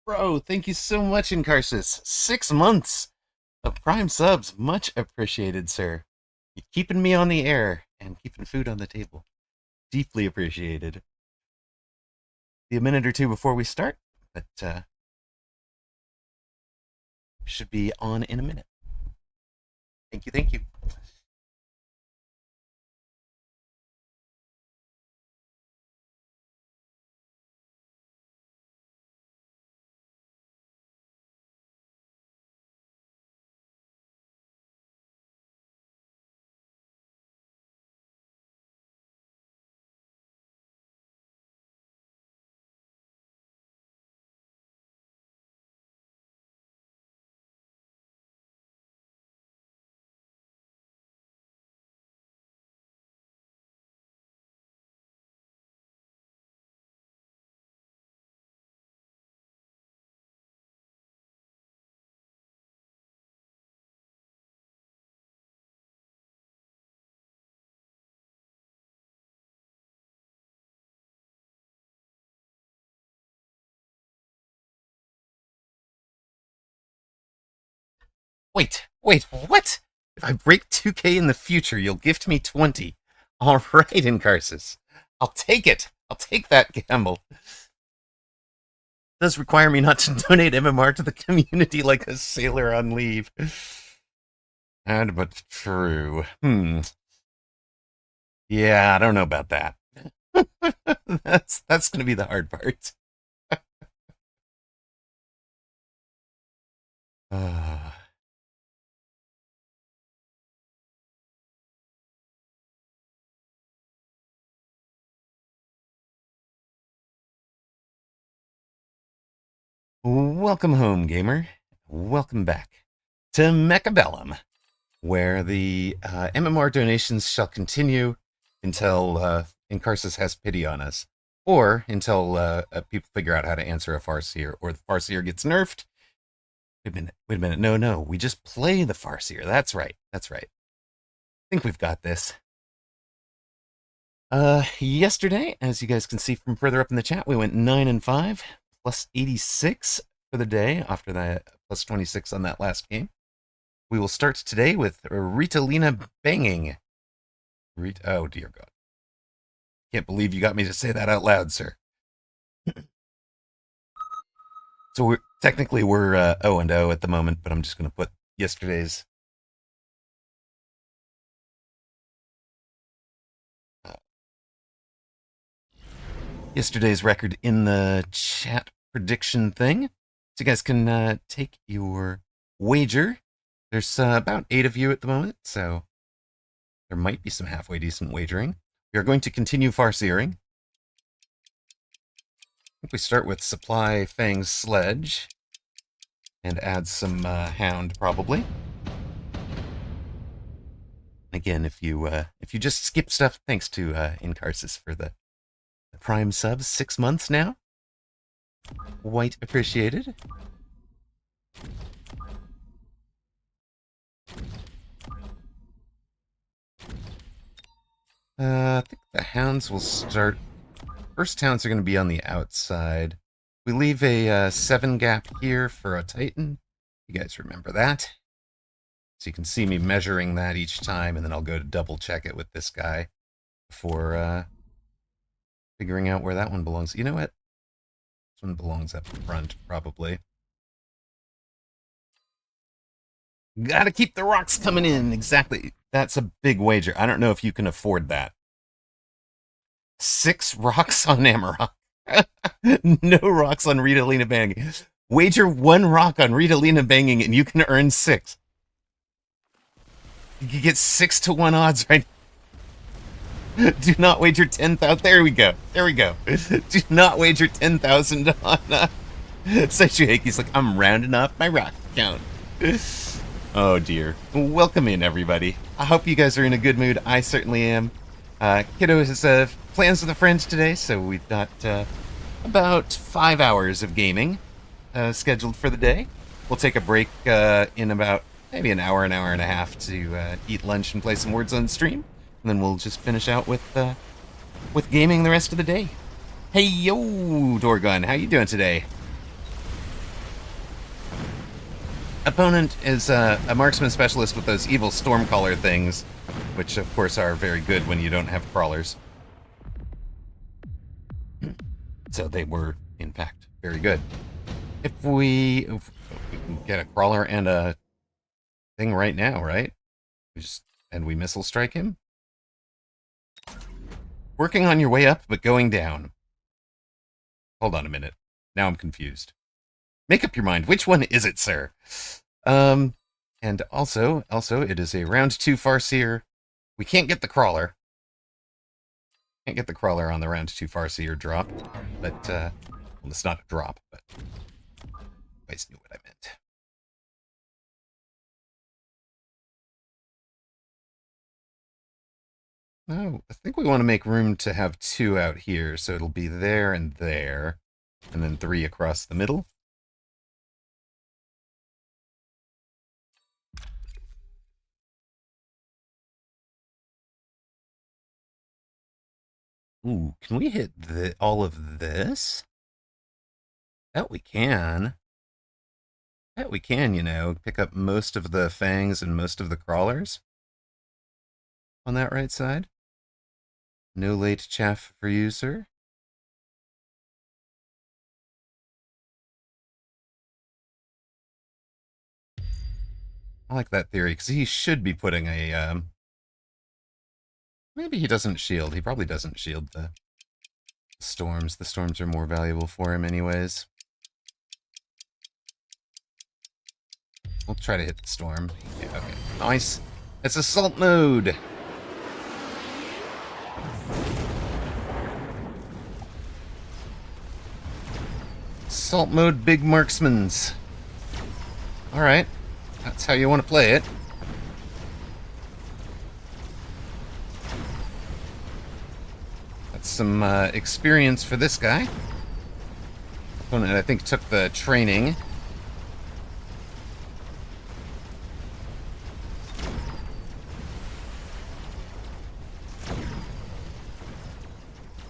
Bro, thank you so much, Incarsus. 6 months of Prime subs. Much appreciated, sir. You're keeping me on the air and keeping food on the table. Deeply appreciated. Be a minute or two before we start, but should be on in a minute. Thank you, thank you. Wait, what? If I break 2K in the future, you'll gift me 20. All right, Incarsus. I'll take it. I'll take that gamble. It does require me not to donate MMR to the community like a sailor on leave. Sad but true. Yeah, I don't know about that. That's gonna be the hard part. uh, Welcome home, gamer. Welcome back to Mechabellum, where the MMR donations shall continue until Incarsus has pity on us, or until people figure out how to answer a Farseer, or the Farseer gets nerfed. Wait a minute. No. We just play the Farseer. That's right. I think we've got this. Yesterday, as you guys can see from further up in the chat, we went 9 and 5, plus 86 for the day after that, plus 26 on that last game. We will start today with Ritalina banging. Oh dear God. Can't believe you got me to say that out loud, sir. So we're 0 and 0 at the moment, but I'm just going to put yesterday's record in the chat prediction thing, so you guys can take your wager. There's about 8 of you at the moment, so there might be some halfway decent wagering. We are going to continue farseering. I think we start with Supply Fang's Sledge and add some Hound, probably. Again, if you just skip stuff, thanks to Incarsus for the Prime subs. 6 months now. Quite appreciated. I think the Hounds will start. First Hounds are going to be on the outside. We leave a 7 gap here for a Titan. You guys remember that. So you can see me measuring that each time, and then I'll go to double check it with this guy before figuring out where that one belongs. You know what? This one belongs up front, probably. Gotta keep the rocks coming in. Exactly. That's a big wager. I don't know if you can afford that. 6 rocks on Amarok. No rocks on Ritalina banging. Wager 1 rock on Ritalina banging and you can earn 6. You can get 6 to 1 odds right. Do not wager 10,000. There we go. Do not wager 10,000 on Seishuhaki's like, I'm rounding off my rock count. Oh dear. Welcome in, everybody. I hope you guys are in a good mood. I certainly am. Kiddo has plans with a friend today, so we've got about 5 hours of gaming scheduled for the day. We'll take a break in about maybe an hour and a half to eat lunch and play some Words on stream, and then we'll just finish out with gaming the rest of the day. Hey yo, Dorgon, how you doing today? Opponent is a marksman specialist with those evil stormcaller things, which of course are very good when you don't have crawlers. So they were, in fact, very good. If we can get a crawler and a thing right now, right? And we missile strike him. Working on your way up, but going down. Hold on a minute. Now I'm confused. Make up your mind. Which one is it, sir? And also, it is a round 2 Farseer. We can't get the crawler. Can't get the crawler on the round 2 Farseer drop. But, well, it's not a drop, but you guys knew what I meant. Oh, I think we want to make room to have 2 out here, so it'll be there, and then 3 across the middle. Ooh, can we hit all of this? That we can. That we can, you know, pick up most of the fangs and most of the crawlers on that right side. No late chaff for you, sir. I like that theory, because he should be putting a, maybe he doesn't shield. He probably doesn't shield the storms. The storms are more valuable for him anyways. We'll try to hit the storm. Yeah, okay. Nice. It's assault mode! Assault mode, big marksmans. Alright. That's how you want to play it. That's some experience for this guy. Opponent, I think, took the training.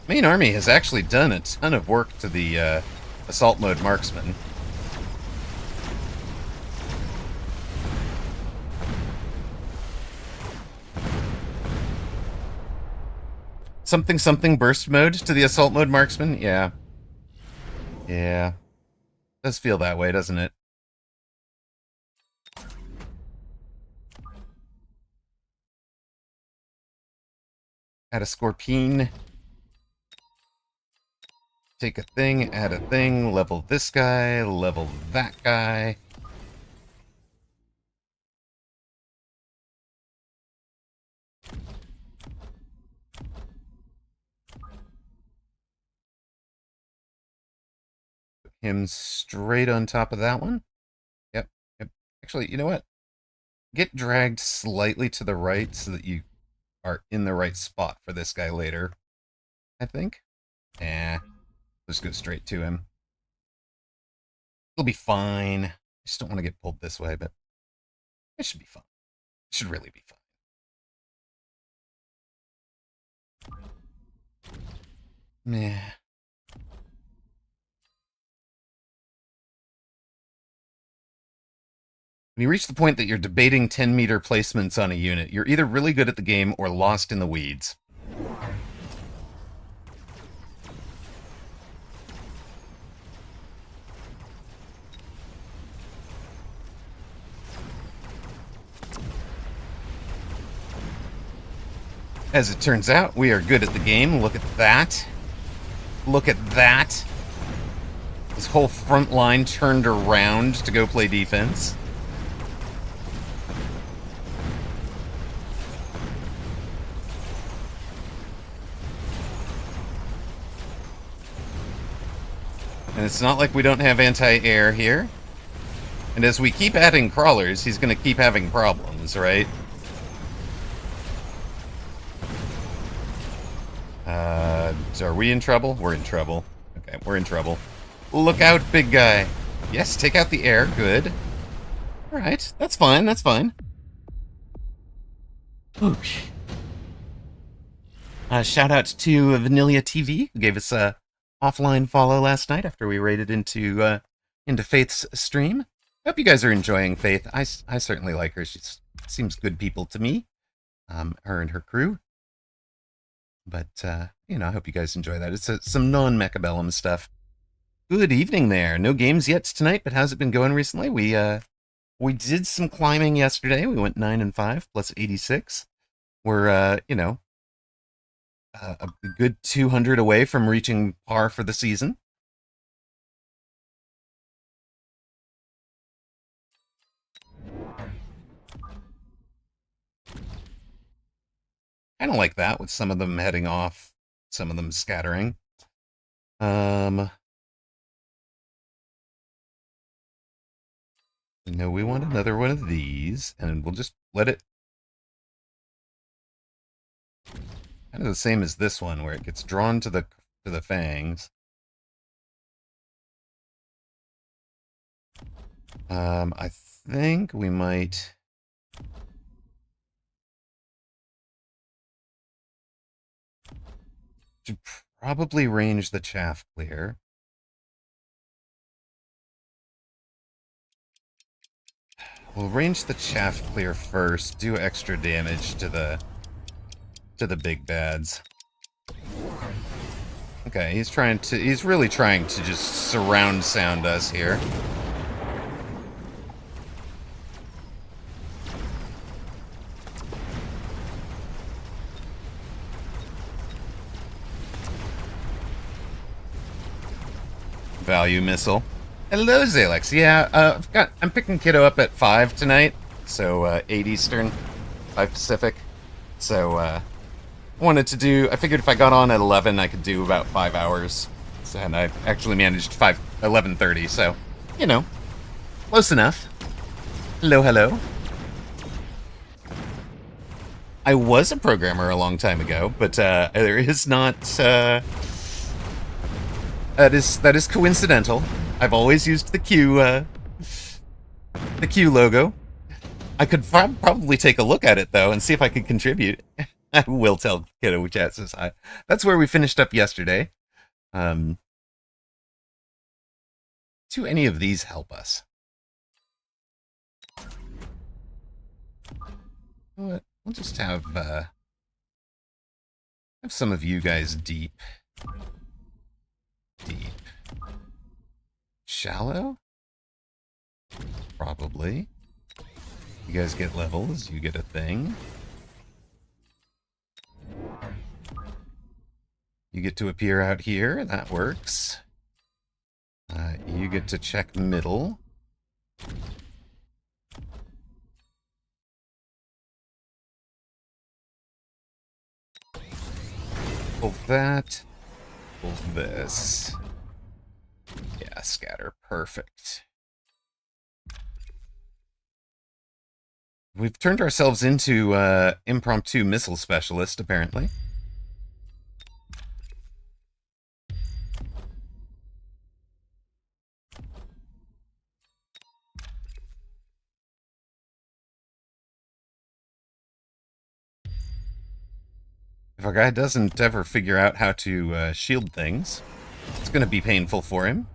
Main army has actually done a ton of work to the assault mode marksman. Something burst mode to the assault mode marksman? Yeah. Yeah. Does feel that way, doesn't it? Add a Scorpion. Take a thing, add a thing, level this guy, level that guy. Put him straight on top of that one. Yep. Actually, you know what? Get dragged slightly to the right so that you are in the right spot for this guy later, I think. Just go straight to him. It'll be fine. I just don't want to get pulled this way, but it should be fine. It should really be fine. Meh. When you reach the point that you're debating 10-meter placements on a unit, you're either really good at the game or lost in the weeds. As it turns out, we are good at the game. Look at that. Look at that. This whole front line turned around to go play defense. And it's not like we don't have anti-air here. And as we keep adding crawlers, he's going to keep having problems, right? Are we in trouble? We're in trouble. Okay, we're in trouble. Look out, big guy. Yes, take out the air. Good. Alright, that's fine, that's fine. Okay. Shout out to Vanilla TV, who gave us a offline follow last night after we raided into Faith's stream. Hope you guys are enjoying Faith. I certainly like her. She seems good people to me. Her and her crew. But, I hope you guys enjoy that. It's some non-Mechabellum stuff. Good evening there. No games yet tonight, but how's it been going recently? We did some climbing yesterday. We went 9 and 5 plus 86. We're, a good 200 away from reaching par for the season. Kind of like that, with some of them heading off, some of them scattering. No, we want another one of these, and we'll just let it... Kind of the same as this one, where it gets drawn to the fangs. I think we might... Should probably range the chaff clear. We'll range the chaff clear first, do extra damage to the big bads. Okay, he's really trying to just surround sound us here. Value missile. Hello, Zalex. Yeah, I'm picking Kiddo up at 5 tonight, so 8 Eastern, 5 Pacific. So I figured if I got on at 11, I could do about 5 hours, and I actually managed 11:30. So, close enough. Hello, hello. I was a programmer a long time ago, but there is not. That is coincidental. I've always used the Q logo. I could probably take a look at it though and see if I could contribute. I will tell Kiddo Chat says hi. That's where we finished up yesterday. Do any of these help us? What? We'll just have some of you guys deep. Shallow? Probably. You guys get levels, you get a thing. You get to appear out here, that works. You get to check middle. Pull that. Pull this. Yeah, scatter. Perfect. We've turned ourselves into impromptu missile specialist, apparently. If our guy doesn't ever figure out how to shield things, it's going to be painful for him.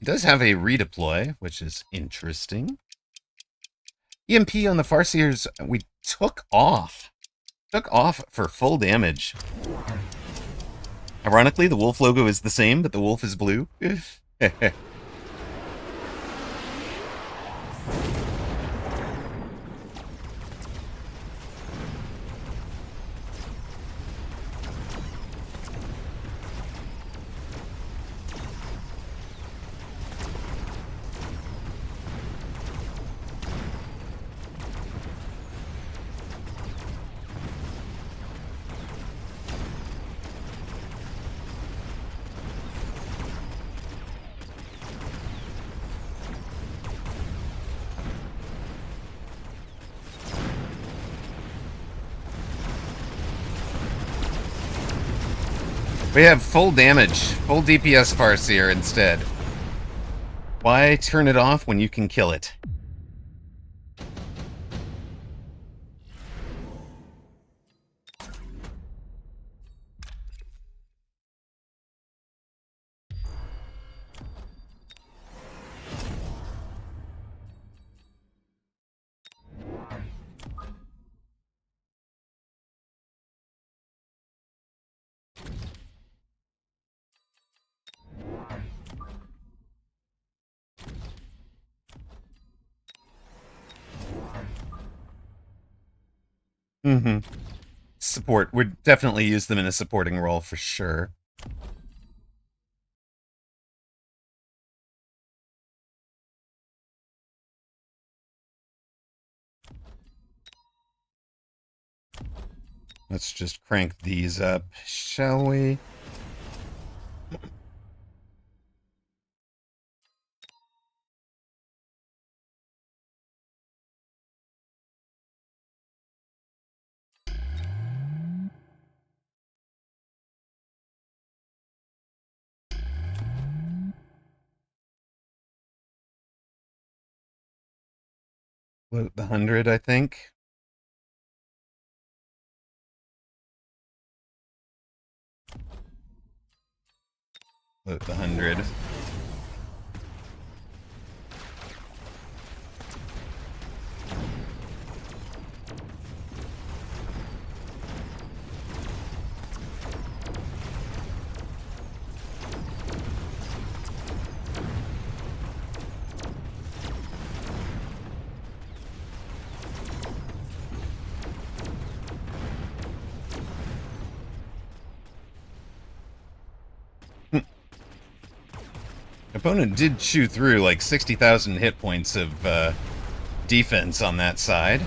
He does have a redeploy, which is interesting. EMP on the Farseers, we took off. Took off for full damage. Ironically, the wolf logo is the same, but the wolf is blue. We have full damage, full DPS Farseer instead. Why turn it off when you can kill it? Mm-hmm. Support. Would definitely use them in a supporting role for sure. Let's just crank these up, shall we? Float the 100, I think. Float the 100. Opponent did chew through like 60,000 hit points of defense on that side.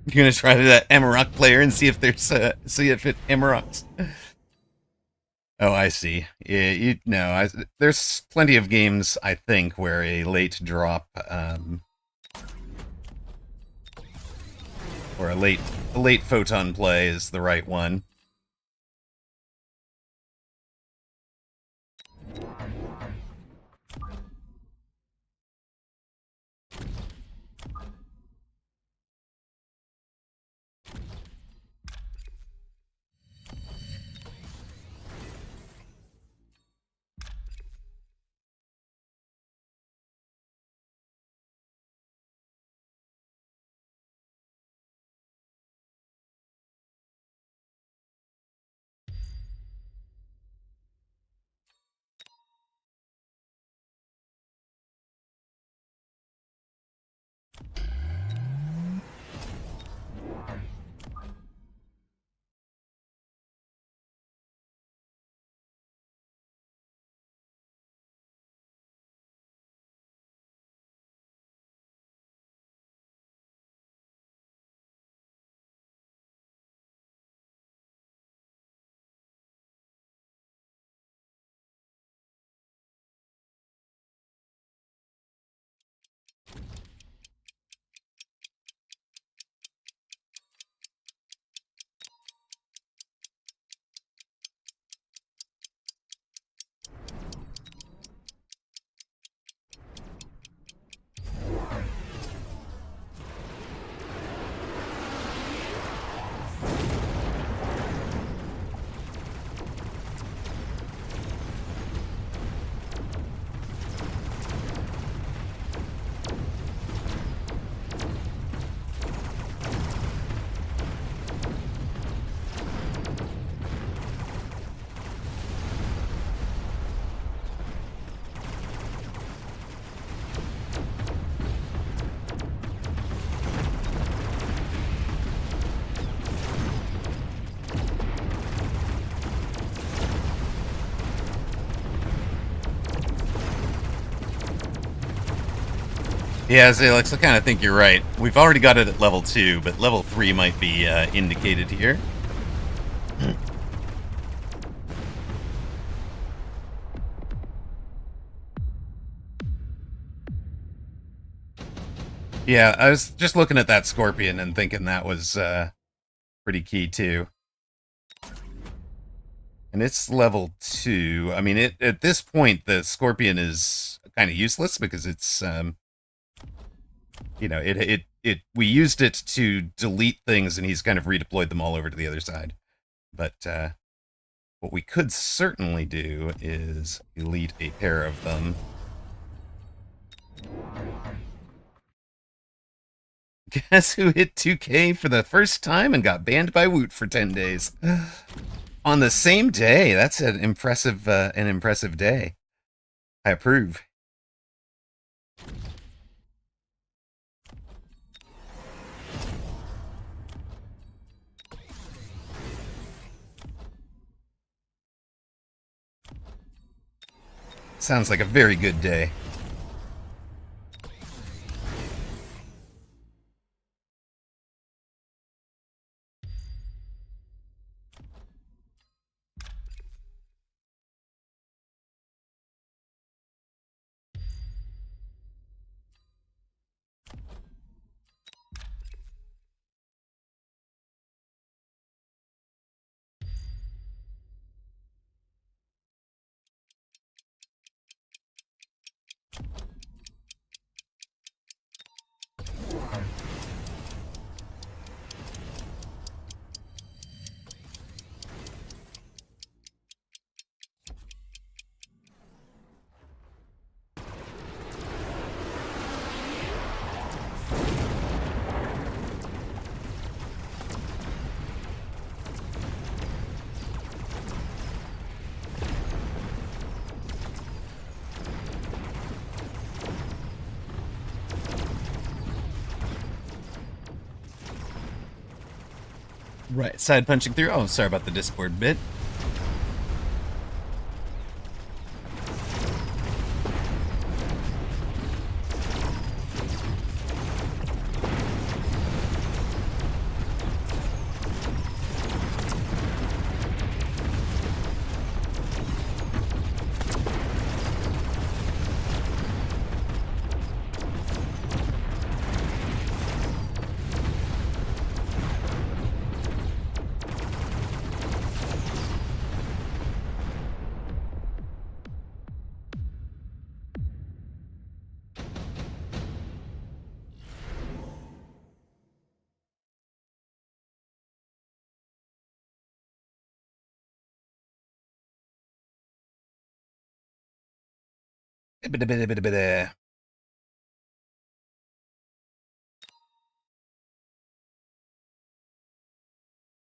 You're gonna try that Amarok player and see if there's see if it Amaroks. Oh, I see. Yeah, there's plenty of games I think where a late drop, or a late photon play is the right one. Yeah, Zalix, I kind of think you're right. We've already got it at level 2, but level 3 might be indicated here. Yeah, I was just looking at that Scorpion and thinking that was pretty key, too. And it's level 2. I mean, at this point, the Scorpion is kind of useless because it's, we used it to delete things, and he's kind of redeployed them all over to the other side. But what we could certainly do is delete a pair of them. Guess who hit 2K for the first time and got banned by Woot for 10 days? On the same day. That's an impressive day. I approve. Sounds like a very good day. Right, side punching through. Oh, sorry about the Discord bit.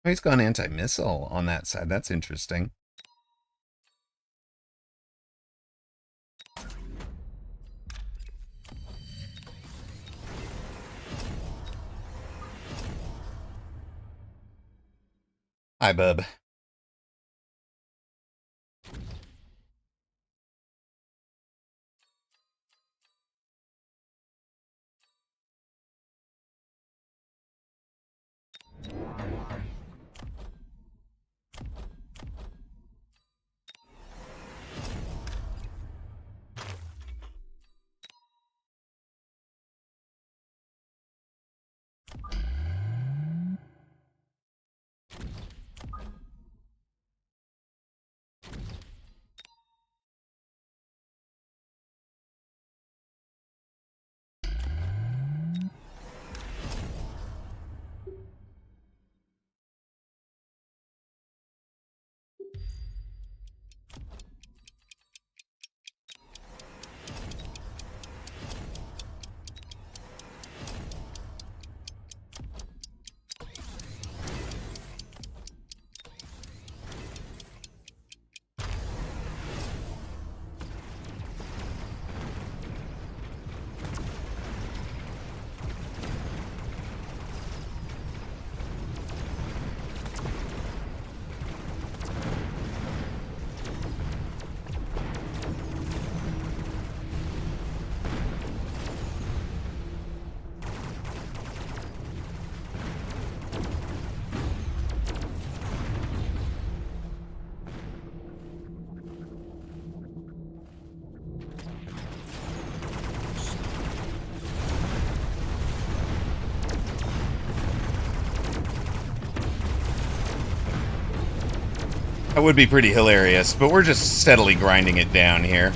Oh, he's gone anti-missile on that side. That's interesting. Hi, bub. That would be pretty hilarious, but we're just steadily grinding it down here.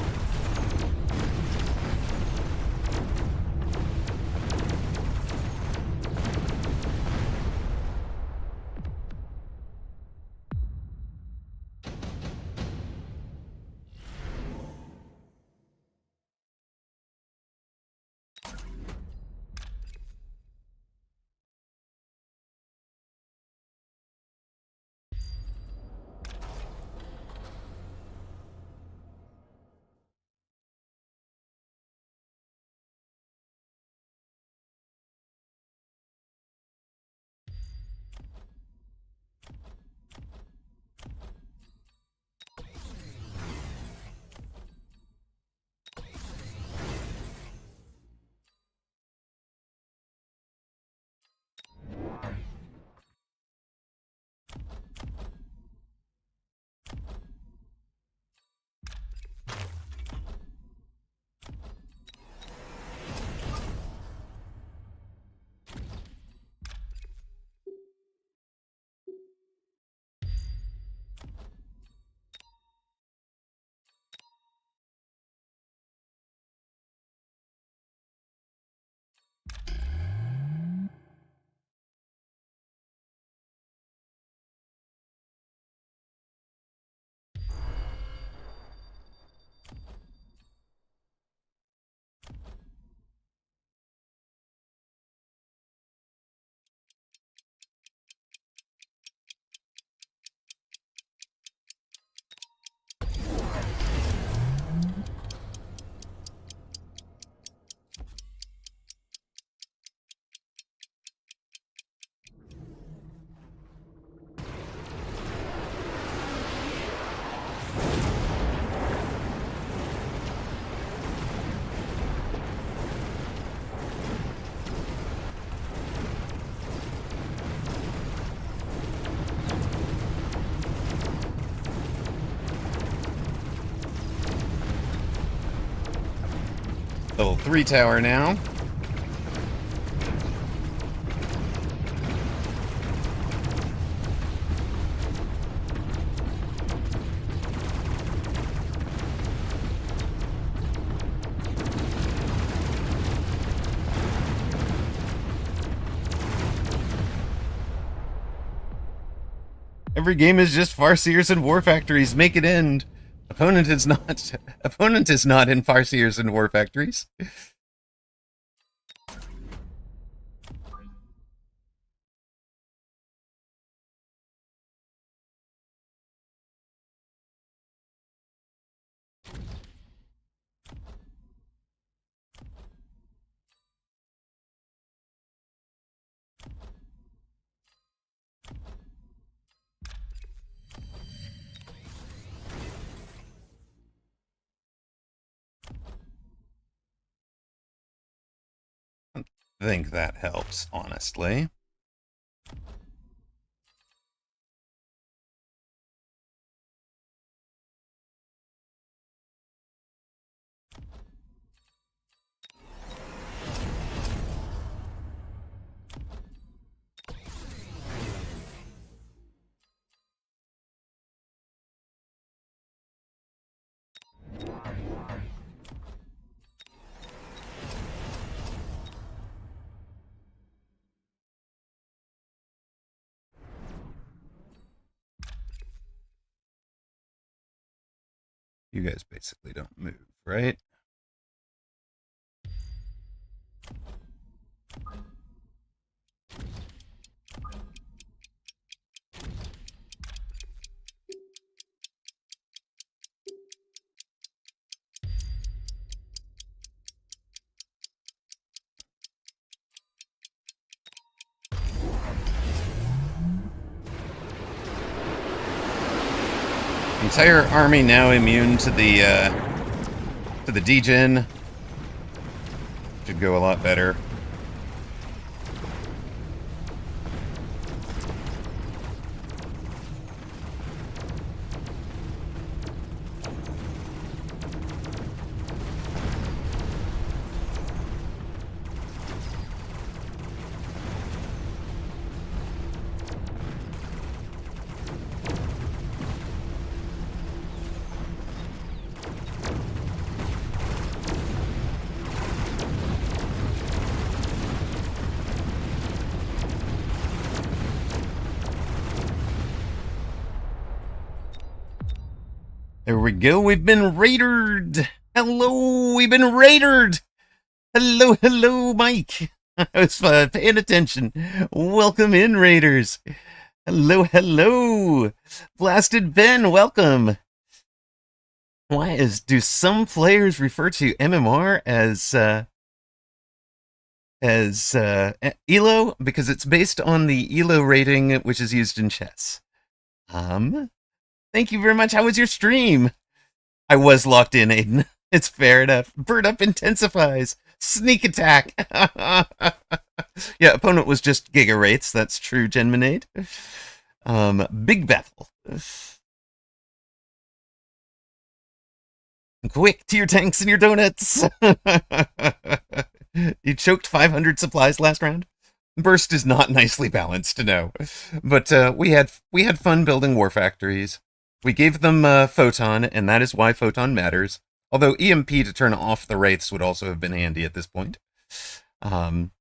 Level 3 tower now. Every game is just Farseers and War Factories. Make it end. Opponent is not. Opponent is not in Farseers and War Factories. I think that helps, honestly. You guys basically don't move, right? Entire army now immune to the degen. Should go a lot better. There we go. We've been raided. Hello, we've been raided. Hello, hello, Mike. I was paying attention. Welcome in, raiders. Hello, hello. Blasted Ben, welcome. Do some players refer to MMR as ELO? Because it's based on the ELO rating, which is used in chess. Thank you very much. How was your stream? I was locked in, Aiden. It's fair enough. Bird up intensifies. Sneak attack. Yeah, opponent was just Giga Wraiths. That's true, Genminade. Big battle. Quick, to your tanks and your donuts. You choked 500 supplies last round? Burst is not nicely balanced, no. But we had fun building war factories. We gave them Photon, and that is why Photon matters. Although EMP to turn off the Wraiths would also have been handy at this point. I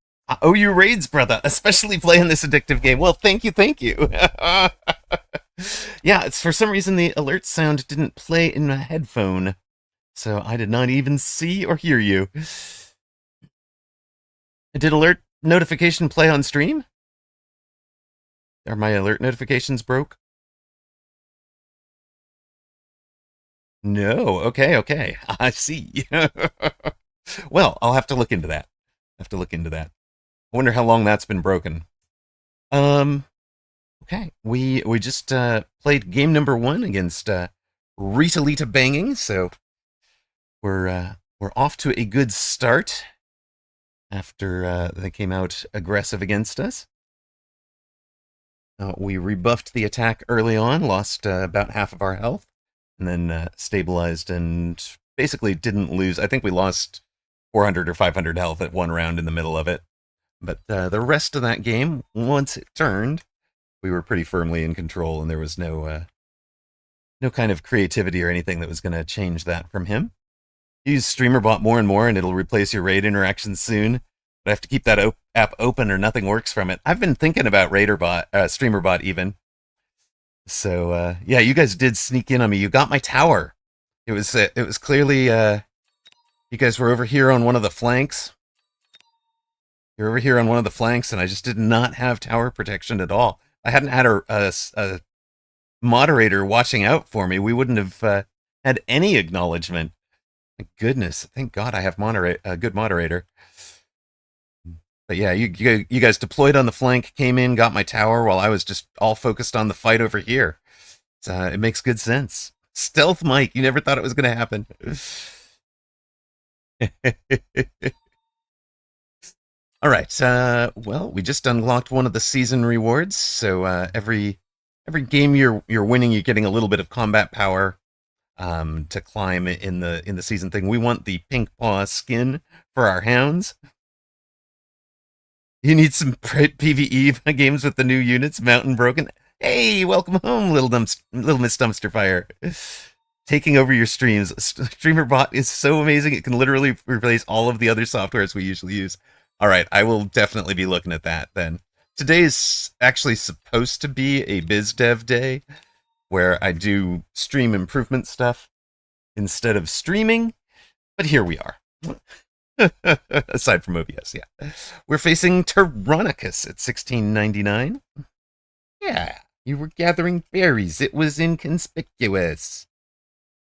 owe you raids, brother, especially playing this addictive game. Well, thank you, thank you. Yeah, it's for some reason the alert sound didn't play in my headphone, so I did not even see or hear you. Did alert notification play on stream? Are my alert notifications broke? No, okay. I see. Well, I'll have to look into that. I wonder how long that's been broken. Okay. We just played game number 1 against Rita Lita Banging, so we're off to a good start after they came out aggressive against us. We rebuffed the attack early on, lost about half of our health, and then stabilized and basically didn't lose. I think we lost 400 or 500 health at one round in the middle of it. But the rest of that game, once it turned, we were pretty firmly in control, and there was no kind of creativity or anything that was going to change that from him. Use StreamerBot more and more, and it'll replace your raid interactions soon. But I have to keep that app open, or nothing works from it. I've been thinking about StreamerBot even. So yeah, you guys did sneak in on me. You got my tower. It was clearly you guys were over here on one of the flanks. You're over here on one of the flanks, and I just did not have tower protection at all. I hadn't had a moderator watching out for me, we wouldn't have had any acknowledgement. My goodness, thank God I have a good moderator. But yeah, you guys deployed on the flank, came in, got my tower, while I was just all focused on the fight over here. It makes good sense. Stealth Mike, you never thought it was going to happen. All right, well, we just unlocked one of the season rewards, so every game you're winning, you're getting a little bit of combat power to climb in the season thing. We want the pink paw skin for our hounds. You need some PvE games with the new units, Mountain Broken. Hey, welcome home, Little Miss Dumpster Fire. Taking over your streams. StreamerBot is so amazing, it can literally replace all of the other softwares we usually use. All right, I will definitely be looking at that then. Today is actually supposed to be a biz dev day where I do stream improvement stuff instead of streaming, but here we are. Aside from OBS, yeah. We're facing Tyrannicus at 1699. Yeah, you were gathering berries. It was inconspicuous.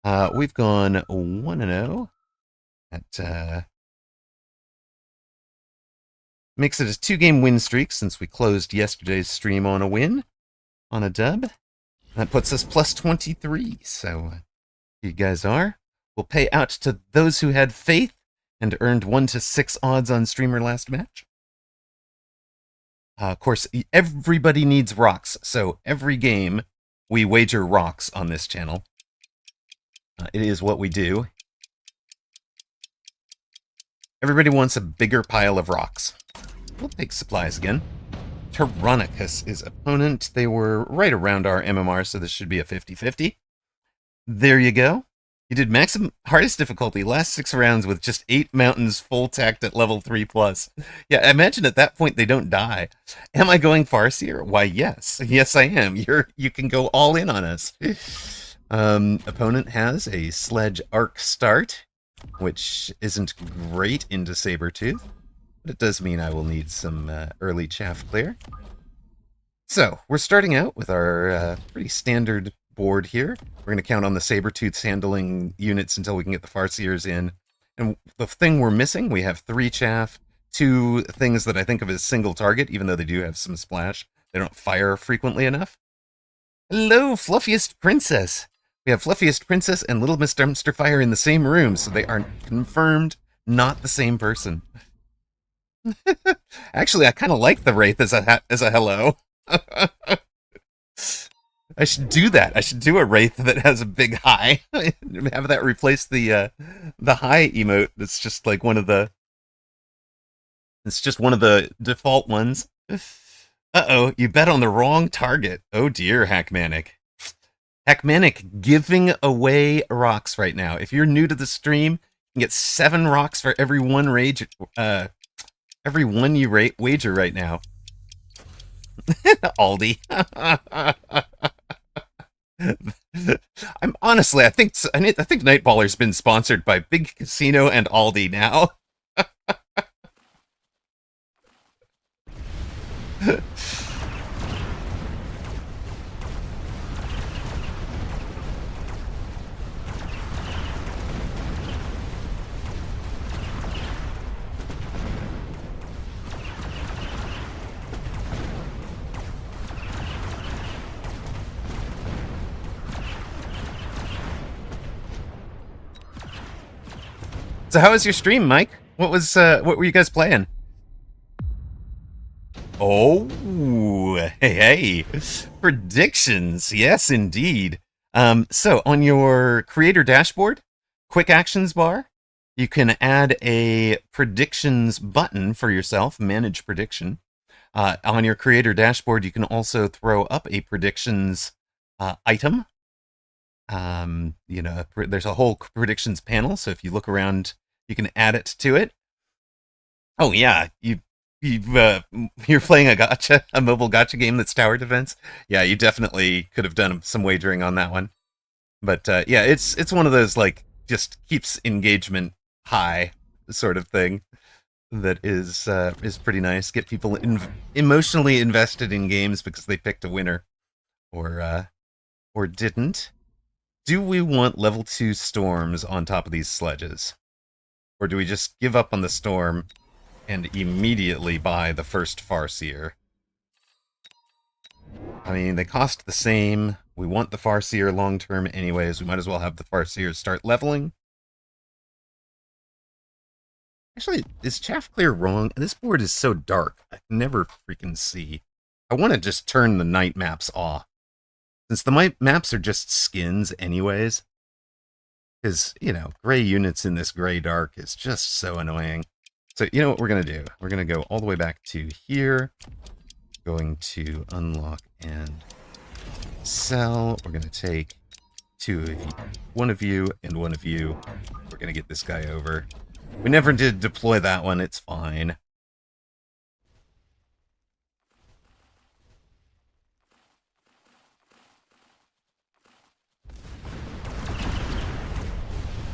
We've gone 1-0 at makes it a 2-game win streak since we closed yesterday's stream on a win, on a dub. That puts us plus 23, so you guys are. We'll pay out to those who had faith and earned 1-6 odds on streamer last match. Of course, everybody needs rocks, so every game we wager rocks on this channel. It is what we do. Everybody wants a bigger pile of rocks. We'll take supplies again. Tyrannicus is opponent. They were right around our MMR, so this should be a 50-50. There you go. You did maximum hardest difficulty, last 6 rounds with just 8 mountains full tacked at level 3+. Yeah, I imagine at that point they don't die. Am I going Farseer? Why, yes. Yes, I am. You can go all in on us. Opponent has a Sledge Arc start, which isn't great into Sabertooth. But it does mean I will need some early chaff clear. So, we're starting out with our pretty standard board here. We're going to count on the Sabertooth's handling units until we can get the Farseers in. And the thing we're missing, we have 3 chaff, 2 things that I think of as single target, even though they do have some splash. They don't fire frequently enough. Hello, Fluffiest Princess! We have Fluffiest Princess and Little Miss Dumpster Fire in the same room, so they are confirmed not the same person. Actually, I kind of like the Wraith as a hello. I should do that. I should do a Wraith that has a big high. Have that replace the high emote. It's just like one of the. It's just one of the default ones. Uh-oh, you bet on the wrong target. Oh dear, Hackmanic. Hackmanic giving away rocks right now. If you're new to the stream, you can get 7 rocks for every one rage. Every one you wager right now. Aldi. I'm honestly, I think Nightballer's been sponsored by Big Casino and Aldi now. So how was your stream, Mike? What were you guys playing? Oh, hey. Predictions. Yes, indeed. So on your creator dashboard, quick actions bar, You can add a predictions button for yourself, manage prediction. On your creator dashboard, you can also throw up a predictions item. There's a whole predictions panel, so if you look around, you can add it to it. Oh yeah, you're playing a mobile gotcha game that's tower defense. Yeah, you definitely could have done some wagering on that one. But yeah, it's one of those like just keeps engagement high sort of thing that is pretty nice. Get people emotionally invested in games because they picked a winner or didn't. Do we want level 2 storms on top of these sledges? Or do we just give up on the storm and immediately buy the first Farseer? I mean, they cost the same. We want the Farseer long term anyways. We might as well have the Farseer start leveling. Actually, is Chaff Clear wrong? This board is so dark. I can never freaking see. I want to just turn the night maps off. Since the maps are just skins anyways. Because, gray units in this gray dark is just so annoying. So, you know what we're going to do? We're going to go all the way back to here. Going to unlock and sell. We're going to take one of you and one of you. We're going to get this guy over. We never did deploy that one. It's fine.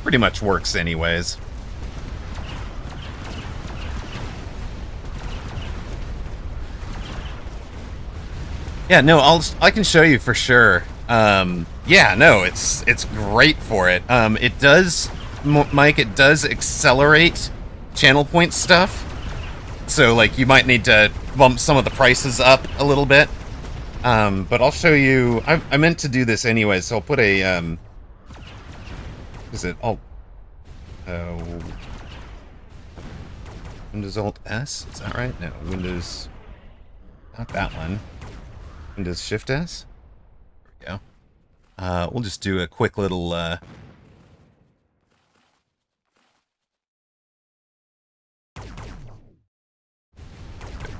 Pretty much works anyways. Yeah, no, I can show you for sure. Yeah, no, it's great for it. It does, Mike, it does accelerate channel point stuff. So, like, you might need to bump some of the prices up a little bit. But I'll show you. I meant to do this anyway, so I'll put a, is it all? Windows Alt S? Is that right? No, Windows. Not that one. Windows Shift S. There we go. We'll just do a quick little. There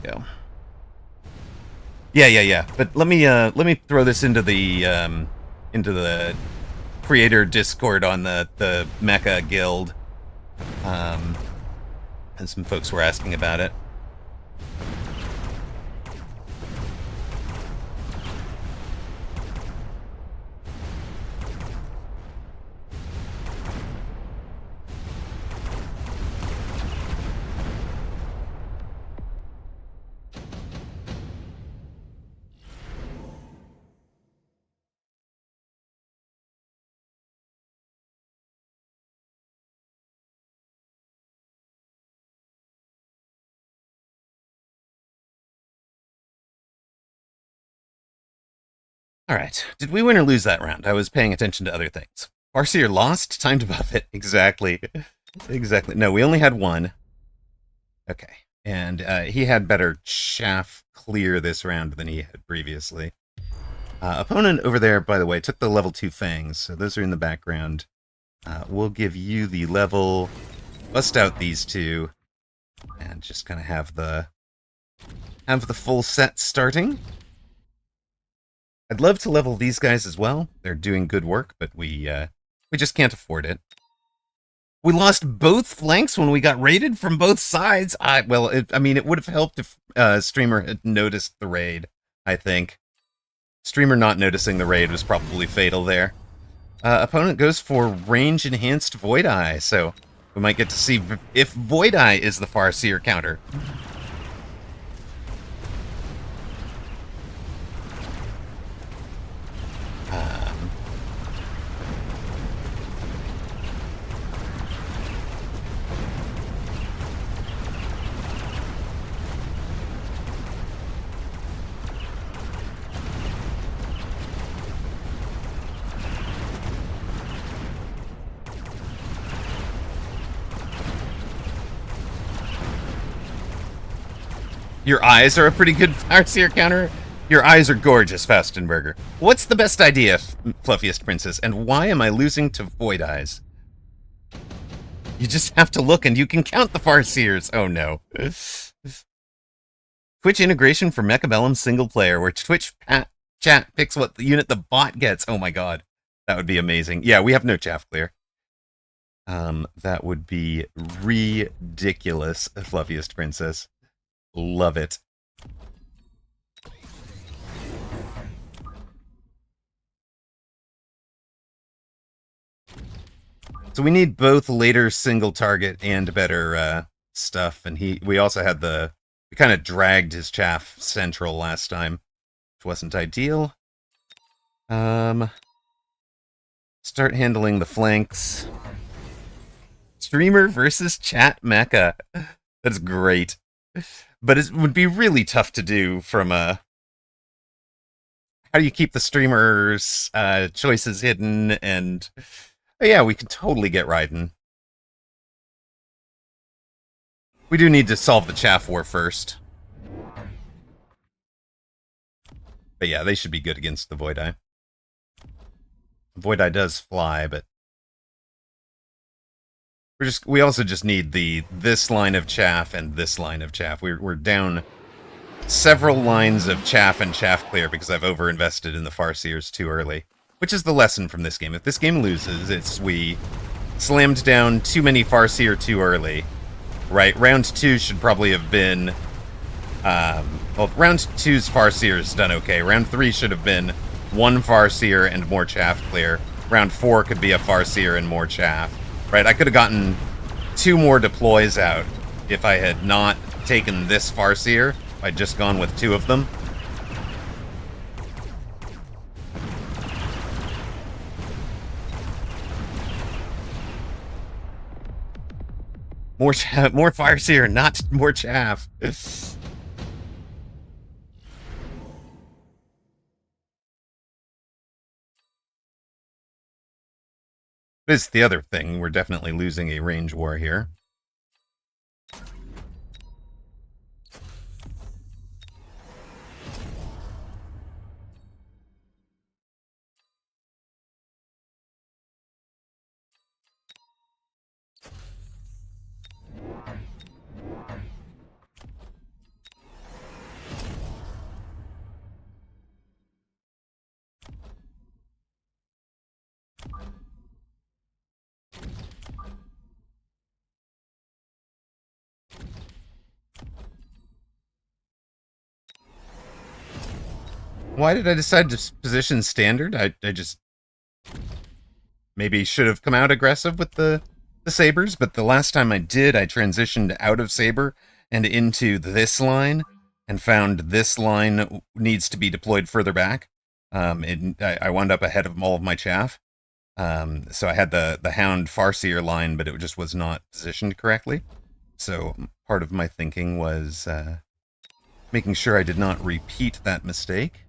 we go. Yeah. But let me throw this into the creator Discord on the Mecha Guild. And some folks were asking about it. All right. Did we win or lose that round? I was paying attention to other things. Farseer lost? Time to buff it. Exactly. Exactly. No, we only had one. Okay. And he had better chaff clear this round than he had previously. Opponent over there, by the way, took the level 2 fangs, so those are in the background. We'll give you the level, bust out these two, and just kind of have the full set starting. I'd love to level these guys as well. They're doing good work, but we just can't afford it. We lost both flanks when we got raided from both sides. I mean, it would have helped if Streamer had noticed the raid, I think. Streamer not noticing the raid was probably fatal there. Opponent goes for range-enhanced Void Eye, so we might get to see if Void Eye is the Farseer counter. Your eyes are a pretty good Farseer counter. Your eyes are gorgeous, Fastenberger. What's the best idea, Fluffiest Princess, and why am I losing to Void Eyes? You just have to look and you can count the Farseers. Oh no. Twitch integration for Mechabellum single player, where Twitch chat picks what the unit the bot gets. Oh my god. That would be amazing. Yeah, we have no chaff clear. That would be ridiculous, Fluffiest Princess. Love it. So we need both later single target and better stuff, and we also had we kind of dragged his chaff central last time, which wasn't ideal. Start handling the flanks. Streamer versus chat mecha. That's great. But it would be really tough to do from a... How do you keep the streamer's choices hidden? And yeah, we could totally get Raiden. We do need to solve the chaff war first. But yeah, they should be good against the Void Eye. Void Eye does fly, but we also just need this line of chaff and this line of chaff. We're down several lines of chaff and chaff clear because I've overinvested in the Farseers too early. Which is the lesson from this game. If this game loses, it's we slammed down too many Farseer too early. Right? Round 2 should probably have been... well, round 2's Farseer is done okay. Round 3 should have been 1 Farseer and more chaff clear. Round 4 could be a Farseer and more chaff. Right? I could have gotten 2 more deploys out if I had not taken this Farseer. If I'd just gone with 2 of them. More Farseer, not more chaff. This is the other thing. We're definitely losing a range war here. Why did I decide to position standard? I just maybe should have come out aggressive with the sabers, but the last time I did, I transitioned out of saber and into this line and found this line needs to be deployed further back. I wound up ahead of all of my chaff. So I had the Hound Farseer line, but it just was not positioned correctly. So part of my thinking was making sure I did not repeat that mistake.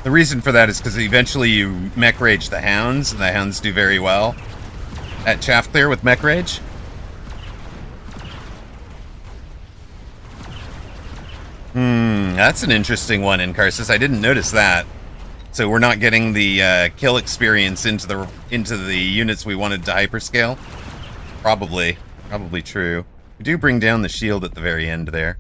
The reason for that is because eventually you mech rage the hounds, and the hounds do very well at chaff clear with mech rage. That's an interesting one, Incarsus. I didn't notice that. So we're not getting the kill experience into the units we wanted to hyperscale. Probably true. We do bring down the shield at the very end there.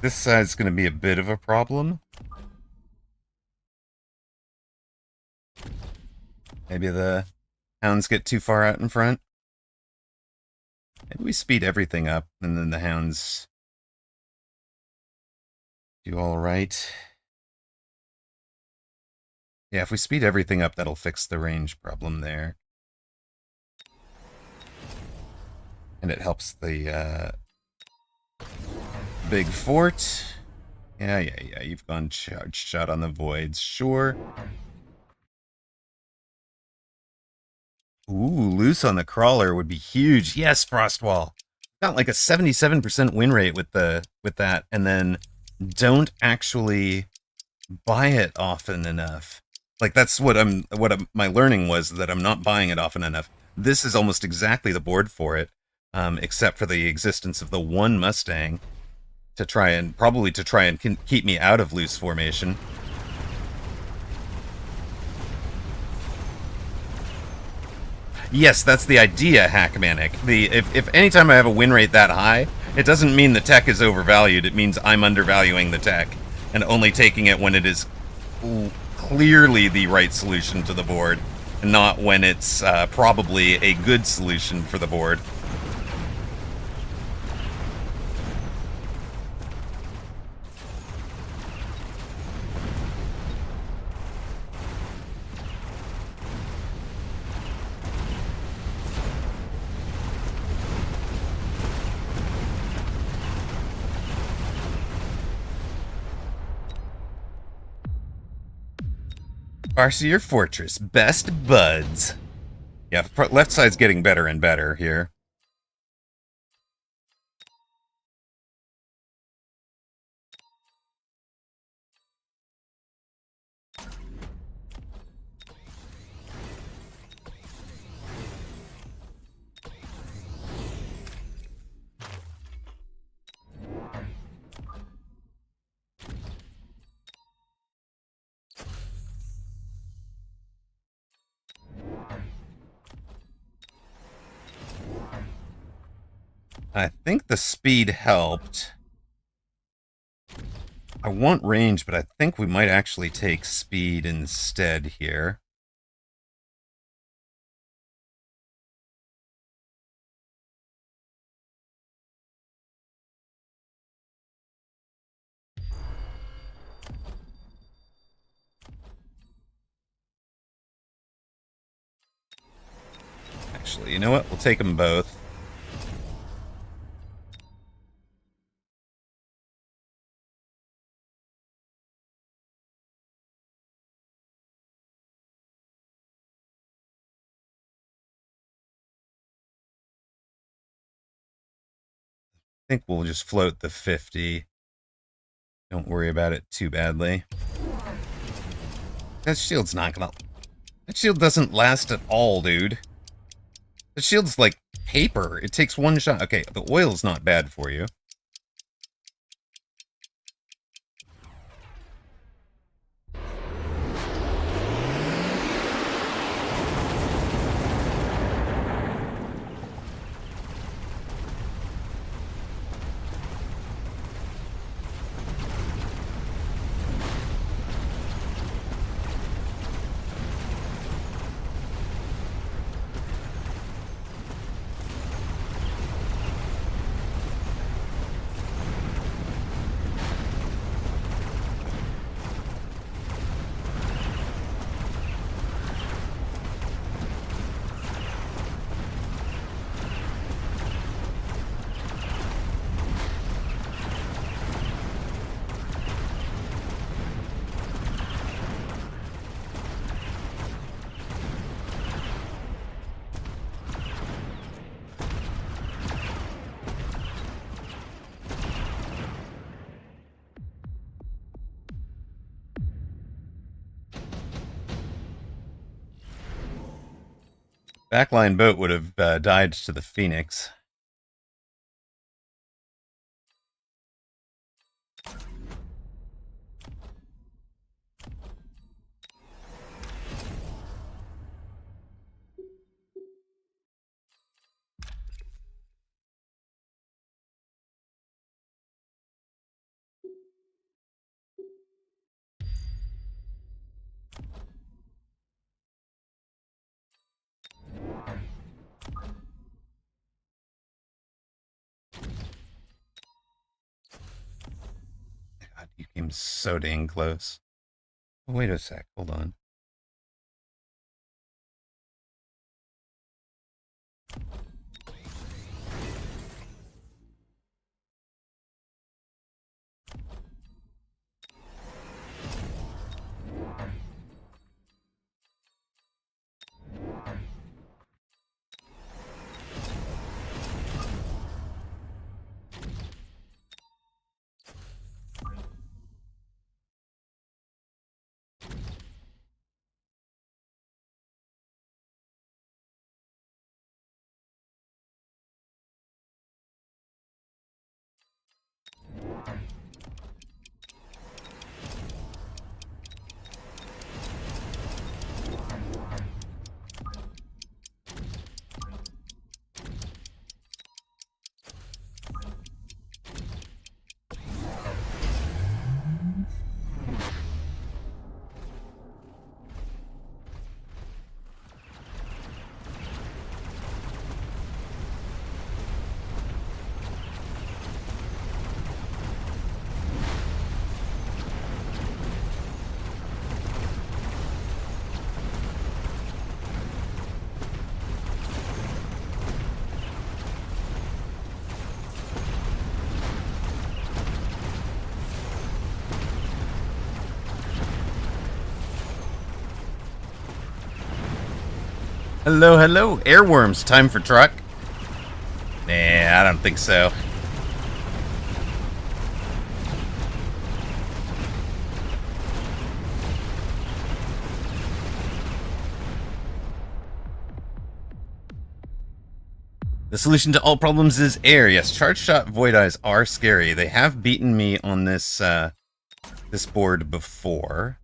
This side's going to be a bit of a problem. Maybe the hounds get too far out in front. Maybe we speed everything up, and then the hounds do all right. Yeah, if we speed everything up, that'll fix the range problem there. And it helps the big fort. Yeah, you've gone charged shot on the voids, sure. Ooh, loose on the crawler would be huge. Yes, Frostwall. Got like a 77% win rate with that, and then don't actually buy it often enough. Like that's my learning was that I'm not buying it often enough. This is almost exactly the board for it, except for the existence of the one Mustang to try and keep me out of loose formation. Yes, that's the idea, Hackmanic. If anytime I have a win rate that high, it doesn't mean the tech is overvalued. It means I'm undervaluing the tech and only taking it when it is clearly the right solution to the board, and not when it's probably a good solution for the board. Farseer Fortress, best buds. Yeah, left side's getting better and better here. I think the speed helped. I want range, but I think we might actually take speed instead here. Actually, you know what? We'll take them both. I think we'll just float the 50. Don't worry about it too badly. That shield's not gonna... That shield doesn't last at all, dude. The shield's like paper. It takes one shot. Okay, the oil's not bad for you. Backline boat would have died to the Phoenix. You came so dang close. Oh, wait a sec. Hold on. Hello, hello. Airworms, time for truck. Nah, I don't think so. The solution to all problems is air. Yes, charge shot void eyes are scary. They have beaten me on this this board before.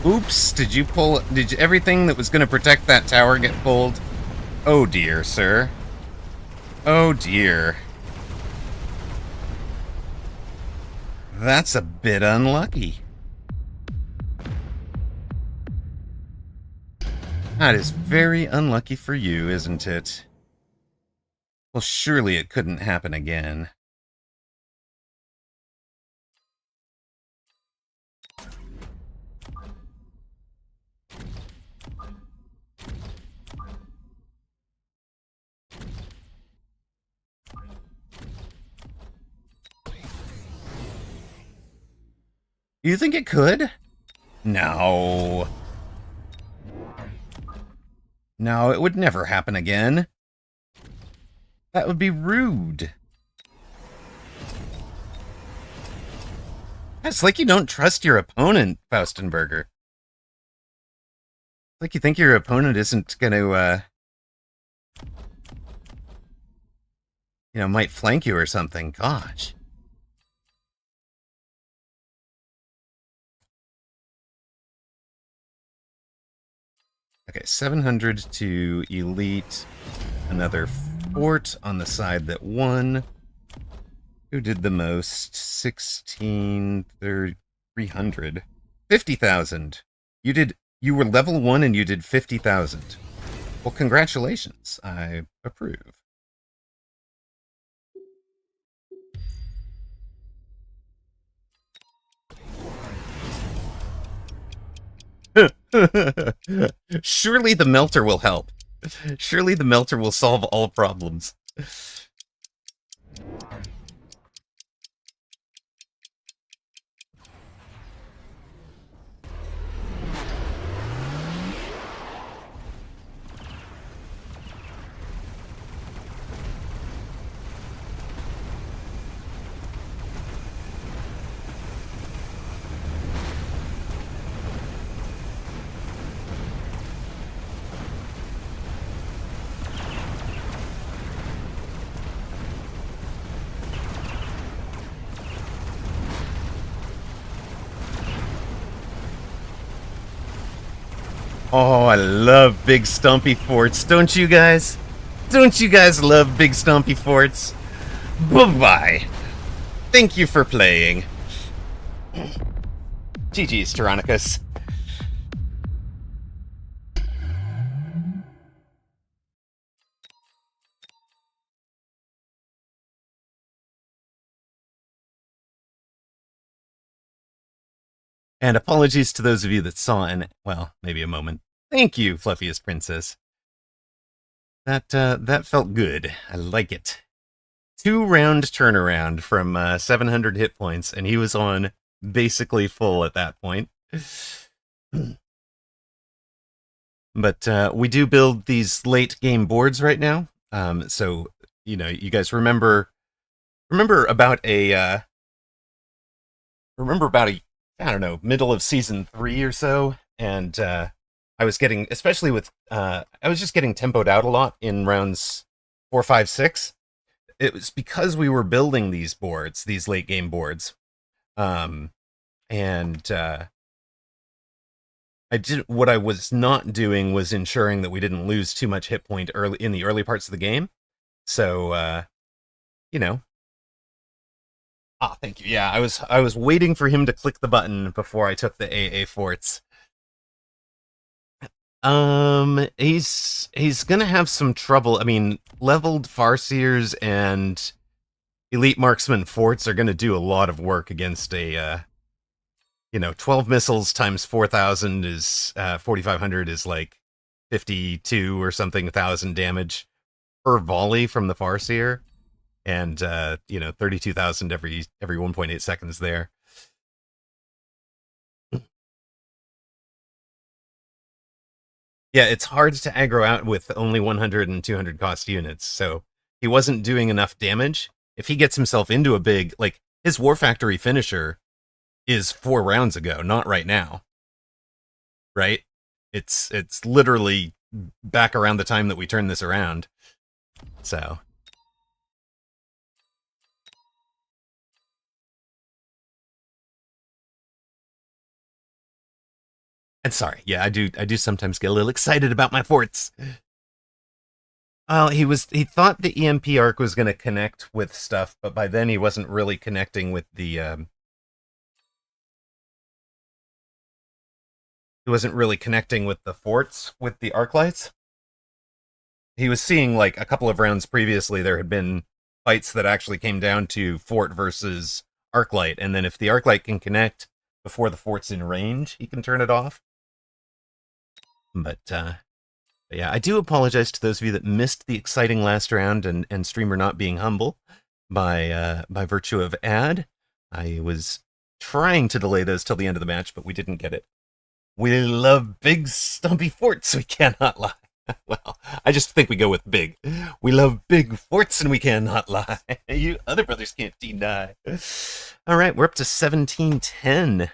Oops, did everything that was going to protect that tower get pulled? Oh dear, sir. Oh dear. That's a bit unlucky. That is very unlucky for you, isn't it? Well, surely it couldn't happen again. You think it could? No. No, it would never happen again. That would be rude. It's like you don't trust your opponent, Faustenberger. Like you think your opponent isn't going to, might flank you or something. Gosh. Okay, 700 to elite. Another fort on the side that won. Who did the most? 16, 300. 50,000. You were level 1 and you did 50,000. Well, congratulations. I approve. Surely the melter will help. Surely the melter will solve all problems. Oh, I love big stumpy forts. Don't you guys? Don't you guys love big stumpy forts? Bye-bye. Thank you for playing. GG's, Tyrannicus. And apologies to those of you that saw in, well, maybe a moment. Thank you, Fluffiest Princess. That felt good. I like it. 2-round turnaround from 700 hit points, and he was on basically full at that point. But we do build these late game boards right now. So you guys remember about a I don't know, middle of season 3 or so, and I was getting, especially with I was just getting tempoed out a lot in rounds 4, 5, 6. It was because we were building these boards, these late game boards, and what I was not doing was ensuring that we didn't lose too much hit point early in the early parts of the game. So thank you. Yeah, I was waiting for him to click the button before I took the AA forts. He's gonna have some trouble. I mean, leveled Farseers and elite marksman forts are gonna do a lot of work against a 12 missiles times 4,000 is 4,500 is like 52 or something 1,000 damage per volley from the Farseer, and 32,000 every 1.8 seconds there. Yeah, it's hard to aggro out with only 100 and 200 cost units, so he wasn't doing enough damage. If he gets himself into a big, like, his War Factory finisher is 4 rounds ago, not right now. Right? It's literally back around the time that we turn this around. So. And sorry, yeah, I do sometimes get a little excited about my forts. Well, he thought the EMP arc was going to connect with stuff, but by then he wasn't really connecting with the he wasn't really connecting with the forts with the arc lights. He was seeing, like, a couple of rounds previously there had been fights that actually came down to fort versus arc light, and then if the arc light can connect before the fort's in range, he can turn it off. But yeah, I do apologize to those of you that missed the exciting last round and streamer not being humble by virtue of ad. I was trying to delay those till the end of the match, but we didn't get it. We love big stumpy forts, we cannot lie. Well, I just think we go with big. We love big forts and we cannot lie. You other brothers can't deny. All right, we're up to 1710.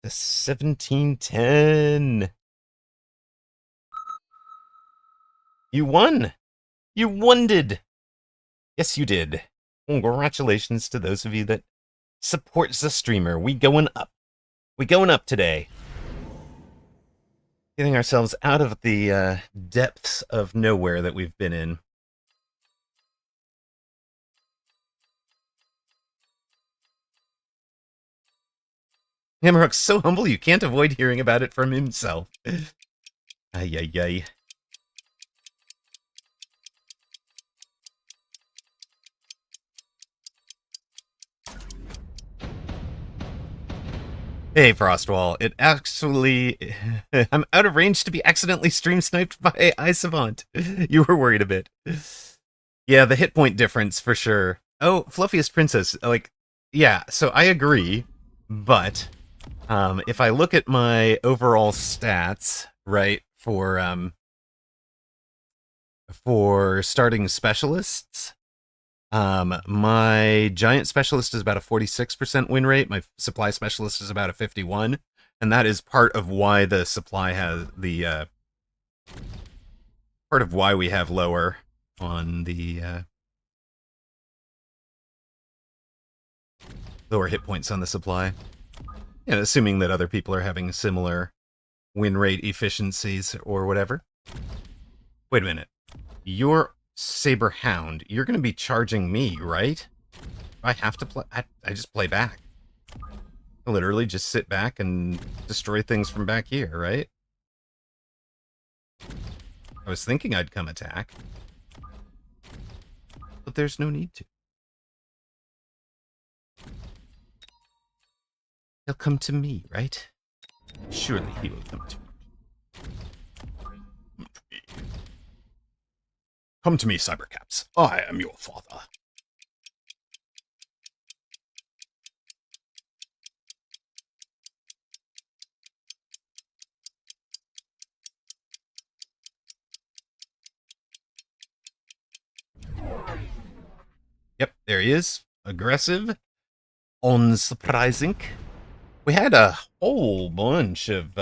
The 1710. You won. You won-did. Yes, you did. Congratulations to those of you that support the streamer. We going up. We going up today. Getting ourselves out of the depths of nowhere that we've been in. Hammerhook's so humble you can't avoid hearing about it from himself. Ay, ay, ay. Hey, Frostwall. It actually... I'm out of range to be accidentally stream sniped by iSavant. You were worried a bit. Yeah, the hit point difference, for sure. Oh, Fluffiest Princess. Like, yeah, so I agree. But, if I look at my overall stats, right, for starting specialists... my giant specialist is about a 46% win rate. My supply specialist is about a 51, and that is part of why the supply has the part of why we have lower on the lower hit points on the supply. And assuming that other people are having similar win rate efficiencies or whatever. Wait a minute. You're Saber Hound, you're going to be charging me, right? I have to play... I just play back. I literally just sit back and destroy things from back here, right? I was thinking I'd come attack. But there's no need to. He'll come to me, right? Surely he will come to me. Come to me, Cybercaps. I am your father. Yep, there he is. Aggressive. Unsurprising. We had a whole bunch of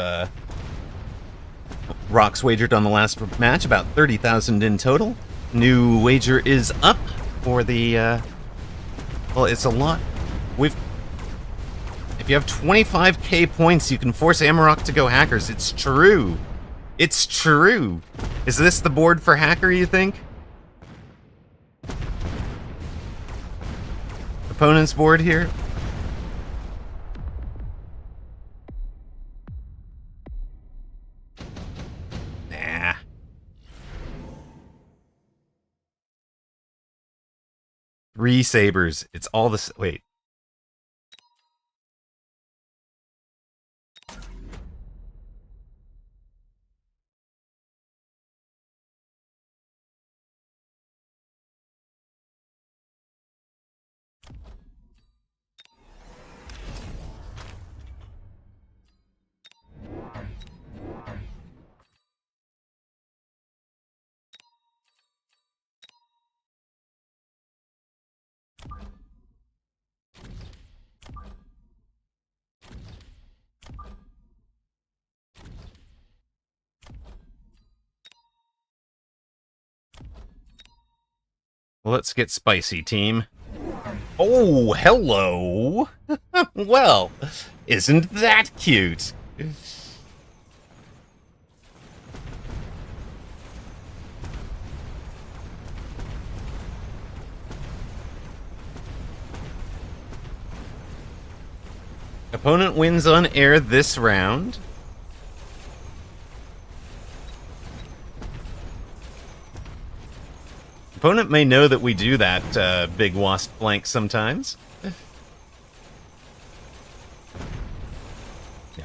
rocks wagered on the last match, about 30,000 in total. New wager is up for the, well, it's a lot. If you have 25k points, you can force Amarok to go hackers. It's true. It's true. Is this the board for hacker, you think? Opponent's board here? Nah. 3 sabers. It's all the... Wait. Let's get spicy, team. Oh, hello! Well, isn't that cute? Opponent wins on air this round. Opponent may know that we do that big wasp flank sometimes. Yeah,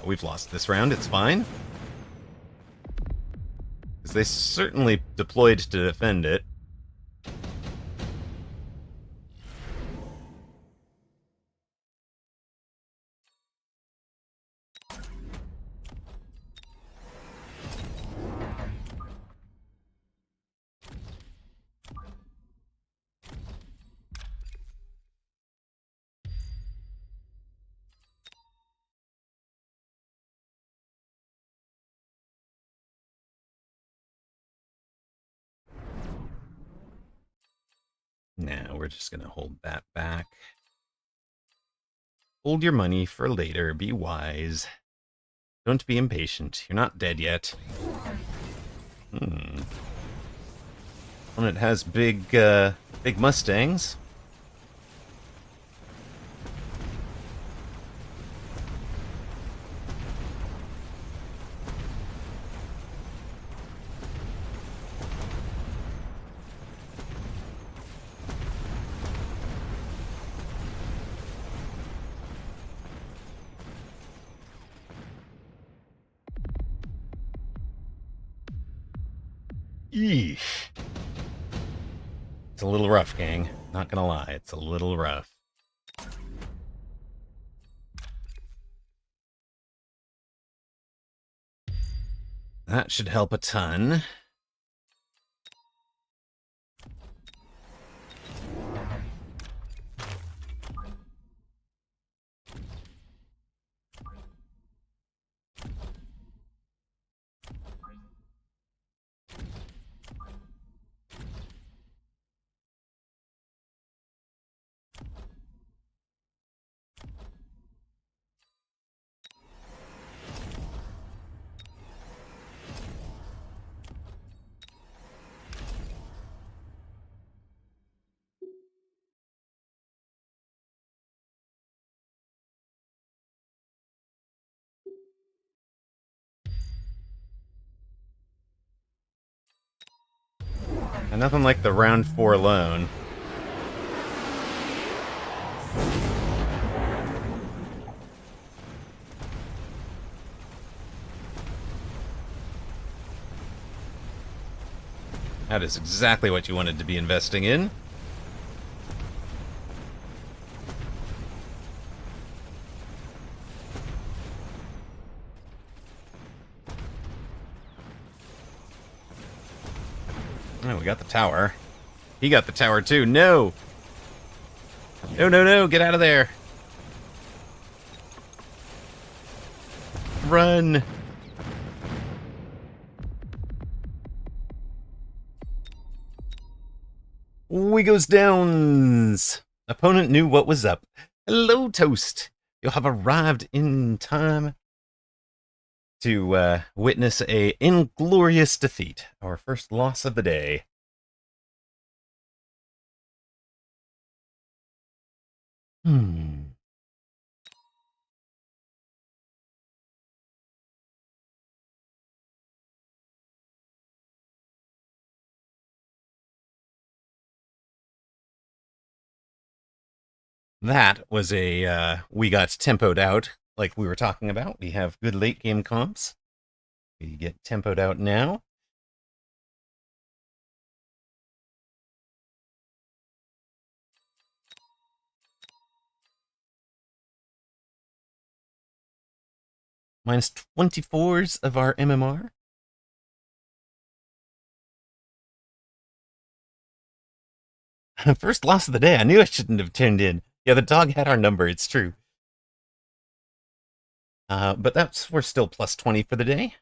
we've lost this round, it's fine. Because they certainly deployed to defend it. Now we're just going to hold that back. Hold your money for later. Be wise. Don't be impatient. You're not dead yet. And it has big Mustangs. Eesh. It's a little rough, gang. Not gonna lie, it's a little rough. That should help a ton. And nothing like the round 4 alone. That is exactly what you wanted to be investing in. Oh, we got the tower. He got the tower too. No! No, no, no! Get out of there! Run! We goes downs! Opponent knew what was up. Hello, Toast! You have arrived in time to witness a inglorious defeat. Our first loss of the day. That was a, we got tempoed out, like we were talking about. We have good late game comps. We get tempoed out now. Minus 24s of our MMR. First loss of the day. I knew I shouldn't have tuned in. Yeah, the dog had our number. It's true. But we're still plus 20 for the day.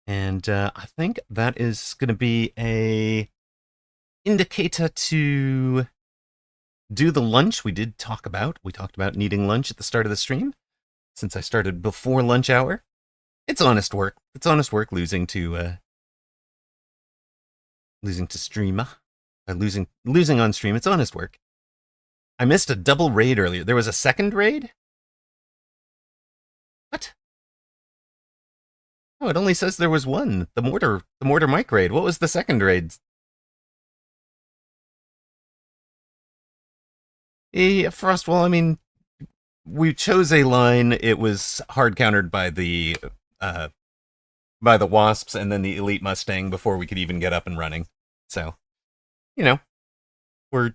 And I think that is going to be a indicator to do the lunch we talked about needing lunch at the start of the stream, since I started before lunch hour. It's honest work. It's honest work losing to stream. Losing on stream. It's honest work. I missed a double raid earlier. There was a second raid? What? Oh, it only says there was one. The mortar mic raid. What was the second raid? Frostwall, I mean, we chose a line. It was hard countered by the Wasps and then the Elite Mustang before we could even get up and running. So, you know, we're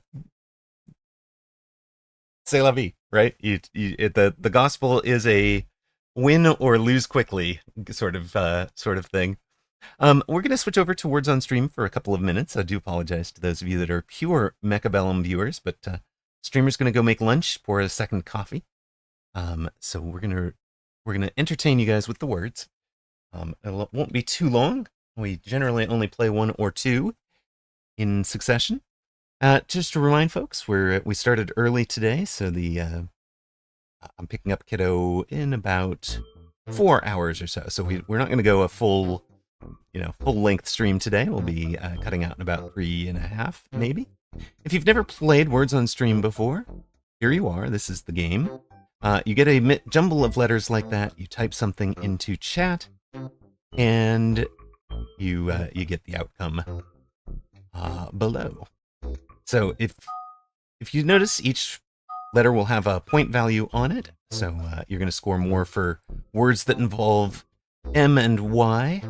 c'est la vie, right? The gospel is a win or lose quickly sort of thing. We're going to switch over to Words on Stream for a couple of minutes. I do apologize to those of you that are pure Mechabellum viewers, but streamer's going to go make lunch, pour a second coffee. So we're gonna entertain you guys with the words. It won't be too long. We generally only play one or two, in succession. Just to remind folks, we started early today, so I'm picking up kiddo in about 4 hours or so. So we're not going to go a full length stream today. We'll be cutting out in about 3.5, maybe. If you've never played Words on Stream before, here you are. This is the game. You get a jumble of letters like that. You type something into chat, and you get the outcome below. So if you notice, each letter will have a point value on it. So you're going to score more for words that involve M and Y.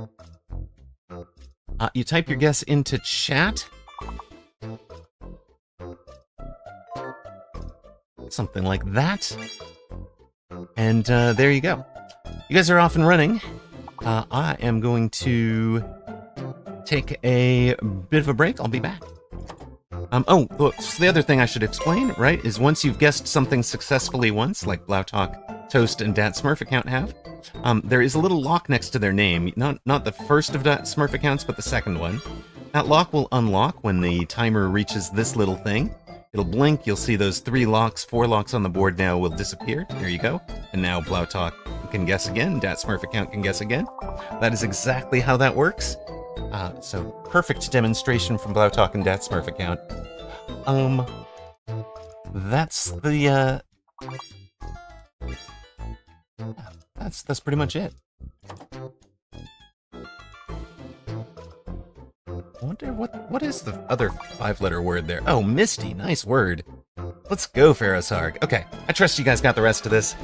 You type your guess into chat. Something like that. And there you go. You guys are off and running. I am going to take a bit of a break. I'll be back. Look, so the other thing I should explain, right, is once you've guessed something successfully once, like Blautalk, Toast, and Dat Smurf account have, there is a little lock next to their name. Not the first of Dat Smurf accounts, but the second one. That lock will unlock when the timer reaches this little thing. It'll blink, you'll see those 4 locks on the board now will disappear. There you go. And now Blautalk can guess again, Dat Smurf account can guess again. That is exactly how that works. So perfect demonstration from Blautalk and Dat Smurf account. That's the that's pretty much it. I wonder what is the other 5-letter word there? Oh, Misty, nice word. Let's go, Ferrosarg. Okay, I trust you guys got the rest of this.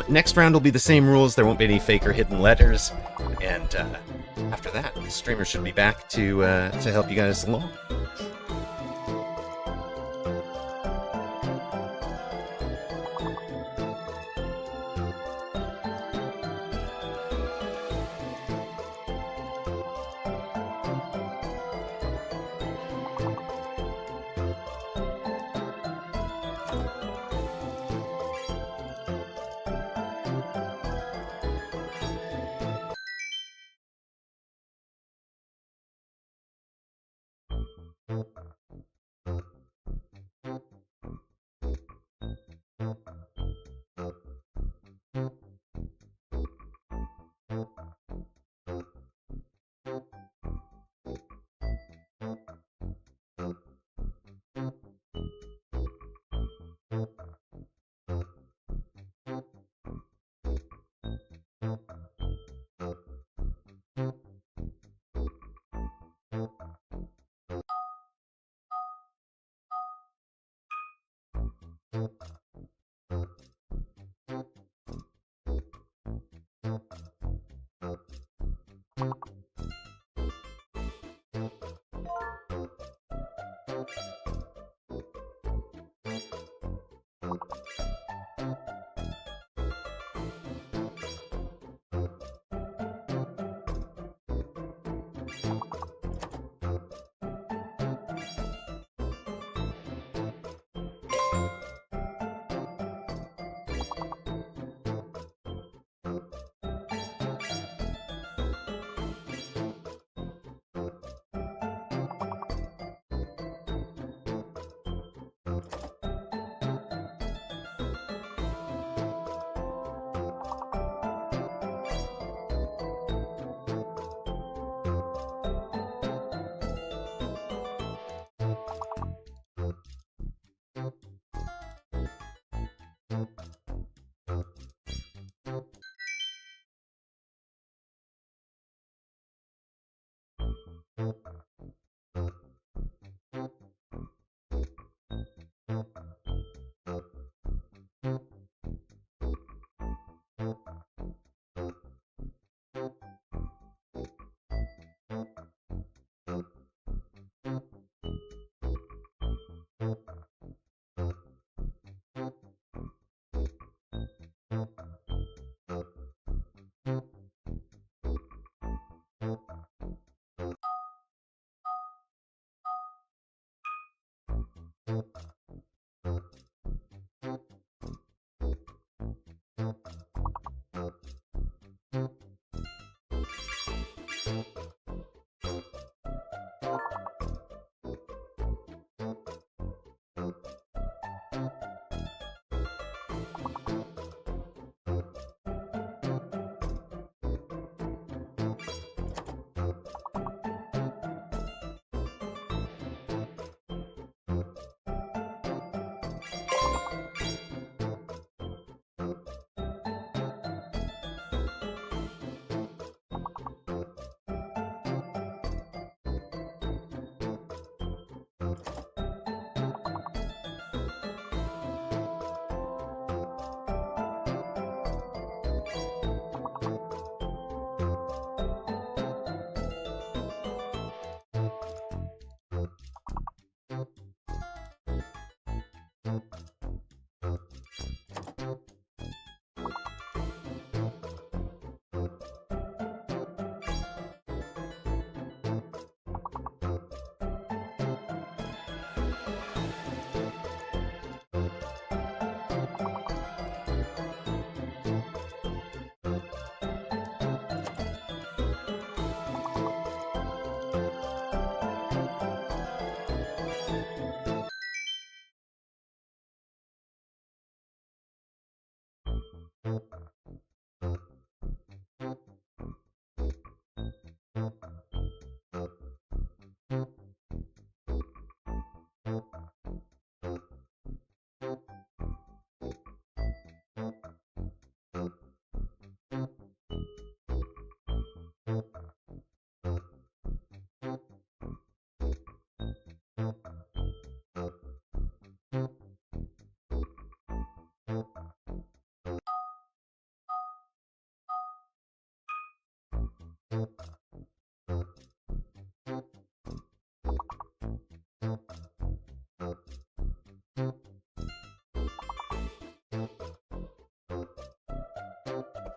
Next round will be the same rules. There won't be any fake or hidden letters, and after that, the streamer should be back to help you guys along.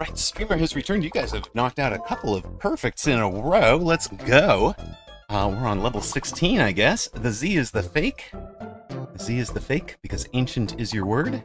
Right, streamer has returned. You guys have knocked out a couple of perfects in a row. Let's go. We're on level 16, I guess. The Z is the fake. The Z is the fake because ancient is your word.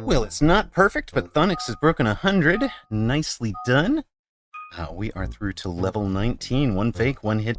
Well, it's not perfect, but Thonix has broken 100. Nicely done. We are through to level 19. One fake, one hit.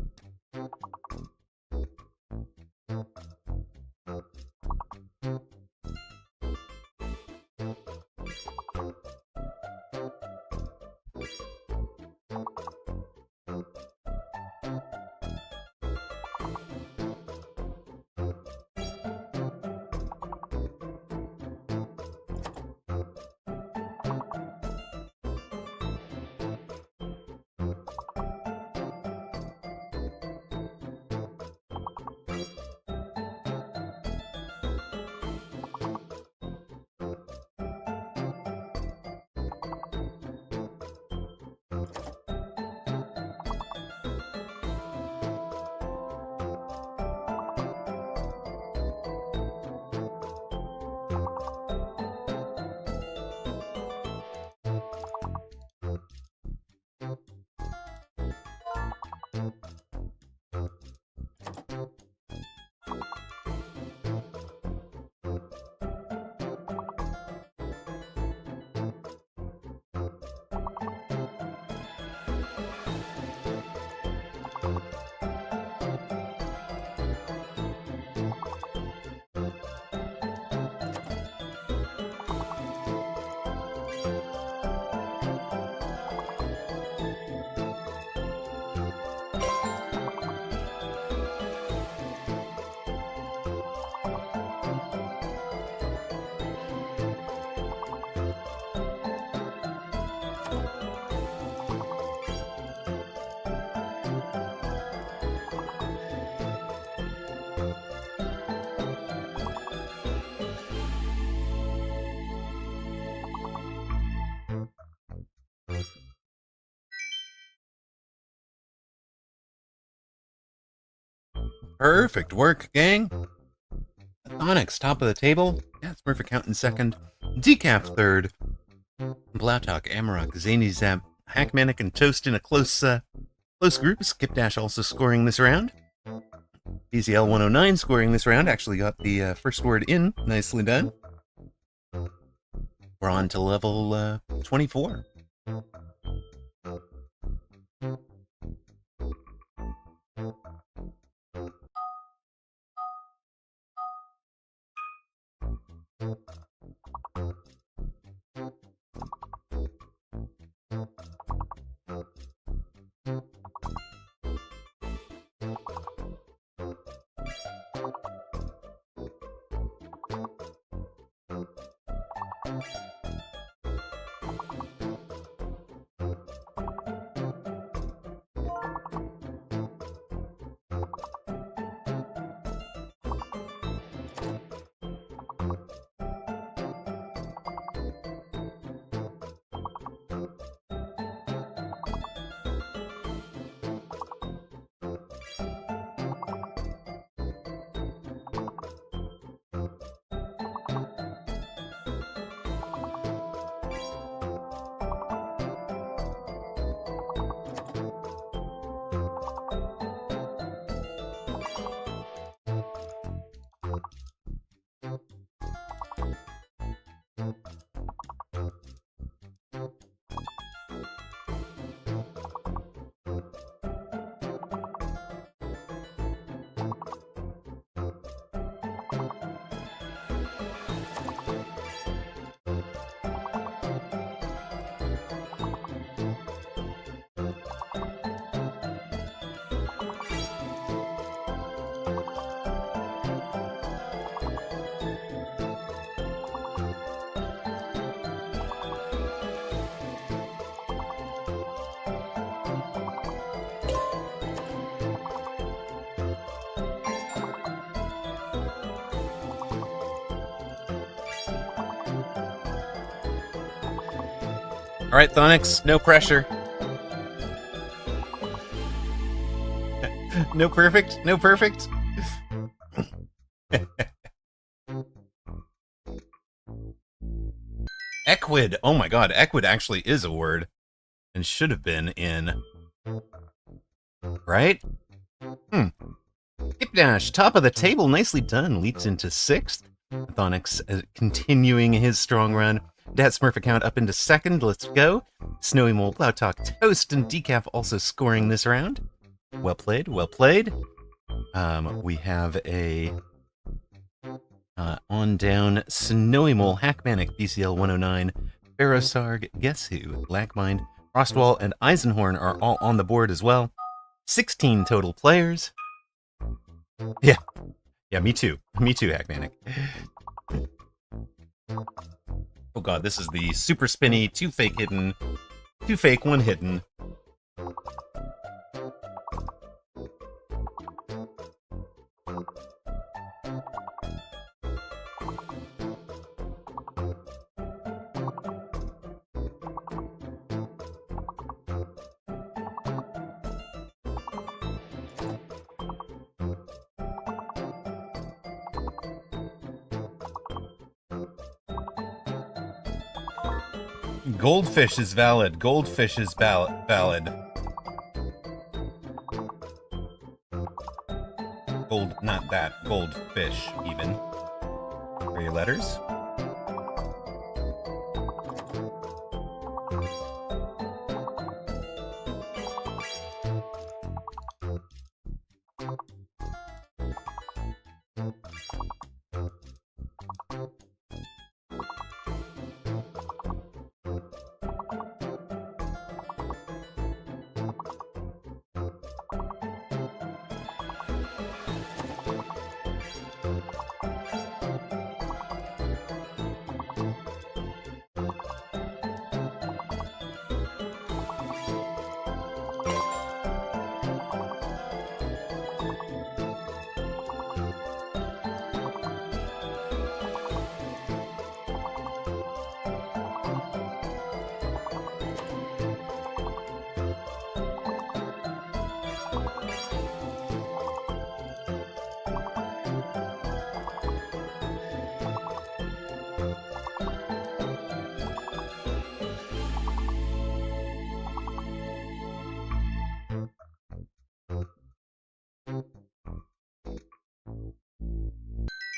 Perfect work, gang. Onyx, top of the table. Yeah, Smurf count in second. Decaf third. Blautalk, Amarok, Zany Zap, Hackmanic, and Toast in a close group. Skipdash also scoring this round. BZL 109 scoring this round. Actually got the first word in. Nicely done. We're on to level 24. All right, Thonix, no pressure. No perfect, no perfect. Equid. Oh my god, equid actually is a word. And should have been in. Right? Skipdash, top of the table, nicely done. Leaps into 6th. Thonix continuing his strong run. Dat Smurf account up into 2nd. Let's go. Snowy Mole, Plow Talk, Toast, and Decaf also scoring this round. Well played, well played. We have a on down Snowy Mole, Hackmanic, BCL 109, Ferrosarg, Guess Who, Blackmind, Frostwall, and Eisenhorn are all on the board as well. 16 total players. Yeah, me too. Me too, Hackmanic. Oh god, this is the super spinny, 2 fake hidden, 2 fake, 1 hidden. Goldfish is valid. Goldfish is valid. Gold, not that. Goldfish, even. Are your letters?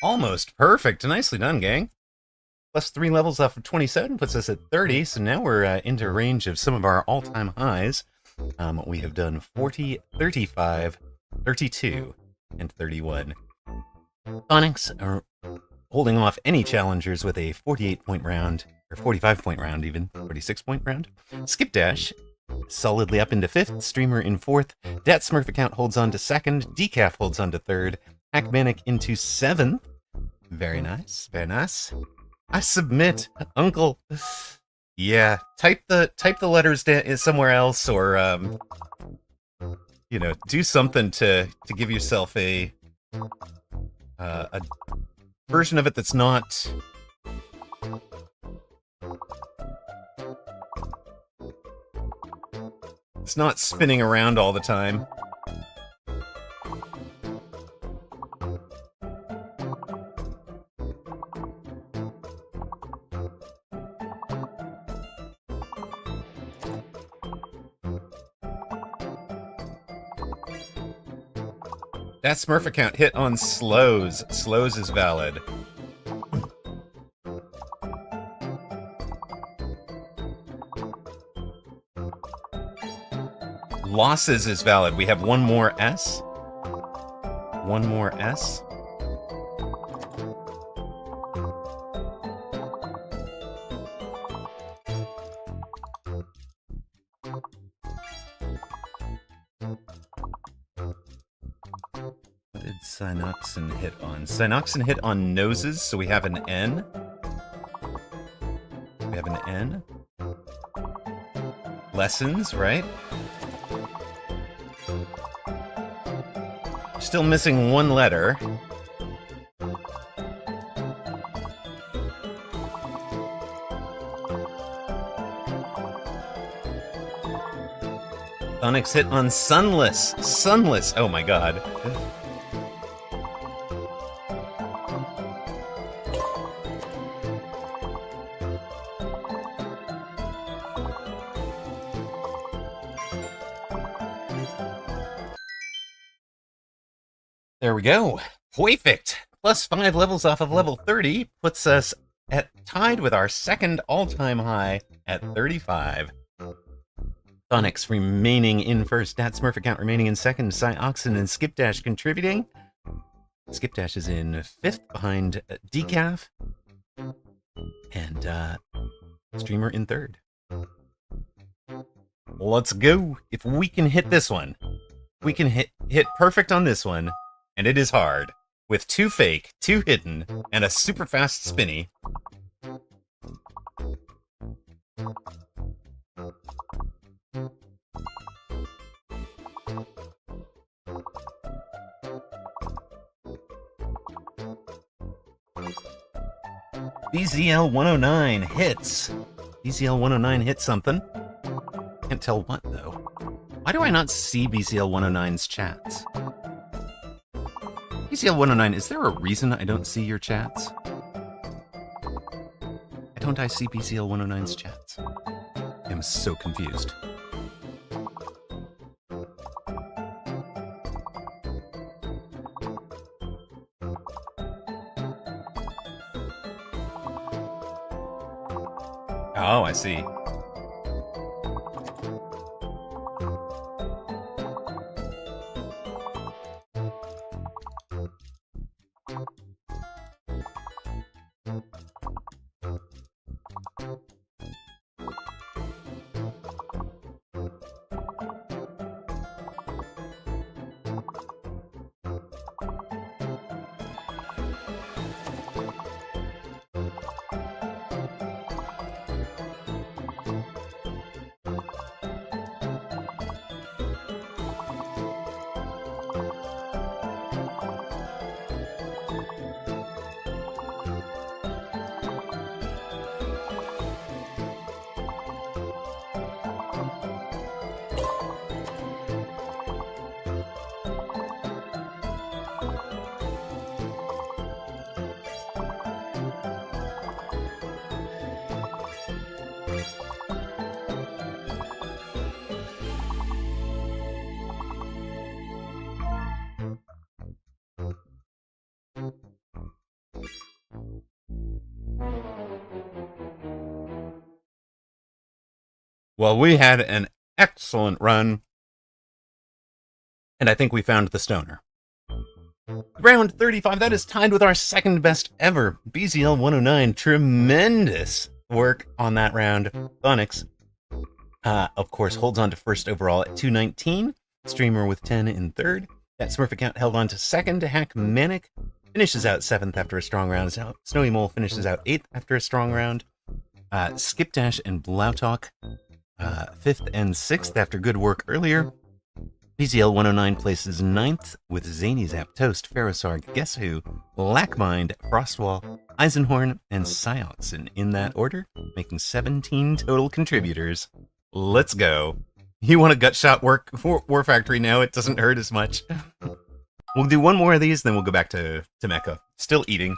Almost perfect. Nicely done, gang. Plus 3 levels off of 27 puts us at 30. So now we're into range of some of our all-time highs. We have done 40, 35, 32, and 31. Sonics are holding off any challengers with a 48-point round, or 45-point round even, 46-point round. Skipdash solidly up into 5th, Streamer in 4th, Dat Smurf account holds on to 2nd, Decaf holds on to 3rd, Hackmanic into 7th. Very nice, very nice. I submit, Uncle. Yeah, type the letters somewhere else, or do something to give yourself a version of it that's not spinning around all the time. That Smurf account hit on slows. Slows is valid. Losses is valid. We have one more S. One more S. What did Synoxin hit on? Synoxin hit on noses, so we have an N. We have an N. Lessons, right? Still missing one letter. Onyx hit on sunless. Sunless. Oh my god. There we go. Perfect. Plus 5 levels off of level 30 puts us at tied with our second all-time high at 35. Sonics remaining in first. Dat Smurf account remaining in second. Cyoxin and Skipdash contributing. Skipdash is in 5th behind Decaf. And Streamer in 3rd. Let's go. If we can hit this one, we can hit perfect on this one. And it is hard, with 2 fake, 2 hidden, and a super fast spinny. BZL 109 hits. BZL 109 hits something. Can't tell what, though. Why do I not see BZL 109's chats? BCL 109, is there a reason I don't see your chats? Why don't I see BCL 109's chats? I'm so confused. Oh, I see. Well, we had an excellent run, and I think we found the stoner. Round 35, that is tied with our second best ever. BZL 109, tremendous work on that round. Phonics, of course, holds on to first overall at 219. Streamer with 10 in third. That Smurf account held on to second. Hack Manic finishes out seventh after a strong round. Snowy Mole finishes out eighth after a strong round. Skip Dash and Blautalk, fifth and sixth after good work earlier. BZL 109 places ninth with Zany Zap, Toast, Ferrosarg, Guess Who, Lackmind, Frostwall, Eisenhorn, and Psyox, and in that order, making 17 total contributors. Let's go. You want a gut shot War Factory now? It doesn't hurt as much. We'll do one more of these, then we'll go back to Mecha. Still eating.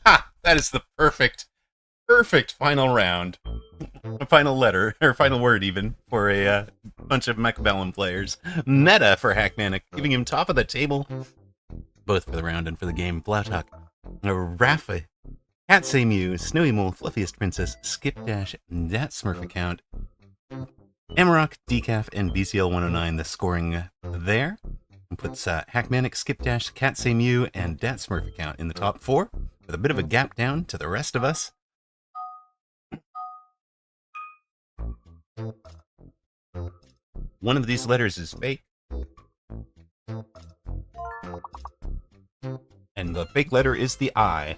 Ha! That is the perfect final round. A final letter, or final word even, for a bunch of Mechabellum players. Meta for Hackmanic, giving him top of the table, both for the round and for the game. Blautalk, Rafa, Hatsay Mew, Snowy Mole, Fluffiest Princess, Skip Dash, That Smurf account, Amarok, Decaf, and BCL 109, the scoring there. And puts Hackmanic, Skip Dash, Catsay Mew, and Dat Smurf account in the top four, with a bit of a gap down to the rest of us. One of these letters is fake. And the fake letter is the I.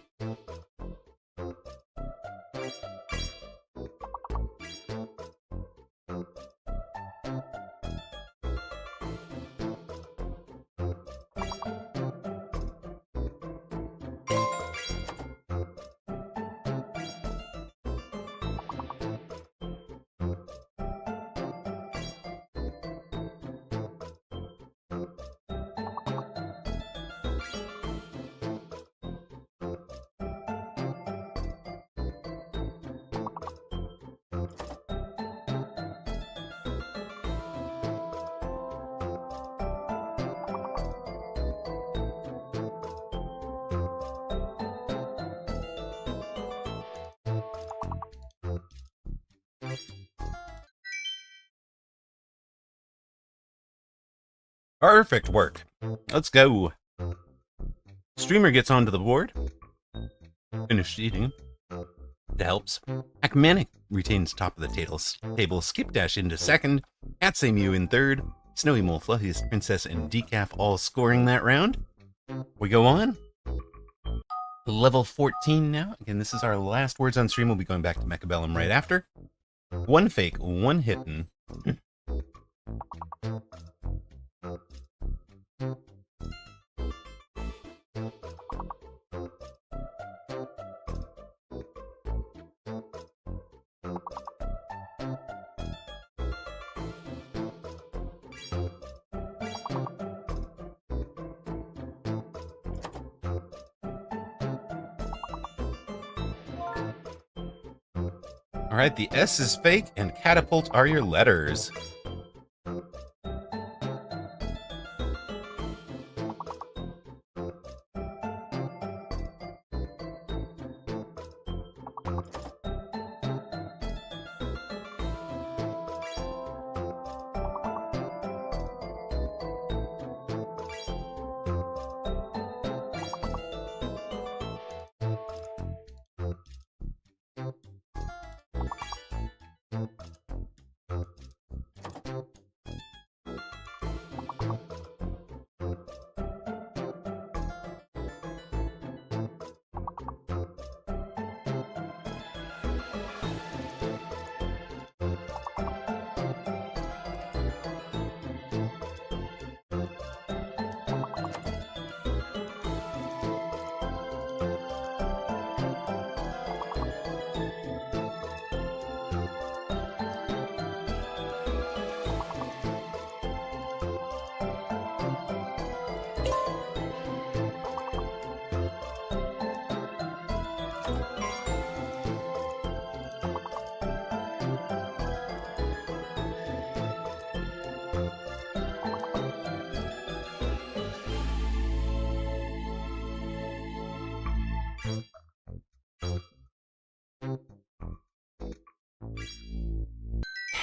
Perfect work. Let's go. Streamer gets onto the board. Finished eating. That helps. Acmanic retains top of the table. Skip Dash into second. Catsamu in third. Snowy Mole, Fluffiest Princess, and Decaf all scoring that round. We go on. Level 14 now. Again, this is our last words on stream. We'll be going back to Mechabellum right after. One fake, one hidden. All right, the S is fake, and catapult are your letters.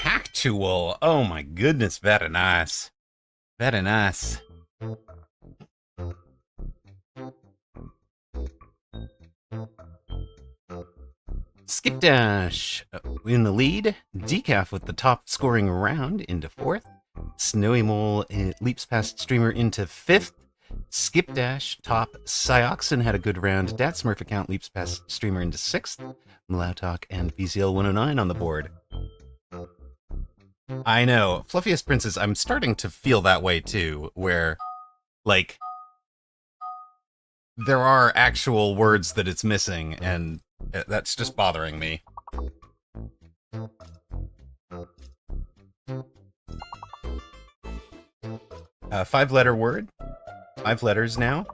Actual. Oh my goodness, very nice. Very nice. Skip Dash in the lead. Decaf with the top scoring round into fourth. Snowy Mole leaps past Streamer into fifth. Skip Dash top. Cyoxin had a good round. Dat Smurf account leaps past Streamer into sixth. Mlautalk and BCL 109 on the board. I know. Fluffiest Princess, I'm starting to feel that way too, where, like, there are actual words that it's missing, and that's just bothering me. Five-letter word. 5 letters now.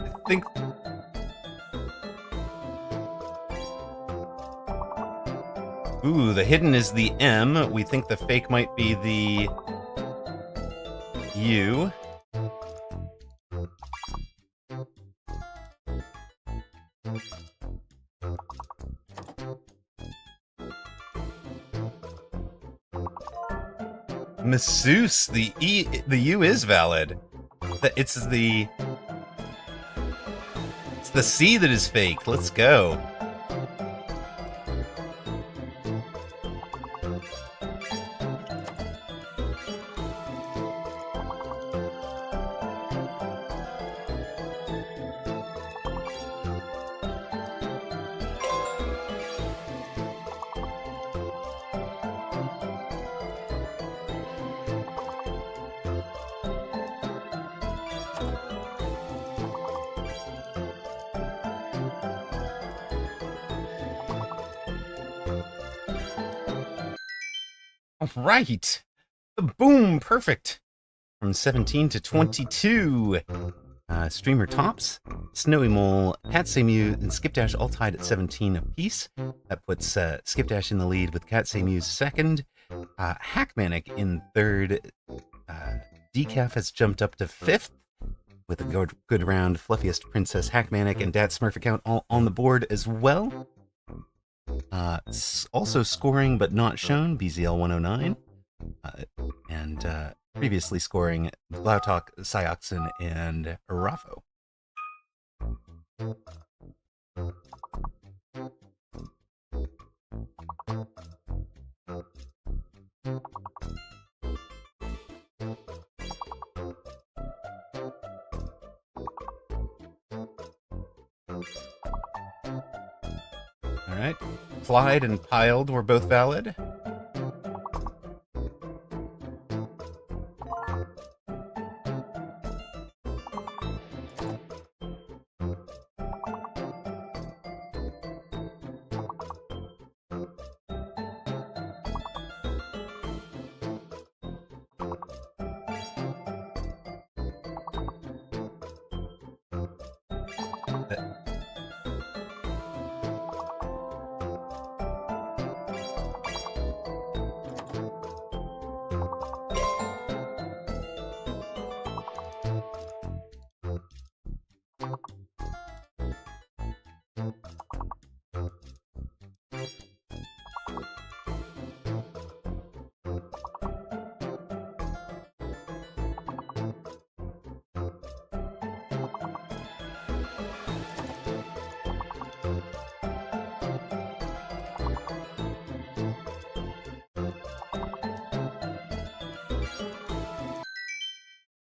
I think Ooh, the hidden is the M. We think the fake might be the U. Masseuse, the U is valid. It's the C that is fake. Let's go. All right. Boom, perfect. From 17 to 22. Streamer tops, Snowy Mole, Katsay Mew, and Skipdash all tied at 17 apiece. That puts Skipdash in the lead with Katsay Mew second. Hackmanic in third. Decaf has jumped up to fifth with a good round. Fluffiest Princess Hackmanic and Dad Smurf account all on the board as well. Also scoring but not shown, BZL 109. And previously scoring Lautok, Cyoxin, and Raffo. All right. Clyde and Piled were both valid.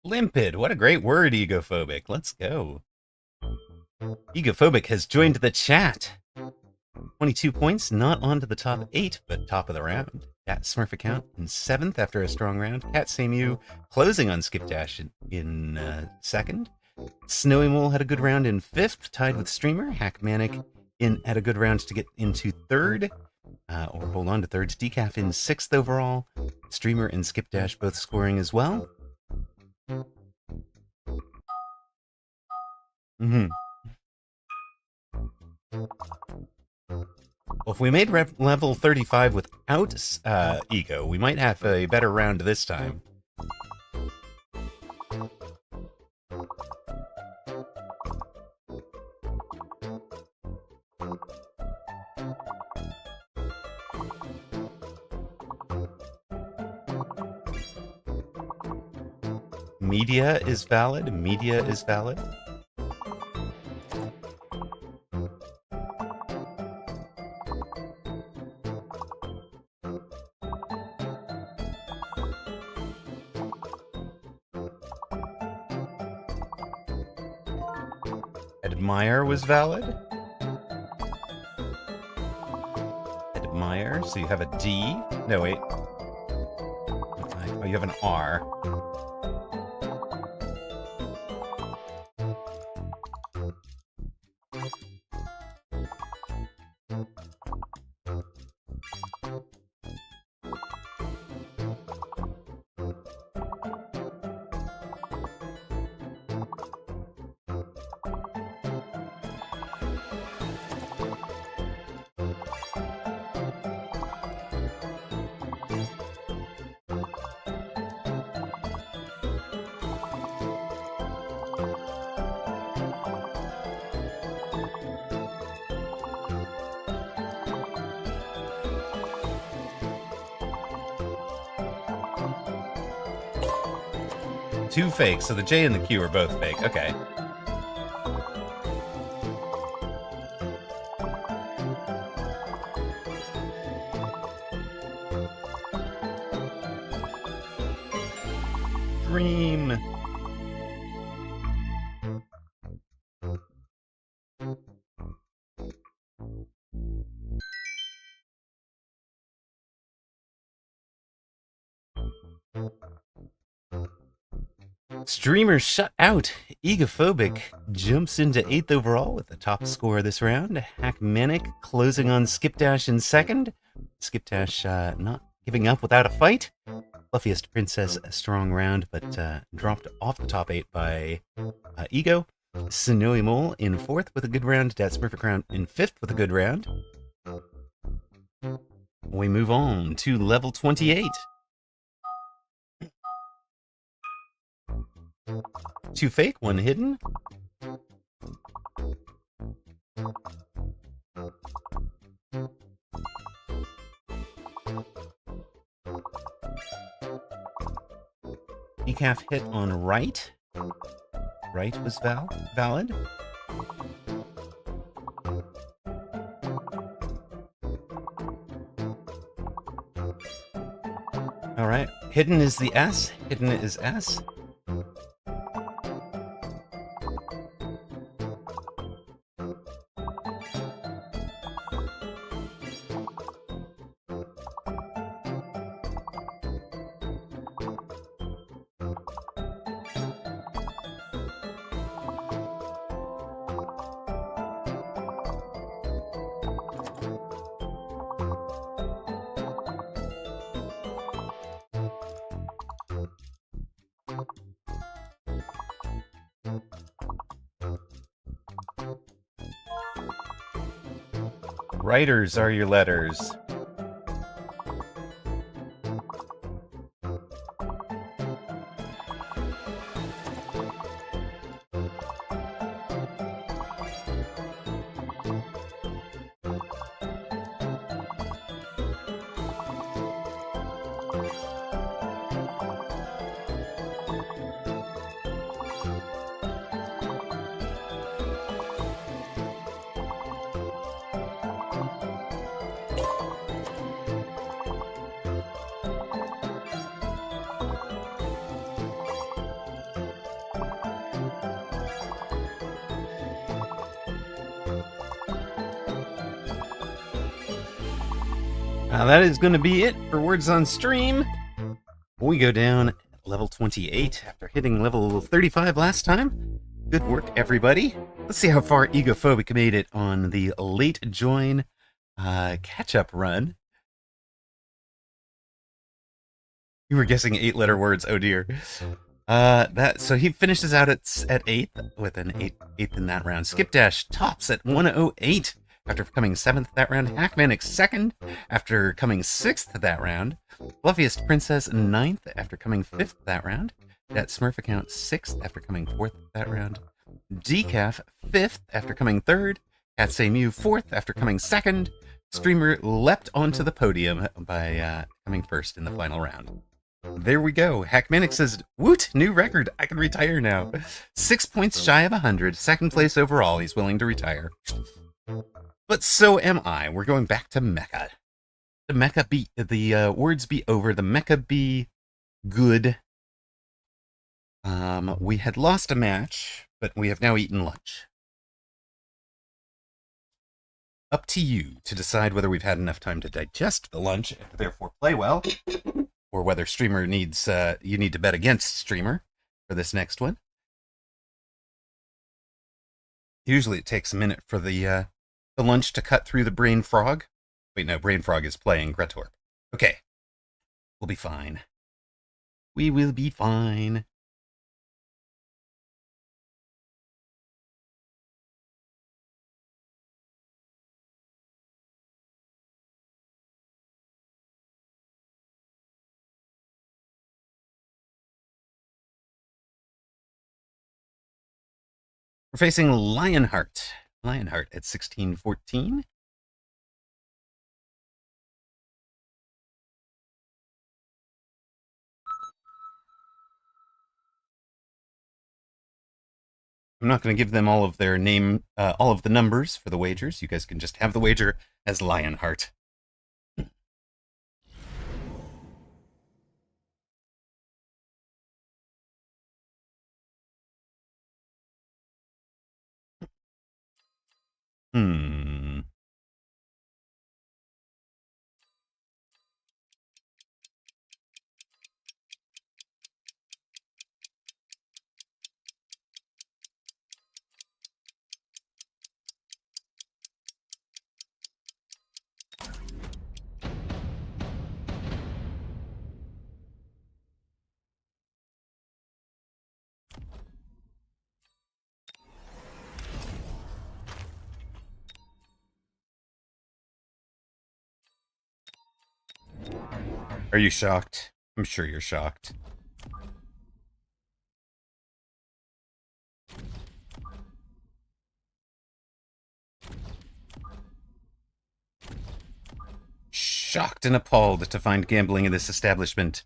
Limpid, what a great word, egophobic. Let's go. Egophobic has joined the chat. 22 points, not onto the top 8, but top of the round. Cat Smurf account in 7th after a strong round. Katsay Mew closing on Skipdash in 2nd. Snowy Mole had a good round in 5th, tied with Streamer. Hackmanic had a good round to get into 3rd, or hold on to 3rd. Decaf in 6th overall. Streamer and Skipdash both scoring as well. Well, if we made level 35 without Ego, we might have a better round this time. Media is valid. Media is valid. Admire was valid. Admire, so you have a D. No, wait. Oh, you have an R. two fakes, so the J and the Q are both fake. Okay. Dream. Streamer shut out. Egophobic jumps into 8th overall with the top score this round. Hackmanic closing on Skipdash in second. Skipdash not giving up without a fight. Fluffiest Princess, a strong round, but dropped off the top 8 by Ego. Snowy Mole in 4th with a good round. Dat Smurfer Crown in 5th with a good round. We move on to level 28. Two fake, one hidden. Decaf hit on right. Right was valid. All right. Hidden is the S. Hidden is S. Writers are your letters. That is going to be it for Words on Stream. We go down at level 28 after hitting level 35 last time. Good work, everybody. Let's see how far Egophobic made it on the late join catch-up run. You were guessing 8-letter words. Oh dear. So he finishes out at 8th with an 8th in that round. Skipdash tops at 108 after coming 7th that round. Hackmanic 2nd after coming 6th that round. Fluffiest Princess 9th after coming 5th that round. Dat Smurf account 6th after coming 4th that round. Decaf 5th after coming 3rd. Catsamu 4th after coming 2nd. Streamer leapt onto the podium by coming 1st in the final round. There we go. Hackmanic says, woot, new record. I can retire now. 6 points shy of 100. 2nd place overall. He's willing to retire. But so am I. We're going back to Mecha. The Mecha be, the words be over. The Mecha be good. We had lost a match, but we have now eaten lunch. Up to you to decide whether we've had enough time to digest the lunch and therefore play well, or whether Streamer needs, you need to bet against Streamer for this next one. Usually it takes a minute for the lunch to cut through the brain frog. Wait, no, brain frog is playing Gretorp. Okay. We'll be fine. We will be fine. We're facing Lionheart. Lionheart at 1614. I'm not going to give them all of their name, all of the numbers for the wagers. You guys can just have the wager as Lionheart. Hmm. Are you shocked? I'm sure you're shocked. Shocked and appalled to find gambling in this establishment.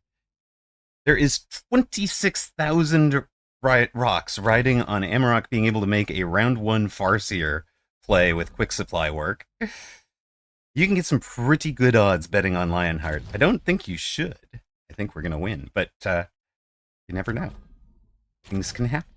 There is 26,000 rocks riding on Amarok being able to make a round 1 Farseer play with quick supply work. You can get some pretty good odds betting on Lionheart. I don't think you should. I think we're going to win, but you never know. Things can happen.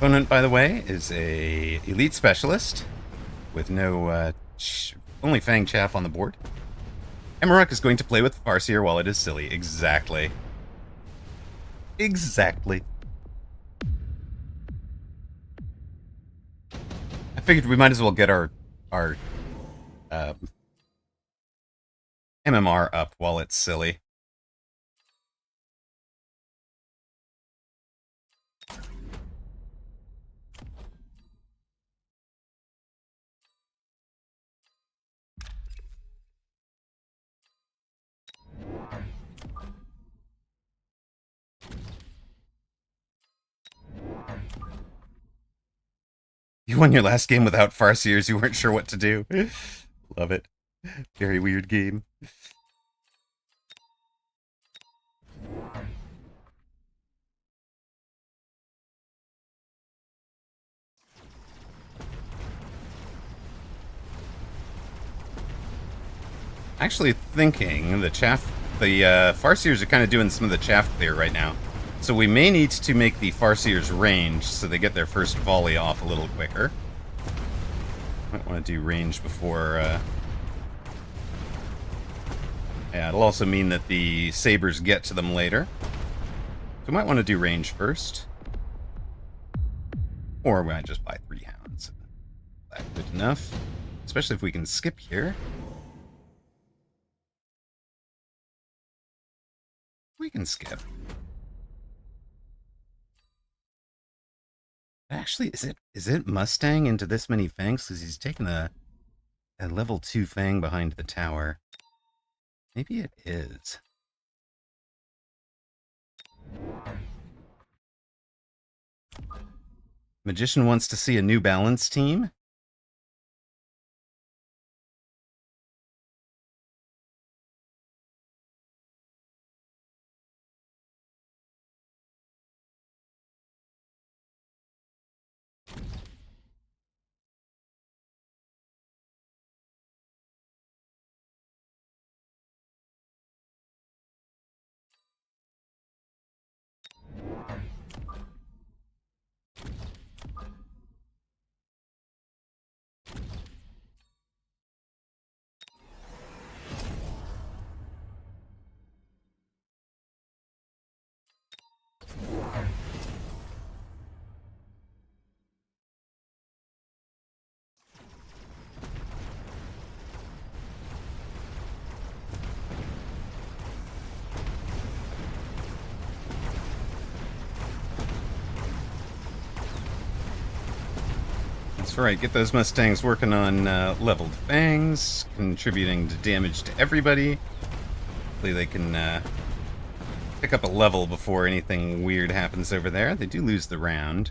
Opponent, by the way, is a elite specialist with no only Fang Chaff on the board. Amarok is going to play with Farseer while it is silly. Exactly. Exactly. I figured we might as well get our MMR up while it's silly. You won your last game without Farseers. You weren't sure what to do. Love it. Very weird game. Actually thinking the Farseers are kind of doing some of the chaff clear right now. So we may need to make the Farseers range so they get their first volley off a little quicker. Might want to do range before... Yeah, it'll also mean that the Sabers get to them later. So we might want to do range first. Or we might just buy 3 hounds. That's good enough. Especially if we can skip here. We can skip. Actually, is it Mustang into this many fangs? Because he's taken a level 2 fang behind the tower. Maybe it is. Magician wants to see a New Balance team. That's right, get those Mustangs working on leveled fangs, contributing to damage to everybody. Hopefully they can pick up a level before anything weird happens over there. They do lose the round.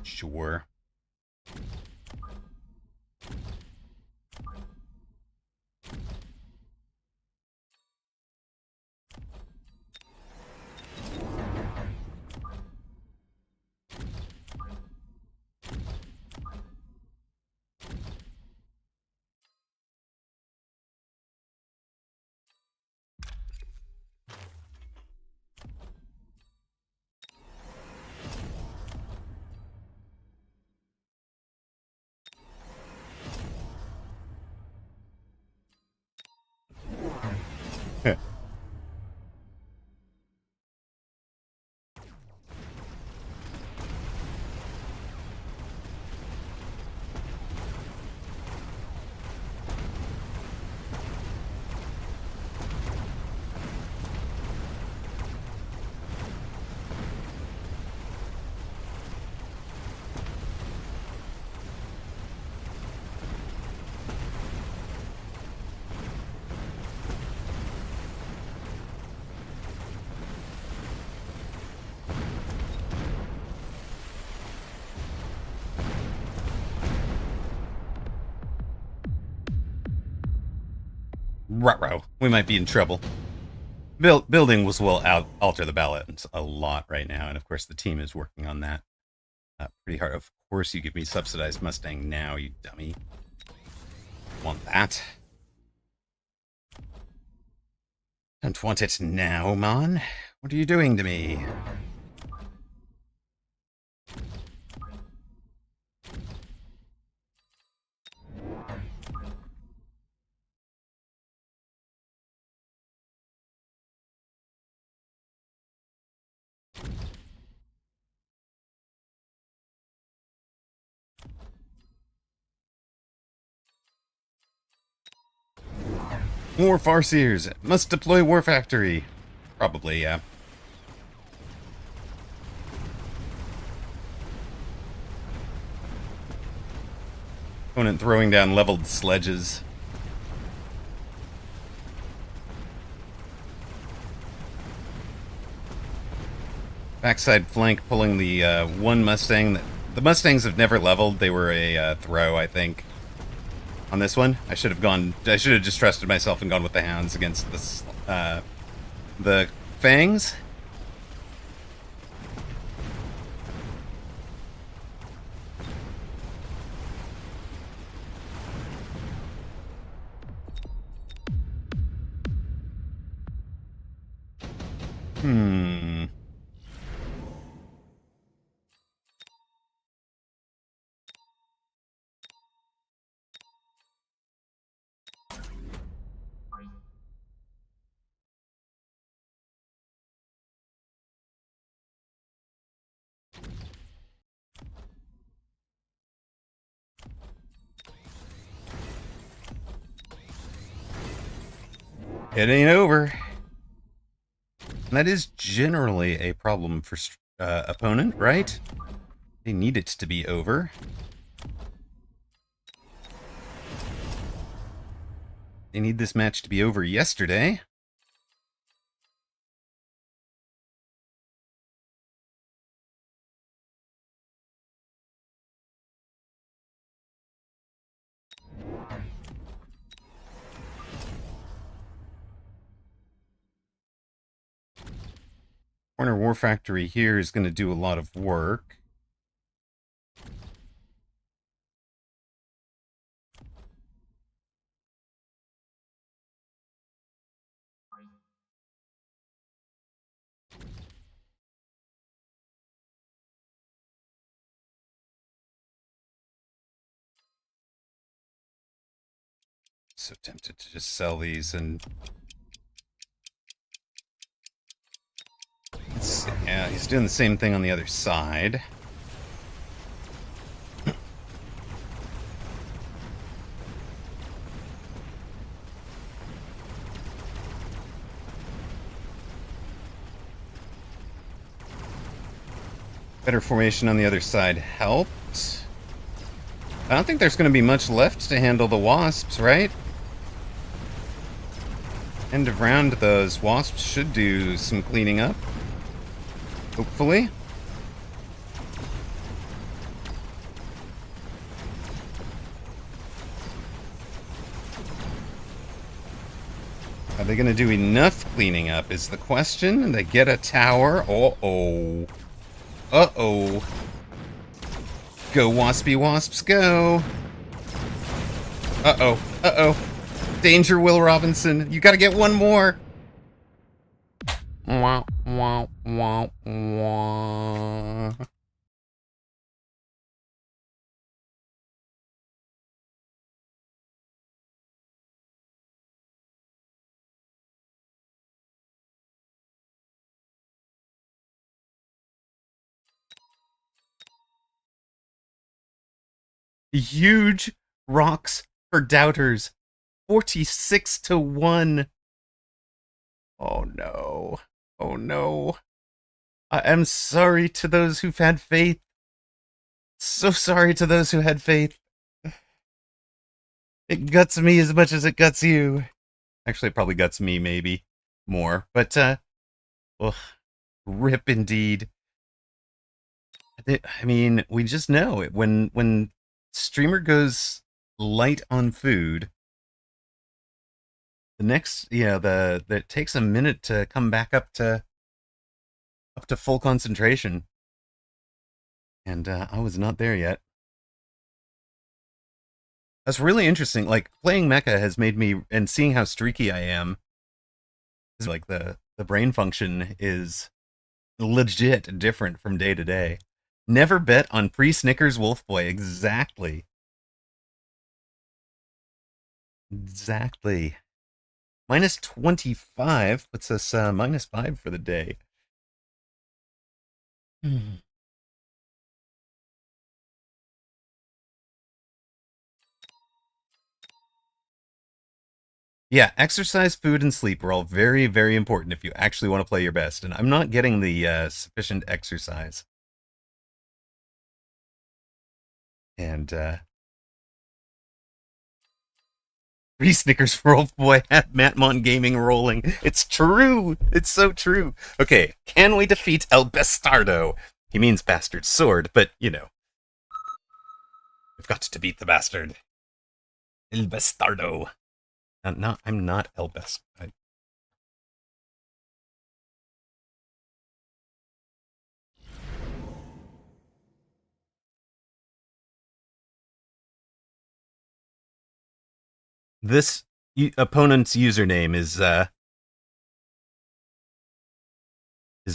Sure. Ruh-roh. We might be in trouble. Building will alter the balance a lot right now, and of course the team is working on that pretty hard. Of course you give me subsidized Mustang now, you dummy. Want that? Don't want it now, man. What are you doing to me? More Farseers! Must deploy War Factory! Probably, yeah. Opponent throwing down leveled sledges. Backside flank pulling the one Mustang. The Mustangs have never leveled. They were a throw, I think. On this one, I should have just trusted myself and gone with the Hounds against this, the Fangs. It ain't over. And that is generally a problem for opponent, right? They need it to be over. They need this match to be over yesterday. Corner War Factory here is going to do a lot of work. So tempted to just sell these and... Yeah, he's doing the same thing on the other side. Better formation on the other side helped. I don't think there's going to be much left to handle the wasps, right? End of round, those wasps should do some cleaning up. Hopefully. Are they going to do enough cleaning up is the question. They get a tower. Uh-oh. Uh-oh. Go, waspy wasps, go. Uh-oh. Uh-oh. Danger, Will Robinson. You gotta get one more. Wah, wah, wah, wah. Huge rocks for doubters. 46-1. Oh no. Oh no. I am sorry to those who've had faith. So sorry to those who had faith. It guts me as much as it guts you. Actually, it probably guts me, maybe. More. But, ugh. Rip indeed. I mean, we just know it. When streamer goes light on food, the next, it takes a minute to come back up to full concentration. And I was not there yet. That's really interesting. Like, playing Mecha has made me, and seeing how streaky I am, like the brain function is legit different from day to day. Never bet on pre-Snickers Wolfboy. Exactly. Exactly. Minus 25 puts us minus 5 for the day. Yeah, exercise, food, and sleep are all very, very important if you actually want to play your best. And I'm not getting the sufficient exercise. And three Snickers for old boy had Matmon Gaming rolling. It's true. It's so true. Okay, can we defeat El Bastardo? He means bastard sword, but you know, we've got to beat the bastard. El Bastardo. No, I'm not El Bastardo. This opponent's username is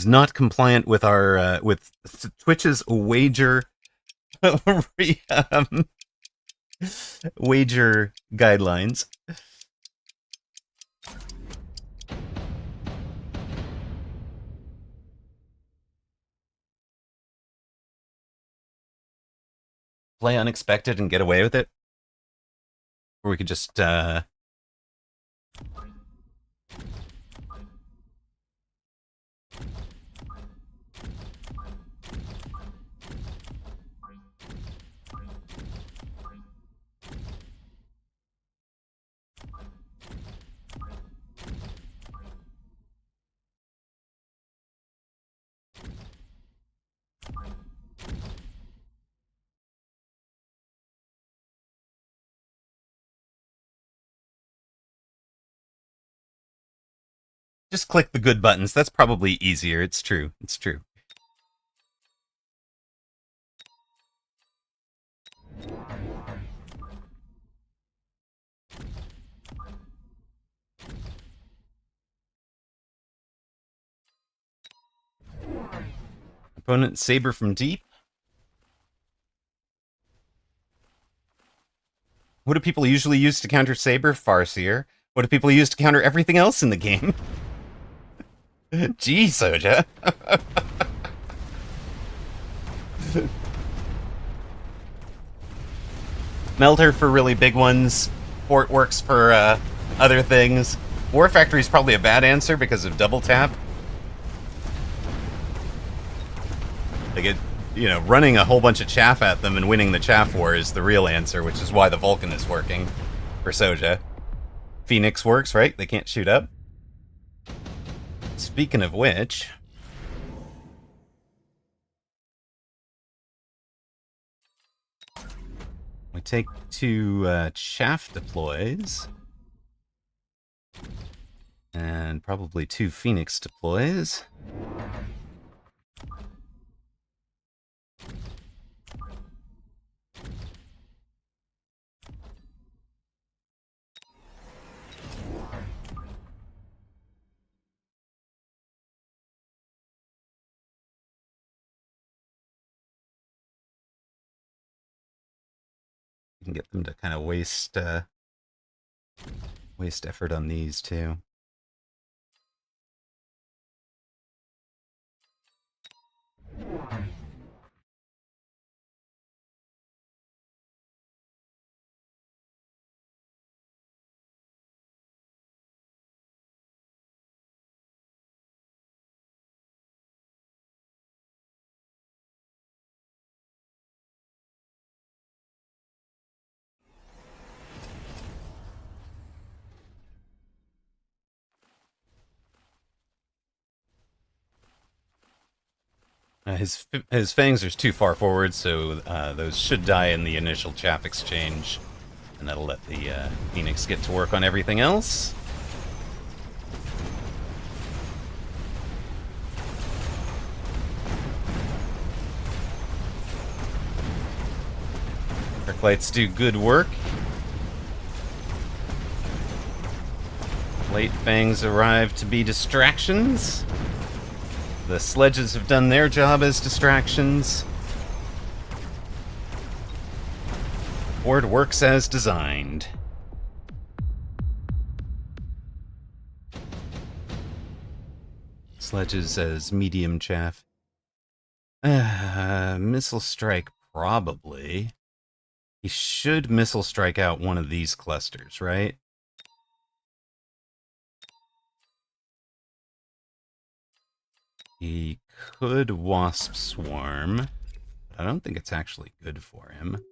not compliant with our with Twitch's wager wager guidelines. Play unexpected and get away with it, or we could just click the good buttons. That's probably easier. It's true. It's true. Opponent Saber from deep. What do people usually use to counter Saber? Farseer. What do people use to counter everything else in the game? Gee, Soja. Melter for really big ones. Fort works for other things. War Factory is probably a bad answer because of double tap. Like running a whole bunch of chaff at them and winning the chaff war is the real answer, which is why the Vulcan is working for Soja. Phoenix works, right? They can't shoot up. Speaking of which, we take 2 chaff deploys and probably 2 Phoenix deploys. You can get them to kind of waste effort on these too. His fangs are too far forward, so those should die in the initial chaff exchange, and that'll let the Phoenix get to work on everything else. Arc lights do good work. Late fangs arrive to be distractions. The sledges have done their job as distractions. Board works as designed. Sledges as medium chaff. Missile strike, probably. He should missile strike out one of these clusters, right? He could Wasp Swarm, but I don't think it's actually good for him.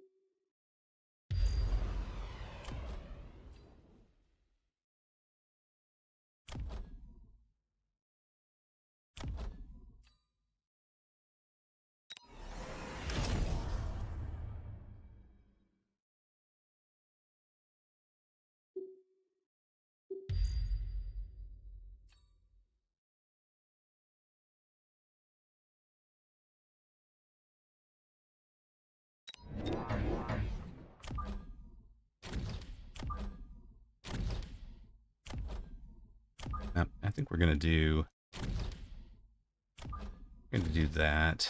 I think we're gonna do that.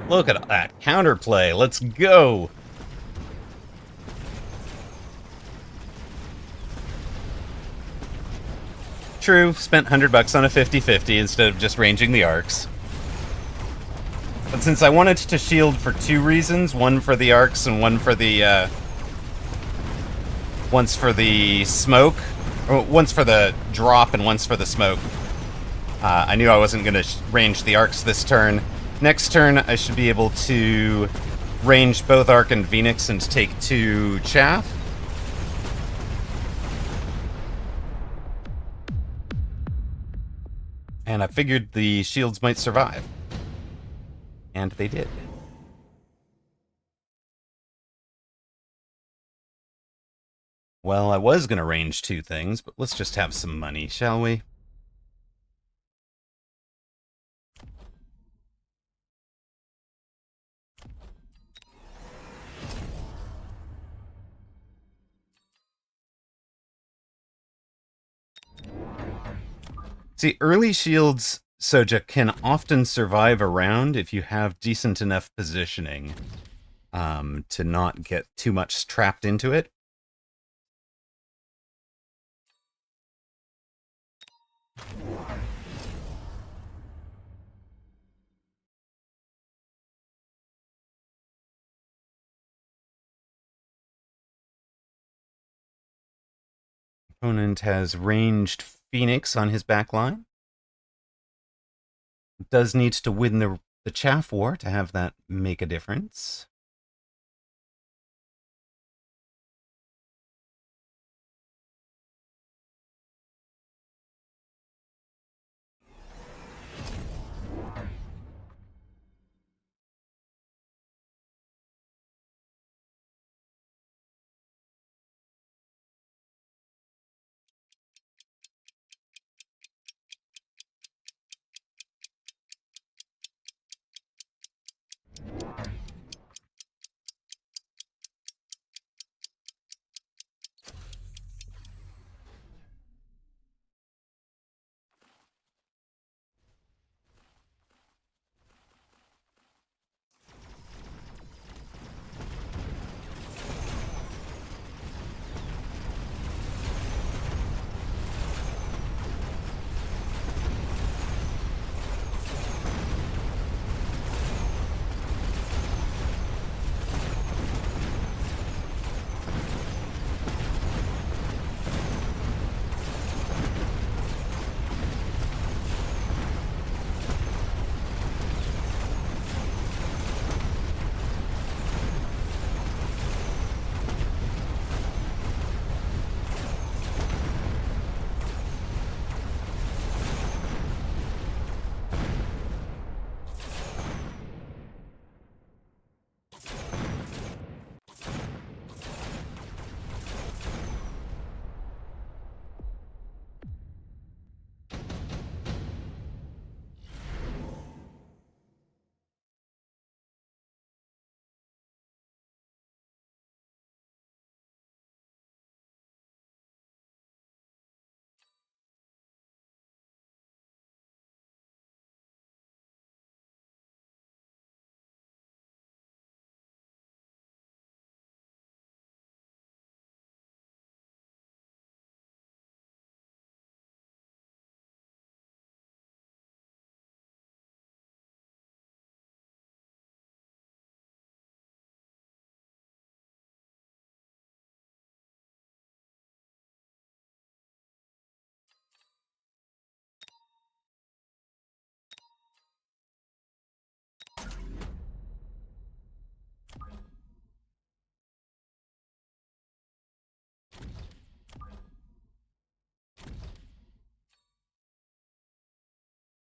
Look at that counterplay. Let's go. True, spent $100 on a 50-50 instead of just ranging the arcs. But since I wanted to shield for 2 reasons, one for the arcs and one for the once for the smoke, or once for the drop and once for the smoke, I knew I wasn't going to range the arcs this turn. Next turn, I should be able to range both Arc and Phoenix and take 2 chaff. And I figured the shields might survive. And they did. Well, I was going to range 2 things, but let's just have some money, shall we? See, early shields, Soja, can often survive a round if you have decent enough positioning to not get too much trapped into it. Opponent has ranged Phoenix on his back line. Does need to win the Chaff War to have that make a difference.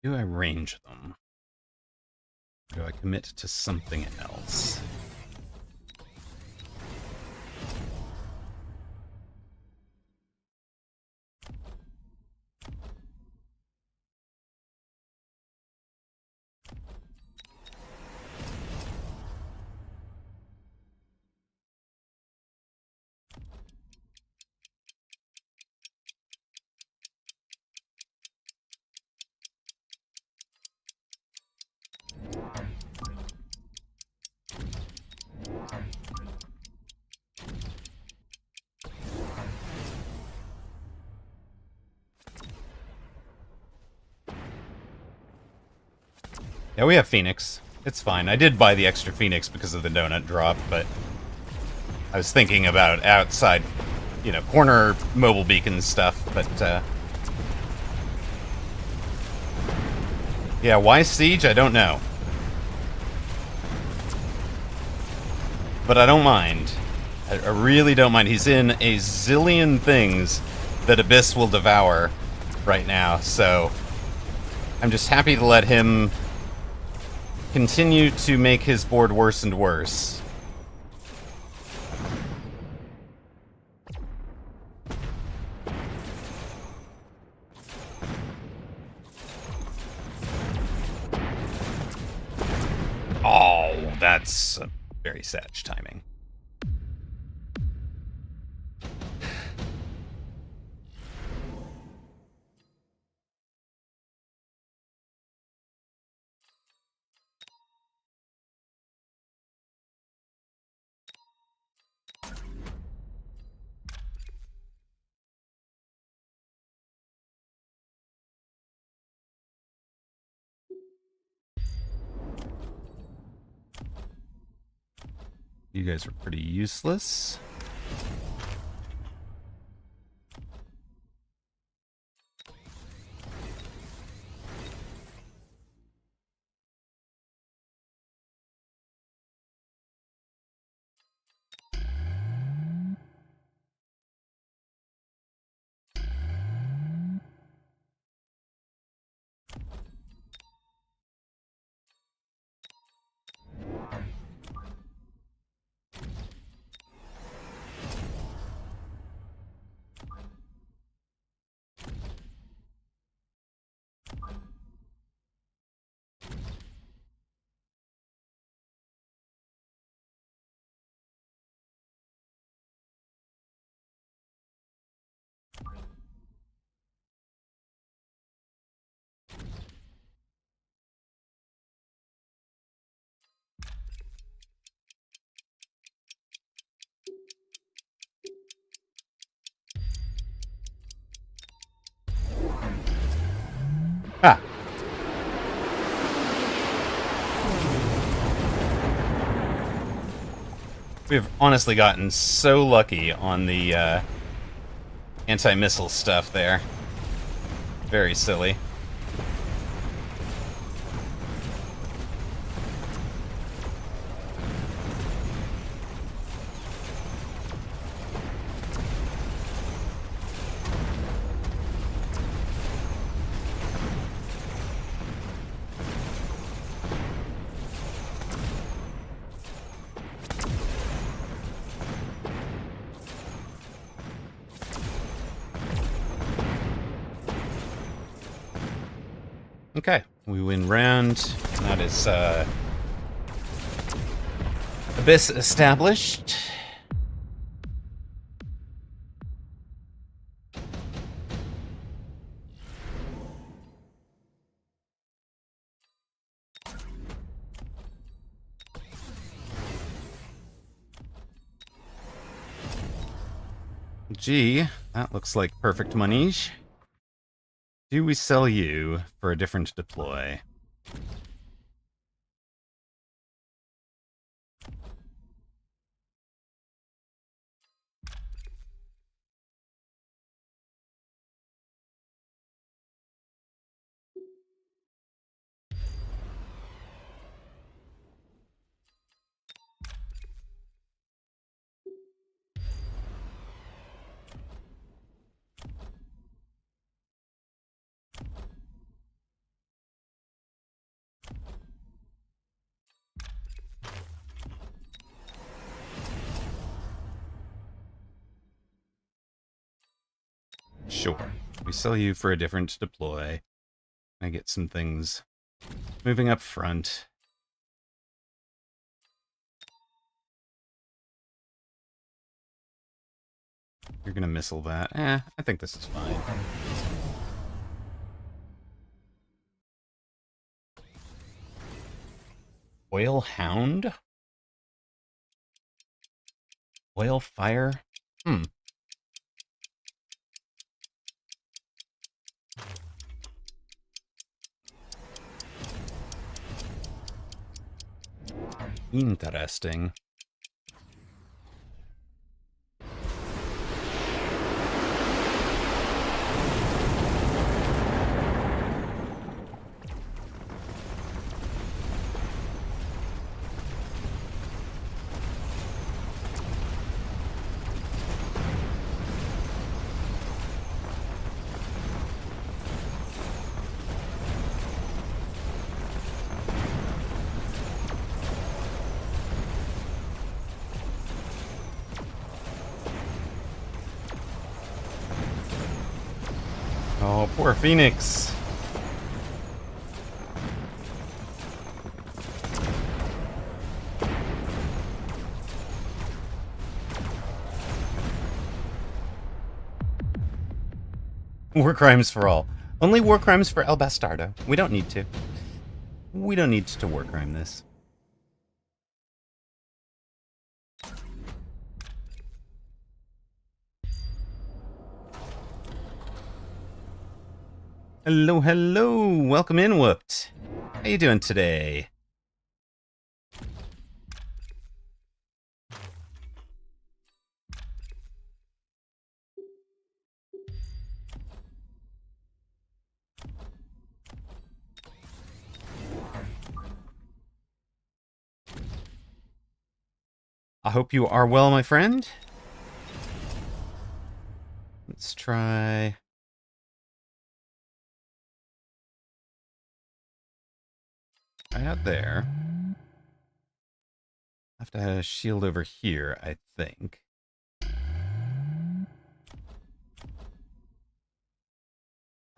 Do I range them? Do I commit to something else? Yeah, we have Phoenix. It's fine. I did buy the extra Phoenix because of the donut drop, but I was thinking about outside, corner mobile beacon stuff, but, yeah, why Siege? I don't know. But I don't mind. I really don't mind. He's in a zillion things that Abyss will devour right now, so I'm just happy to let him continue to make his board worse and worse. Oh, that's very Satch timing. You guys are pretty useless. Ah. We've honestly gotten so lucky on the anti-missile stuff there. Very silly. Okay, we win round. That is Abyss established. Gee, that looks like perfect money. Do we sell you for a different deploy? Sure. We sell you for a different deploy. I get some things moving up front. You're gonna missile that. I think this is fine. Oil Hound? Oil Fire? Interesting. Oh, poor Phoenix. War crimes for all. Only war crimes for El Bastardo. We don't need to. We don't need to war crime this. Hello, hello. Welcome in, Whooped. How you doing today? I hope you are well, my friend. Let's try... Right out there. I have to have a shield over here, I think.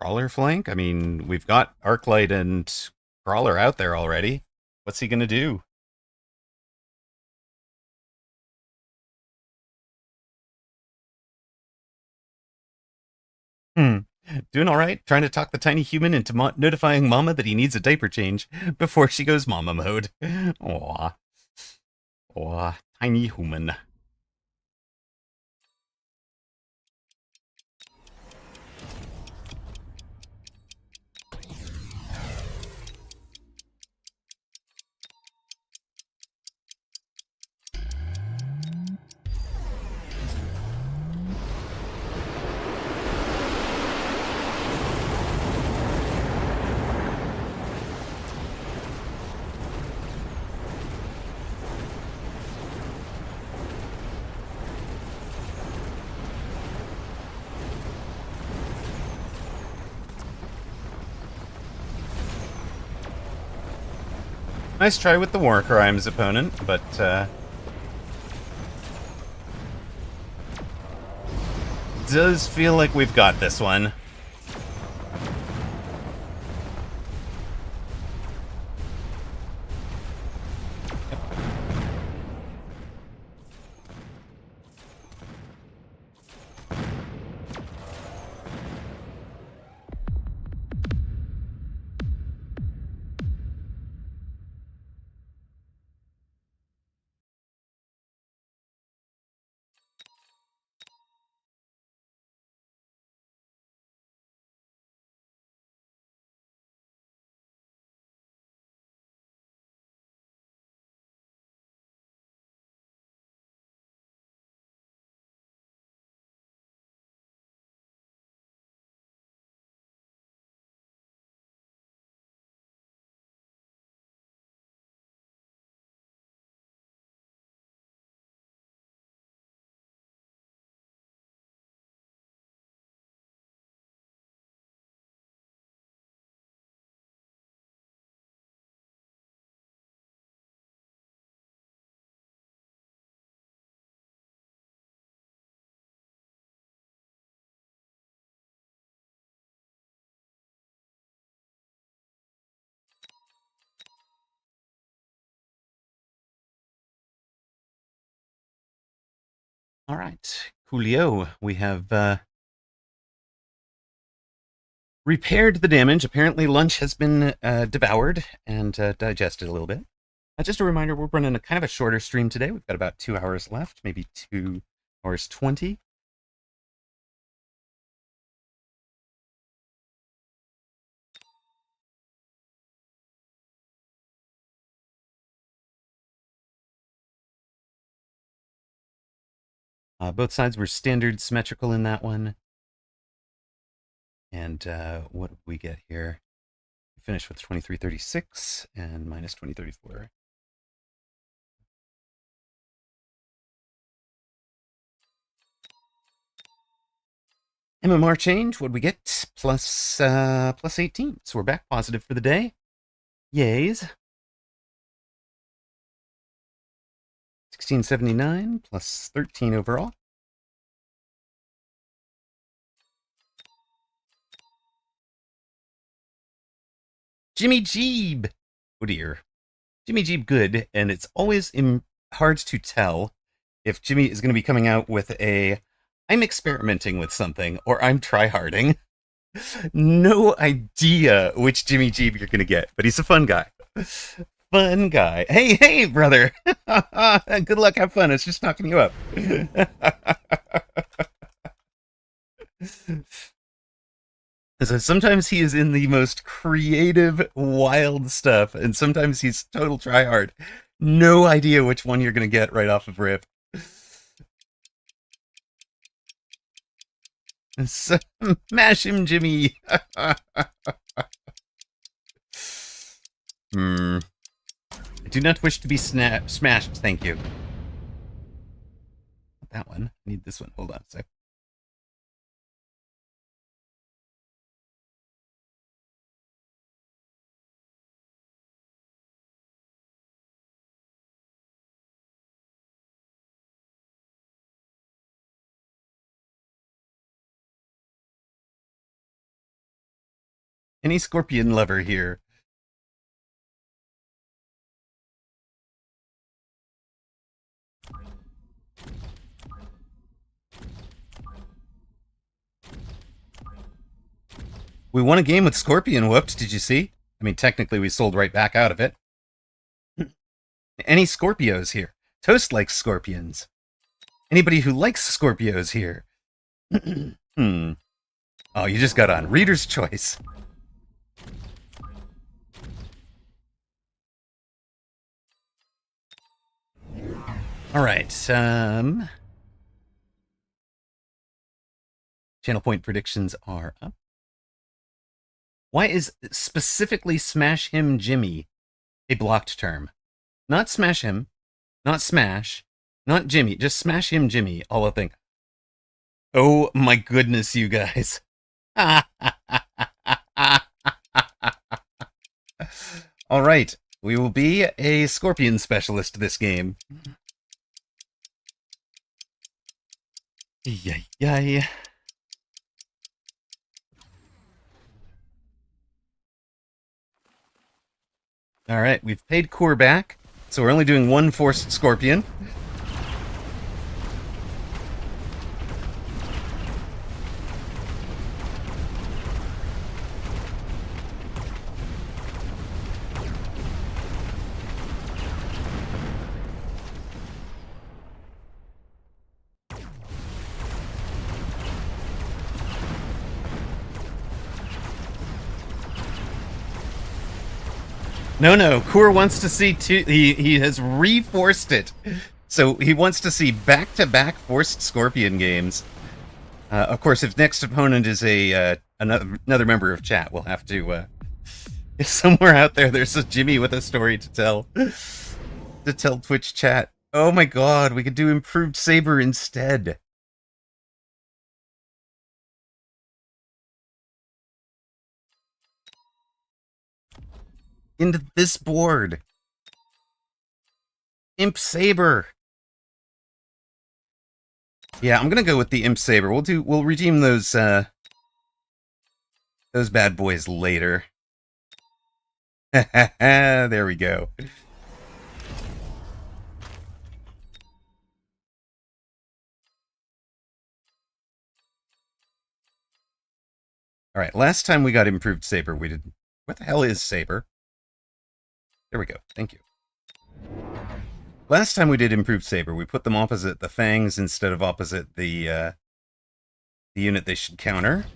Crawler flank? I mean, we've got Arclight and Crawler out there already. What's he gonna do? Hmm. Doing all right. Trying to talk the tiny human into notifying Mama that he needs a diaper change before she goes Mama mode. Aw. Aw. Tiny human. Nice try with the war crimes opponent, but does feel like we've got this one. All right, Julio, we have repaired the damage. Apparently, lunch has been devoured and digested a little bit. Just a reminder, we're running a kind of a shorter stream today. We've got about 2 hours left, maybe 2 hours 20. Both sides were standard symmetrical in that one. And what did we get here? We finished with 2336 and minus 2034. MMR change, what did we get? Plus 18. So we're back positive for the day. Yays. 1679 plus 13 overall. Jimmy Jeeb. Oh dear. Jimmy Jeeb good, and it's always hard to tell if Jimmy is going to be coming out with a I'm experimenting with something or I'm tryharding. No idea which Jimmy Jeeb you're going to get, but he's a fun guy. Fun guy. Hey, brother. Good luck, have fun. It's just knocking you up. So sometimes he is in the most creative, wild stuff, and sometimes he's total tryhard. No idea which one you're going to get right off of rip. Smash him, Jimmy. I do not wish to be smashed, thank you. that one. I need this one. Hold on a sec. Any Scorpion lover here? We won a game with Scorpion whooped, did you see? I mean, technically we sold right back out of it. Any Scorpios here? Toast likes Scorpions. Anybody who likes Scorpios here? Oh, you just got on. Reader's choice. All right. Channel point predictions are up. Why is specifically Smash Him Jimmy a blocked term? Not Smash Him, not Smash, not Jimmy, just Smash Him Jimmy, all I think. Oh my goodness, you guys. All right, we will be a Scorpion specialist this game. Yay. All right, we've paid Core back, so we're only doing one Forced Scorpion. No, Kur wants to see two. He has reforced it, so he wants to see back-to-back forced Scorpion games. Of course, if next opponent is a another member of chat, we'll have to. If somewhere out there there's a Jimmy with a story to tell Twitch chat. Oh my God, we could do improved Saber instead. Into this board. Imp Saber. Yeah, I'm gonna go with the Imp Saber. We'll redeem those bad boys later. There we go. All right, last time we got improved Saber, we did. What the hell is Saber? There we go. Thank you. Last time we did improved Saber, we put them opposite the Fangs instead of opposite the unit they should counter.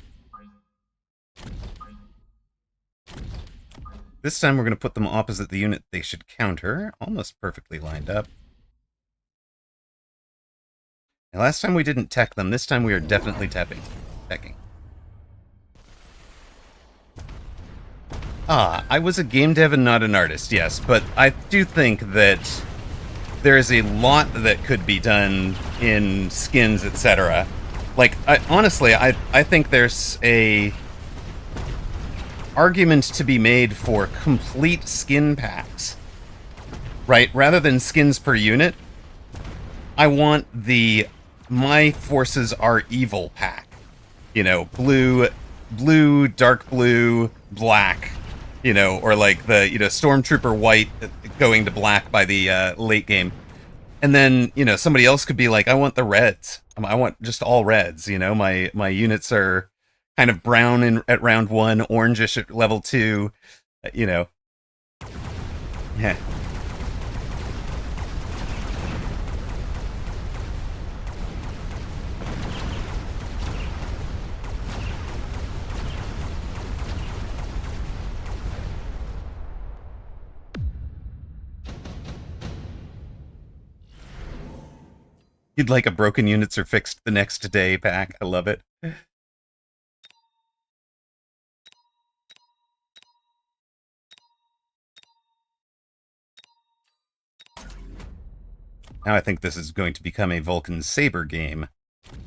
This time we're going to put them opposite the unit they should counter. Almost perfectly lined up. And last time we didn't tech them. This time we are definitely teching. I was a game dev and not an artist, yes, but I do think that there is a lot that could be done in skins, etc. Like, honestly, I think there's a argument to be made for complete skin packs, right? Rather than skins per unit, I want the My Forces Are Evil pack. You know, blue, dark blue, black. You know, or like the, Stormtrooper white going to black by the late game. And then, somebody else could be like, I want the reds. I want just all reds, My units are kind of brown at round 1, orangish at level 2, Yeah. You'd like a broken units are fixed the next day pack. I love it. Now I think this is going to become a Vulcan Saber game,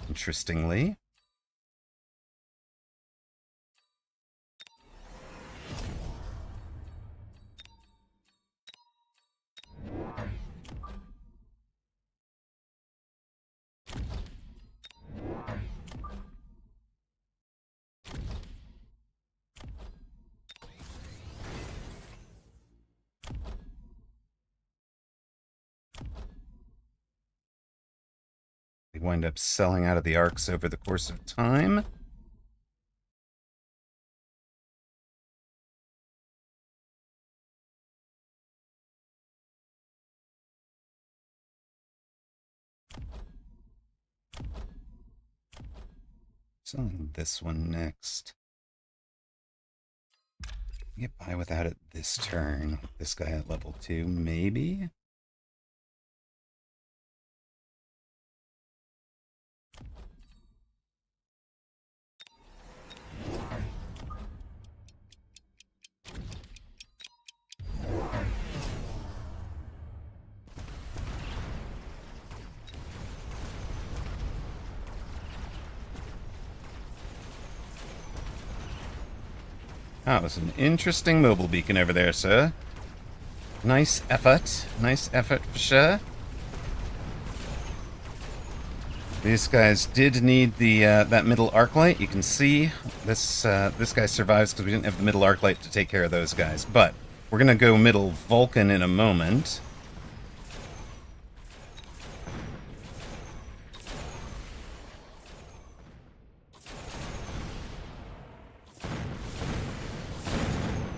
interestingly. They wind up selling out of the arcs over the course of time. Selling this one next. Get by without it this turn. This guy at level 2, maybe? That was an interesting mobile beacon over there, sir. Nice effort. Nice effort for sure. These guys did need the that middle arc light. You can see this this guy survives because we didn't have the middle arc light to take care of those guys. But we're gonna go middle Vulcan in a moment.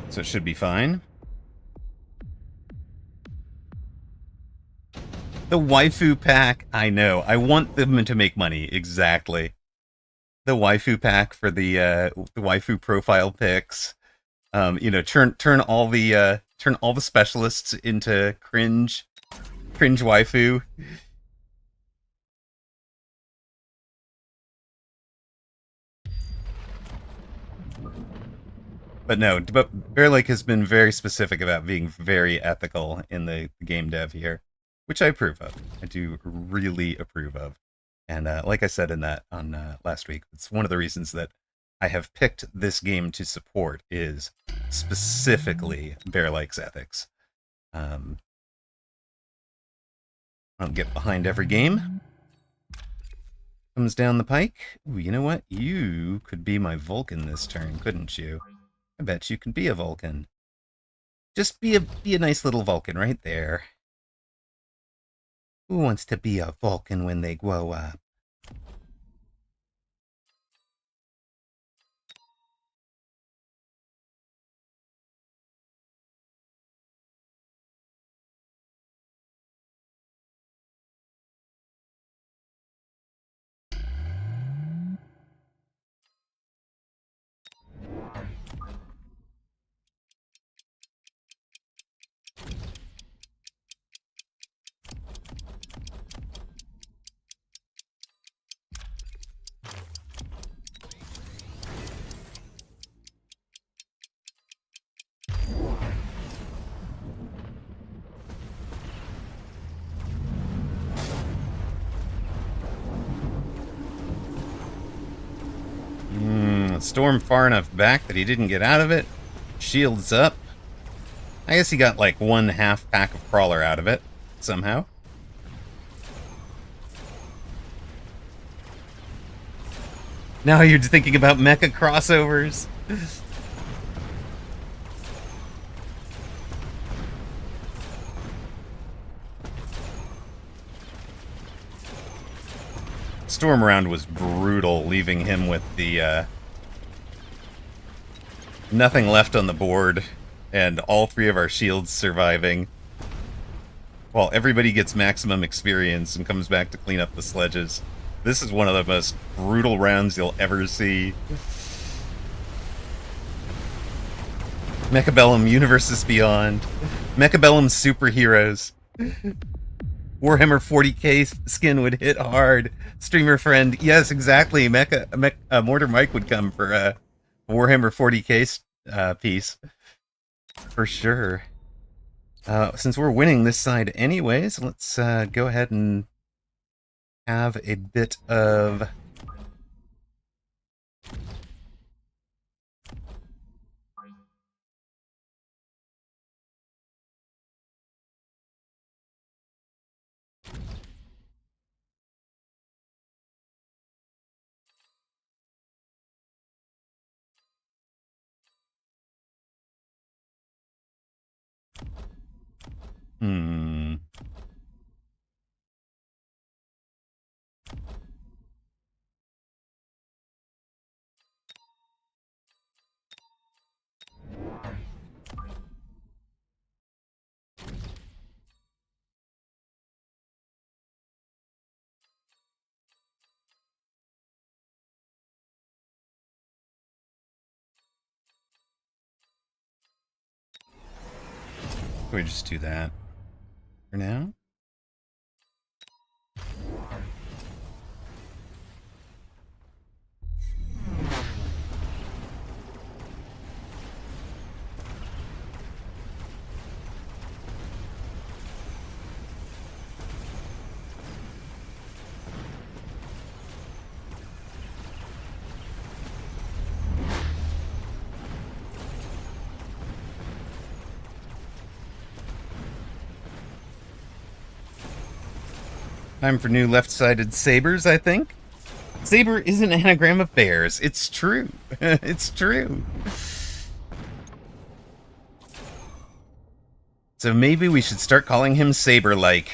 So it should be fine. The waifu pack, I know. I want them to make money, exactly. The waifu pack for the waifu profile pics. You know, turn all the specialists into cringe waifu. But no, but Bear Lake has been very specific about being very ethical in the game dev here, which I approve of. I do really approve of. And like I said in that on last week, it's one of the reasons that I have picked this game to support is specifically Bear Lake's ethics. I'll get behind every game. Comes down the pike. Ooh, you know what? You could be my Vulcan this turn, couldn't you? I bet you can be a Vulcan. Just be a nice little Vulcan right there. Who wants to be a Vulcan when they grow up? Storm far enough back that he didn't get out of it. Shields up. I guess he got like 1/2 pack of Crawler out of it, somehow. Now you're thinking about mecha crossovers. Storm round was brutal, leaving him with the nothing left on the board, and all 3 of our shields surviving. While everybody gets maximum experience and comes back to clean up the sledges. This is one of the most brutal rounds you'll ever see. Mechabellum Universes Beyond. Mechabellum superheroes. Warhammer 40k skin would hit hard. Streamer friend, yes, exactly. Mortar Mike would come for a Warhammer 40k piece. For sure. Since we're winning this side anyways, let's go ahead and have a bit of... Hmm. We just do that for now. Time for new left-sided sabers, I think. Saber is an anagram of bears. It's true. It's true. So maybe we should start calling him Saber-like.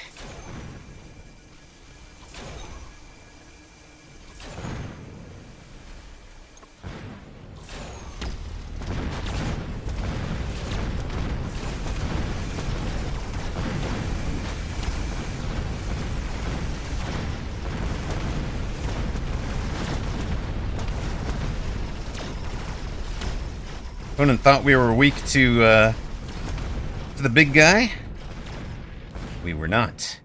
Opponent thought we were weak to the big guy. We were not.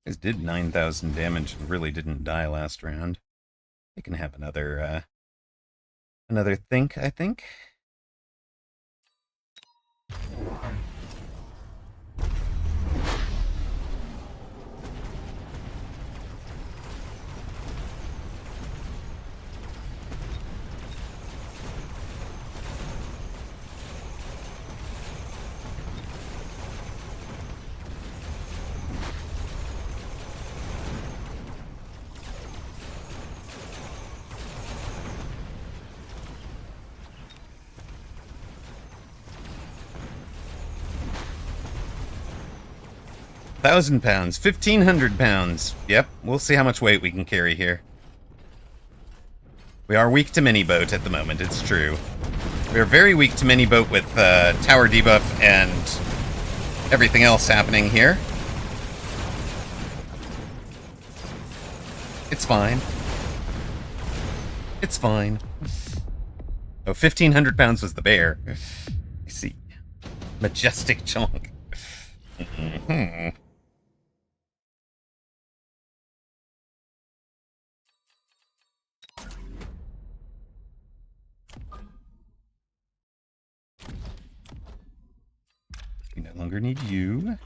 Guys did 9,000 damage and really didn't die last round. They can have another think, I think. £1,000, 1,500 pounds. Yep, we'll see how much weight we can carry here. We are weak to mini boat at the moment, it's true. We are very weak to mini boat with tower debuff and everything else happening here. It's fine. It's fine. Oh, 1,500 pounds was the bear. I see. Majestic chunk. Mm-hmm. We no longer need you.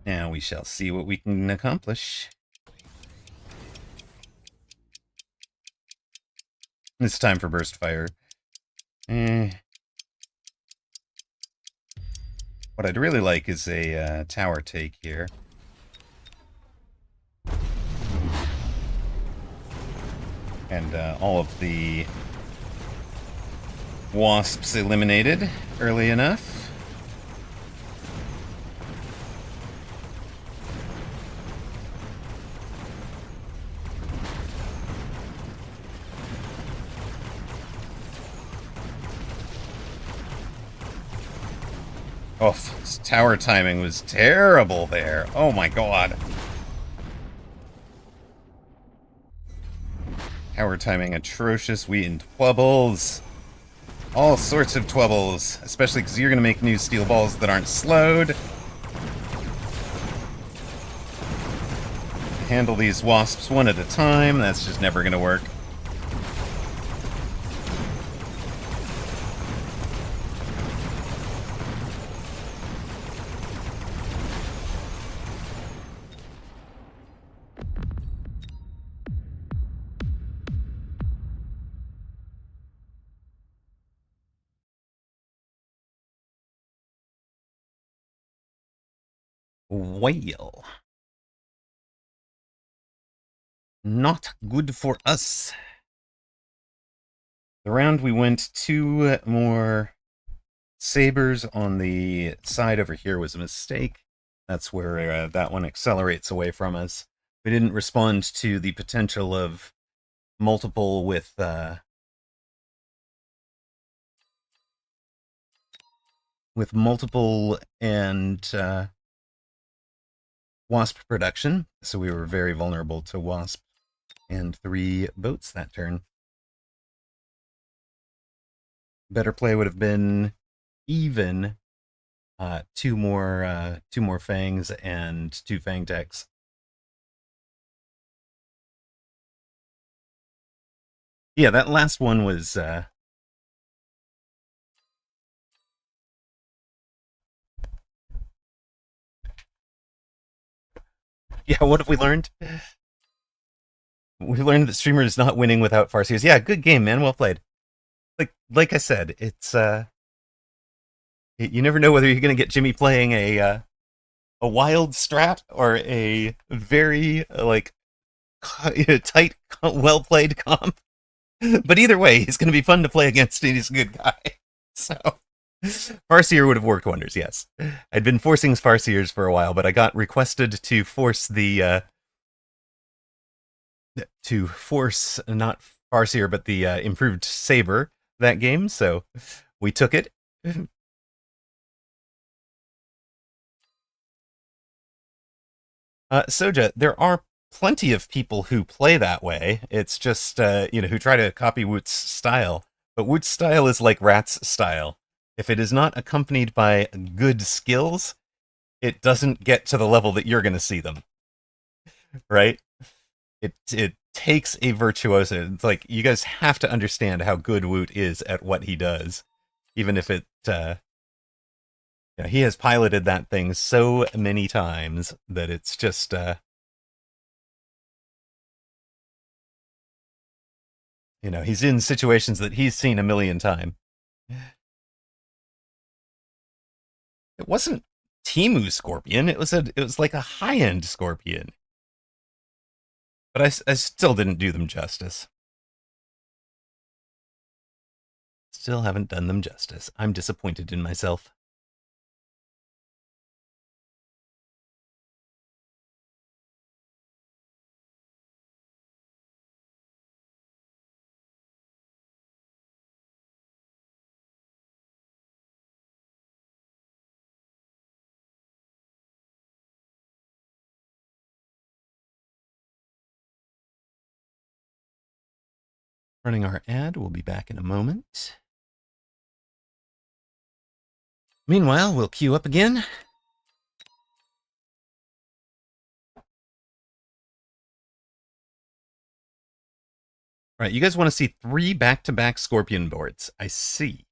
Now we shall see what we can accomplish. It's time for burst fire. What I'd really like is a tower take here. And all of the wasps eliminated early enough. Oh, tower timing was terrible there. Oh my god. Tower timing atrocious. We in twubbles. All sorts of twubbles. Especially because you're going to make new steel balls that aren't slowed. Handle these wasps one at a time. That's just never going to work. Whale. Not good for us. The round we went 2 more sabers on the side over here was a mistake. That's where that one accelerates away from us. We didn't respond to the potential of multiple with multiple and wasp production, so we were very vulnerable to wasp and 3 boats that turn. Better play would have been even 2 more fangs and 2 fang techs. Yeah, that last one was yeah, what have we learned? We learned that streamer is not winning without Farseers. Yeah, good game, man. Well played. Like I said, it's you never know whether you're going to get Jimmy playing a wild strat or a very tight, well played comp. But either way, he's going to be fun to play against, and he's a good guy. So Farseer would have worked wonders. Yes, I'd been forcing Farseers for a while, but I got requested to force the not Farseer but the improved saber that game. So we took it. Soja, there are plenty of people who play that way. It's just, who try to copy Woot's style. But Woot's style is like Rat's style. If it is not accompanied by good skills, it doesn't get to the level that you're going to see them. Right? It takes a virtuoso. It's like, you guys have to understand how good Woot is at what he does. Even if it, he has piloted that thing so many times that it's just, he's in situations that he's seen a million times. It wasn't Timu Scorpion. It was like a high-end Scorpion. But I still didn't do them justice. Still haven't done them justice. I'm disappointed in myself. Running our ad. We'll be back in a moment. Meanwhile, we'll queue up again. Right, you guys want to see 3 back-to-back Scorpion boards. I see.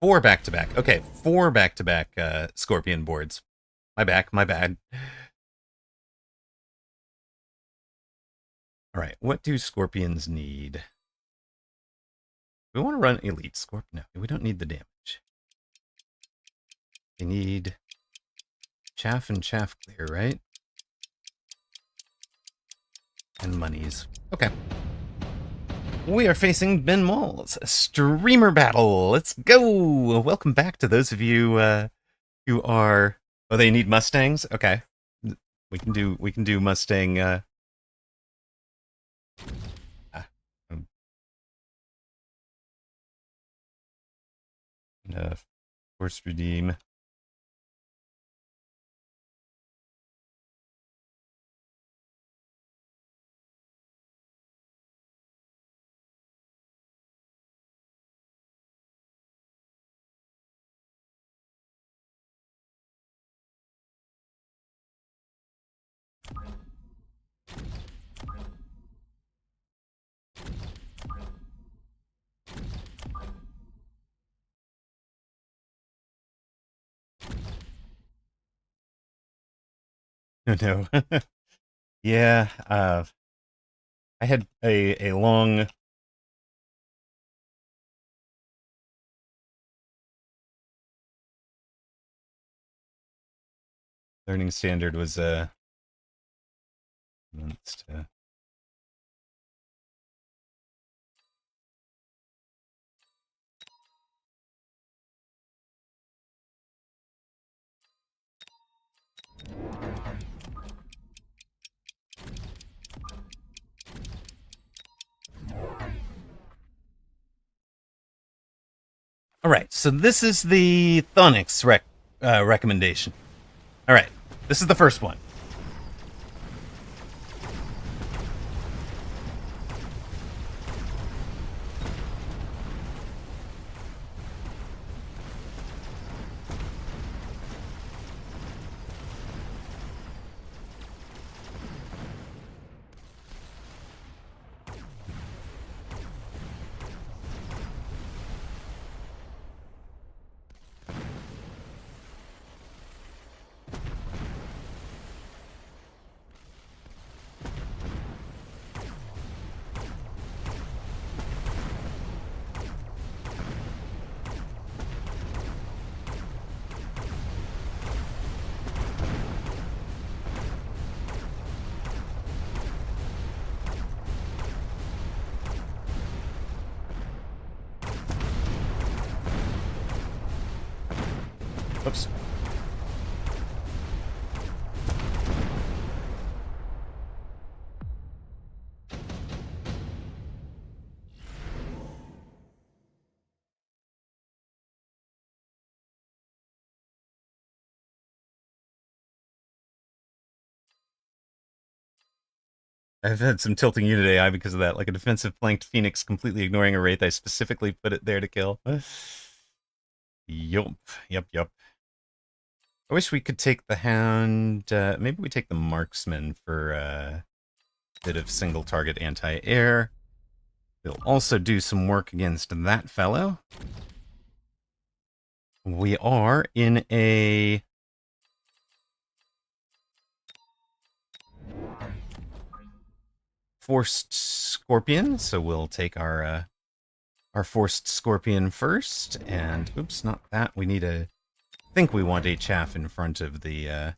4 back-to-back. Okay, 4 back-to-back Scorpion boards. My bad. All right, what do Scorpions need? We want to run Elite Scorpion. No, we don't need the damage. They need chaff and chaff clear, right? And monies. Okay. We are facing Ben Moll's streamer battle. Let's go. Welcome back to those of you who are. Oh, they need Mustangs. Okay, we can do Mustang. Force redeem. No. Yeah, I had a long learning standard was months to. All right, so this is the Thonix recommendation. All right, this is the first one. Oops. I've had some tilting unit AI because of that, like a defensive flanked Phoenix completely ignoring a Wraith. I specifically put it there to kill. Yup. I wish we could take the Hound. Maybe we take the Marksman for a bit of single target anti-air. We'll also do some work against that fellow. We are in a forced Scorpion, so we'll take our forced Scorpion first. And oops, not that. We need a. I think we want a chaff in front of the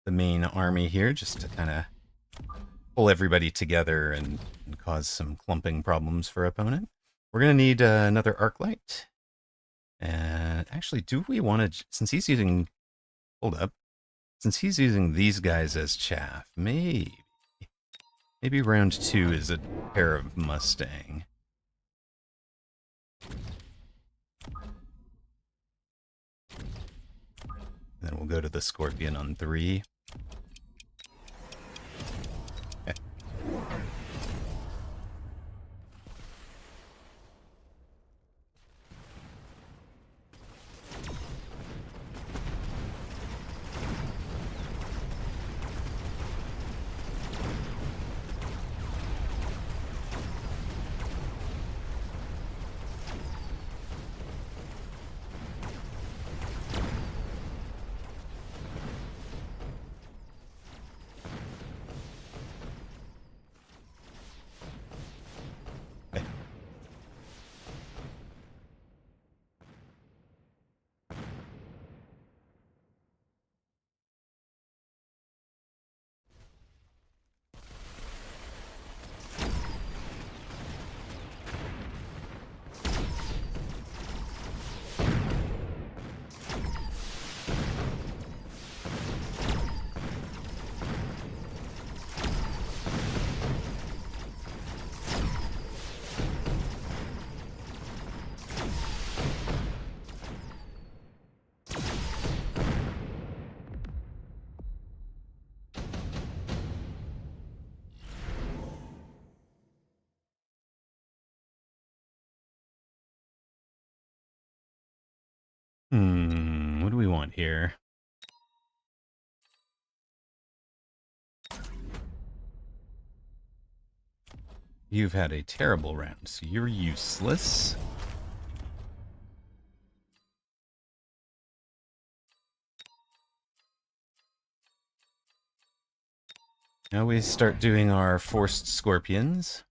main army here, just to kind of pull everybody together and cause some clumping problems for opponent. We're gonna need another arc light. And actually, do we want to? Since he's using, hold up. Since he's using these guys as chaff, maybe round 2 is a pair of Mustang. Then we'll go to the Scorpion on 3. Okay. What do we want here? You've had a terrible round, so you're useless. Now we start doing our forced scorpions.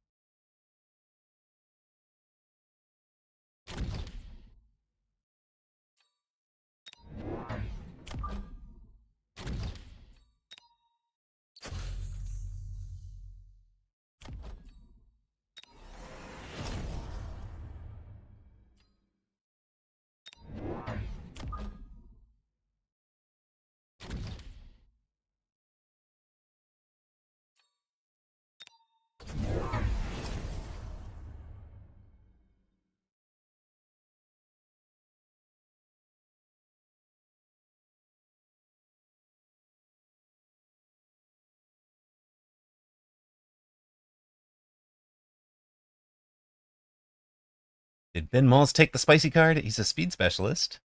Did Ben Malls take the spicy card? He's a speed specialist.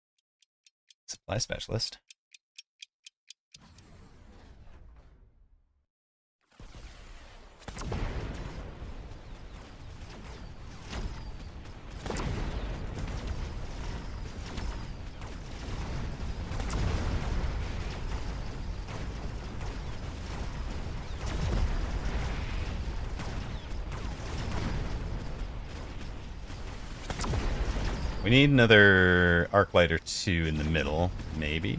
Supply specialist. We need another arc light or two in the middle, maybe.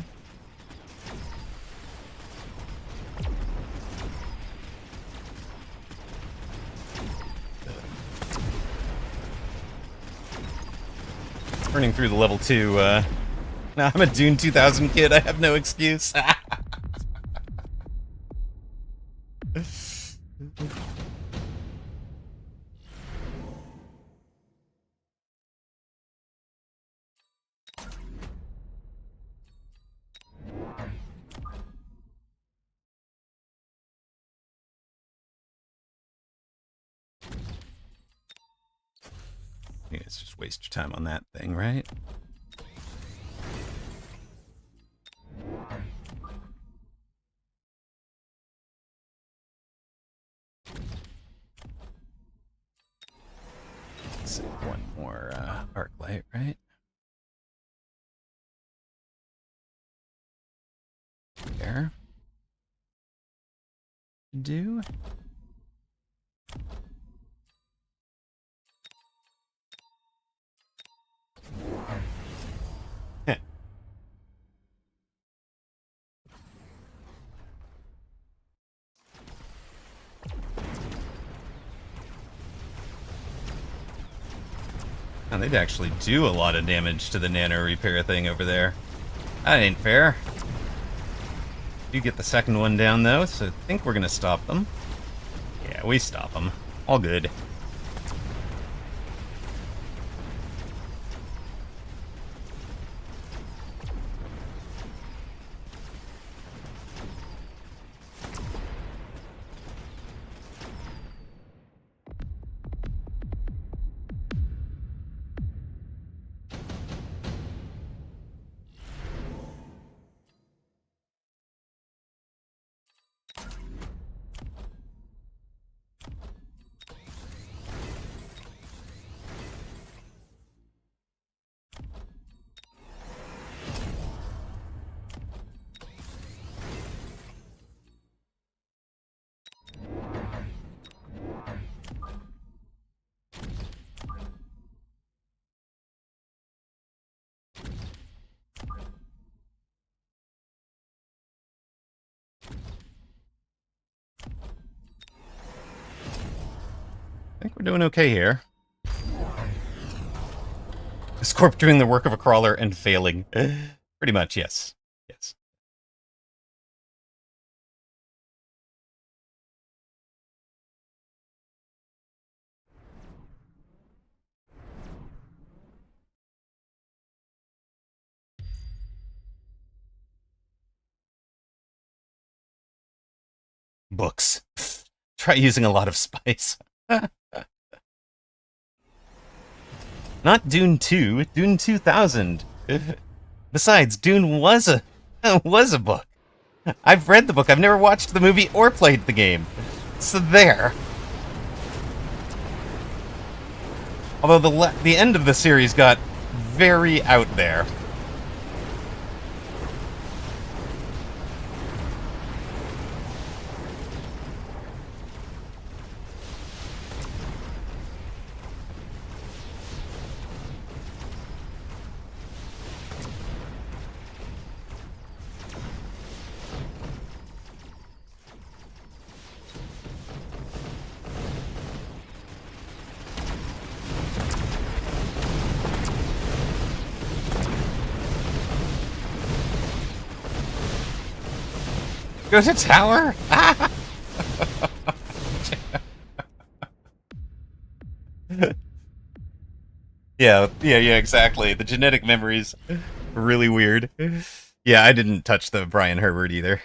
Turning through the level 2, nah, I'm a Dune 2000 kid, I have no excuse. You guys just waste your time on that thing, right? Let's see, one more arc light, right? There. Do. Now, they'd actually do a lot of damage to the nano repair thing over there. That ain't fair. You get the second one down, though, so I think we're gonna stop them. Yeah, we stop them. All good. I think we're doing okay here. Scorp doing the work of a crawler and failing. Pretty much, yes. Yes. Books. Try using a lot of spice. Not Dune 2, Dune 2000. Besides, Dune was a was a book. I've read the book. I've never watched the movie or played the game. So there. Although the end of the series got very out there. Go to tower? Yeah, exactly. The genetic memories were really weird. Yeah, I didn't touch the Brian Herbert either.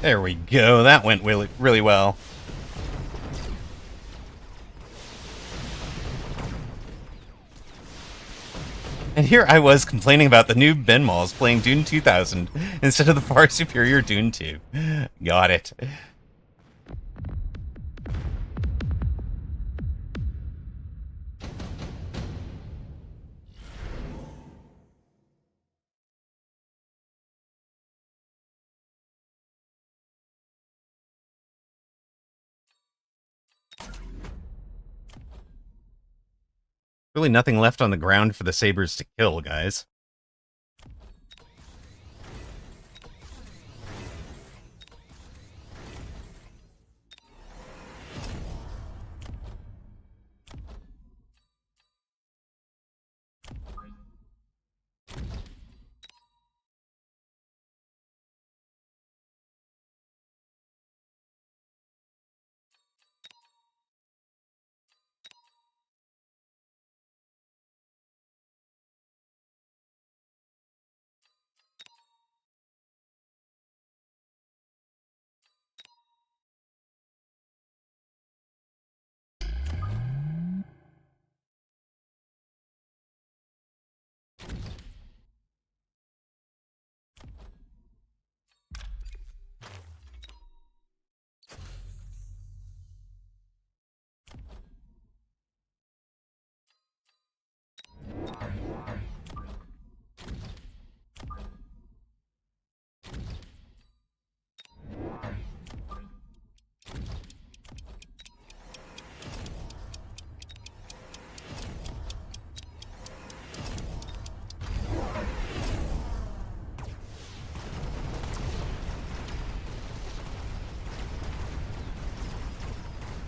There we go. That went really, really well. And here I was complaining about the new Ben Malls playing Dune 2000 instead of the far superior Dune 2. Got it. Really nothing left on the ground for the sabers to kill, guys.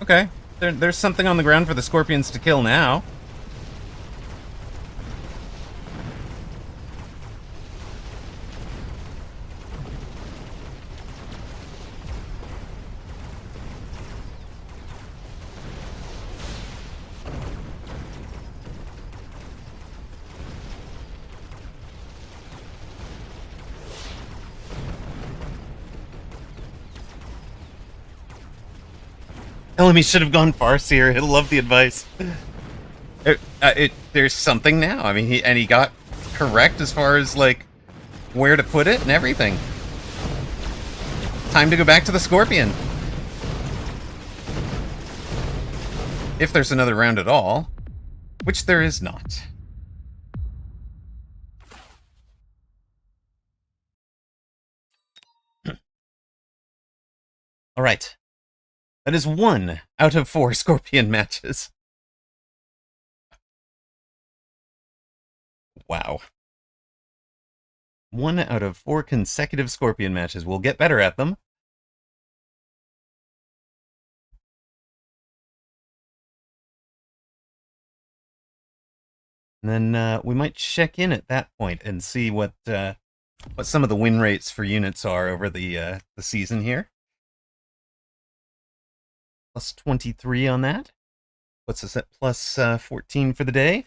Okay. There's something on the ground for the scorpions to kill now. Elamy should have gone Farseer. He'll love the advice. There's something now. I mean, he got correct as far as, like, where to put it and everything. Time to go back to the Scorpion. If there's another round at all. Which there is not. Alright. That is 1 out of 4 Scorpion matches. Wow. 1 out of 4 consecutive Scorpion matches. We'll get better at them. And then we might check in at that point and see what some of the win rates for units are over the season here. Plus 23 on that. What's this at? Plus 14 for the day.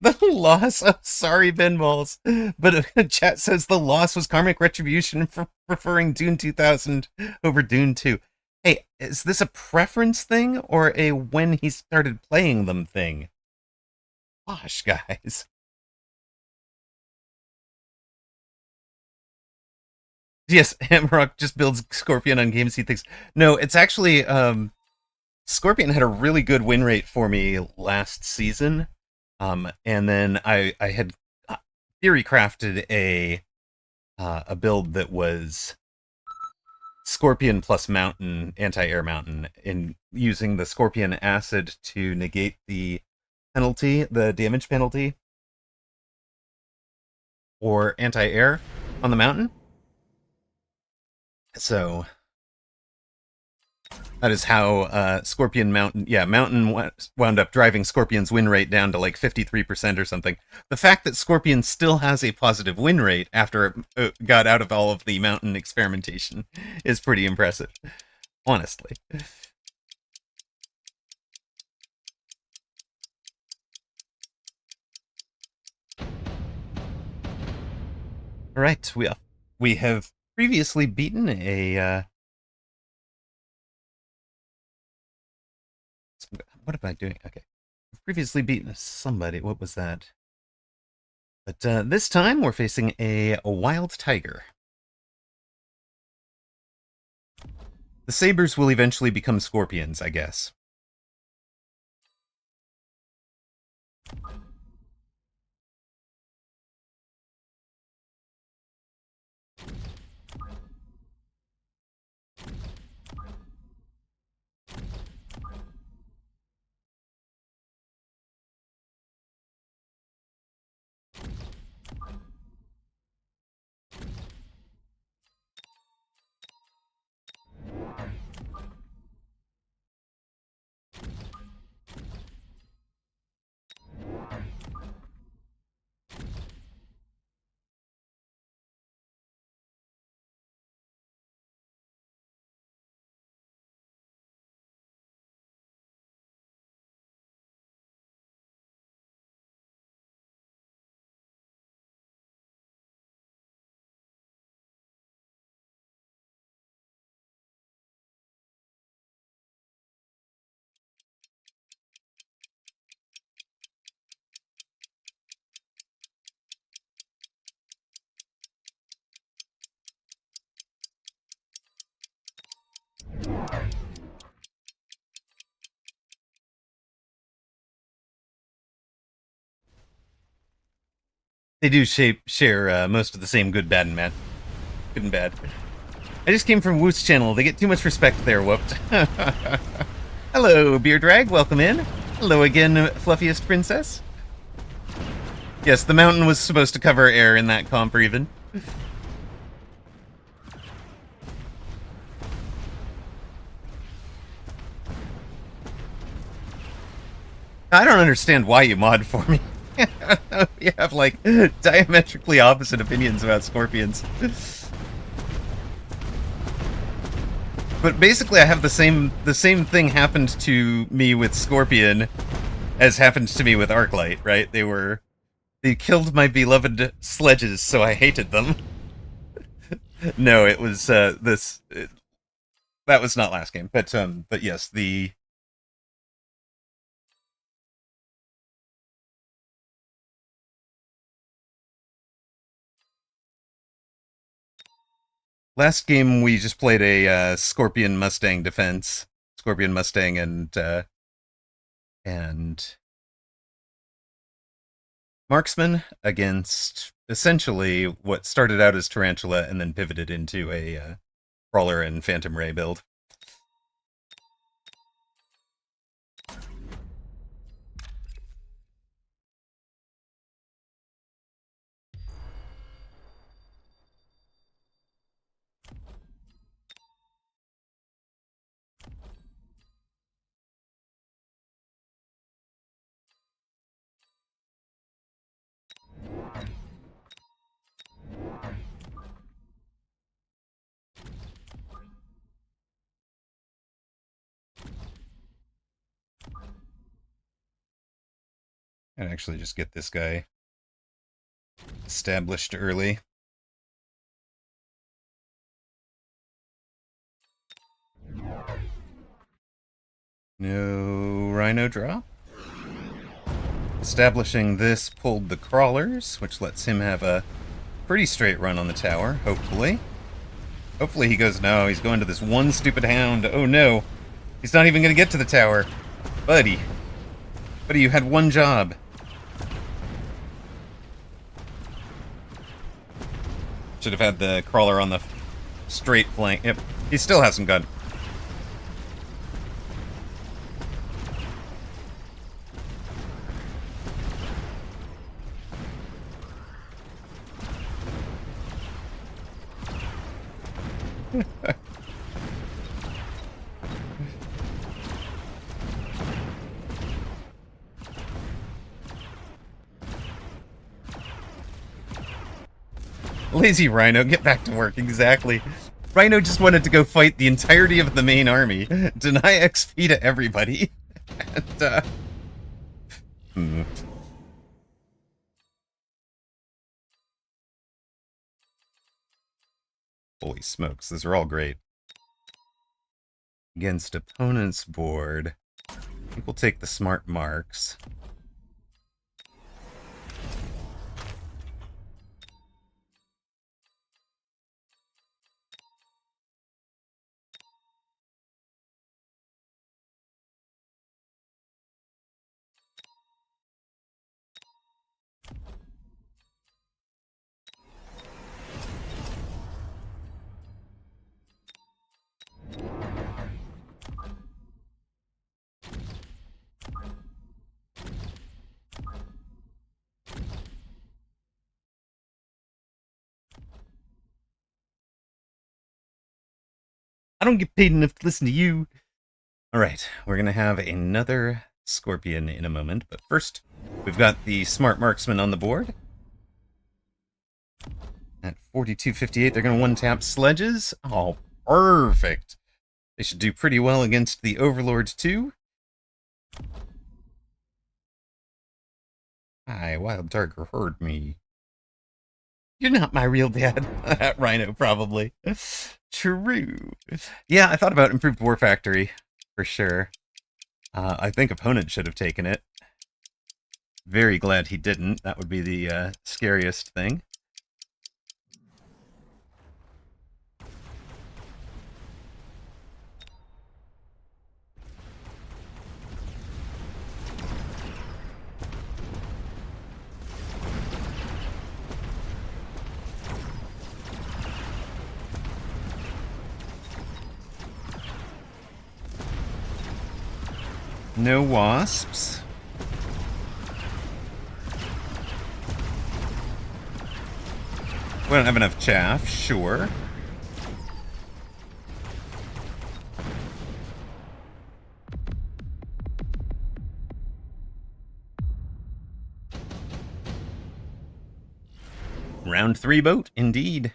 The loss. Oh, sorry, Ben Balls. But chat says the loss was karmic retribution for preferring Dune 2000 over Dune 2. Hey, is this a preference thing or a when he started playing them thing? Gosh, guys. Yes, Hamrock just builds Scorpion on games he thinks. No, it's actually Scorpion had a really good win rate for me last season. And then I had theory crafted a build that was Scorpion plus Mountain, anti-air Mountain, in using the Scorpion acid to negate the penalty, the damage penalty, or anti-air on the Mountain. So that is how Scorpion Mountain, Mountain wound up driving Scorpion's win rate down to like 53% or something. The fact that Scorpion still has a positive win rate after it got out of all of the Mountain experimentation is pretty impressive, honestly. All right, we have previously beaten a what am I doing? Okay. We've previously beaten somebody. What was that? But this time we're facing a wild tiger. The sabers will eventually become scorpions, I guess. They do share most of the same good, bad, and bad. Good and bad. I just came from Woot's channel. They get too much respect there, whooped. Hello, Beer Drag. Welcome in. Hello again, Fluffiest Princess. Yes, the Mountain was supposed to cover air in that comp, even. I don't understand why you mod for me. We have, like, diametrically opposite opinions about scorpions. But basically, I have the same thing happened to me with Scorpion as happened to me with Arclight, right? They killed my beloved sledges, so I hated them. No, it was that was not last game, but yes, the last game we just played a Scorpion Mustang defense, Scorpion Mustang and Marksman against essentially what started out as Tarantula and then pivoted into a Crawler and Phantom Ray build. And actually just get this guy established early. No Rhino draw. Establishing this pulled the Crawlers, which lets him have a pretty straight run on the tower, hopefully. Hopefully he goes, no, he's going to this one stupid hound. Oh no, he's not even going to get to the tower. Buddy, you had one job. Should have had the Crawler on the straight flank. Yep, he still hasn't gone. Lazy Rhino, get back to work, exactly. Rhino just wanted to go fight the entirety of the main army, deny XP to everybody, and, Holy smokes, those are all great. Against opponent's board, I think we'll take the smart marks. I don't get paid enough to listen to you. Alright, we're gonna have another Scorpion in a moment, but first, we've got the Smart Marksman on the board. At 42.58, they're gonna one-tap Sledges. Oh, perfect. They should do pretty well against the Overlord, too. Hi, Wild Tiger heard me. You're not my real dad. That Rhino, probably. True. Yeah, I thought about Improved War Factory, for sure. I think opponent should have taken it. Very glad he didn't. That would be the scariest thing. No wasps. We don't have enough chaff, sure. Round 3 boat, indeed.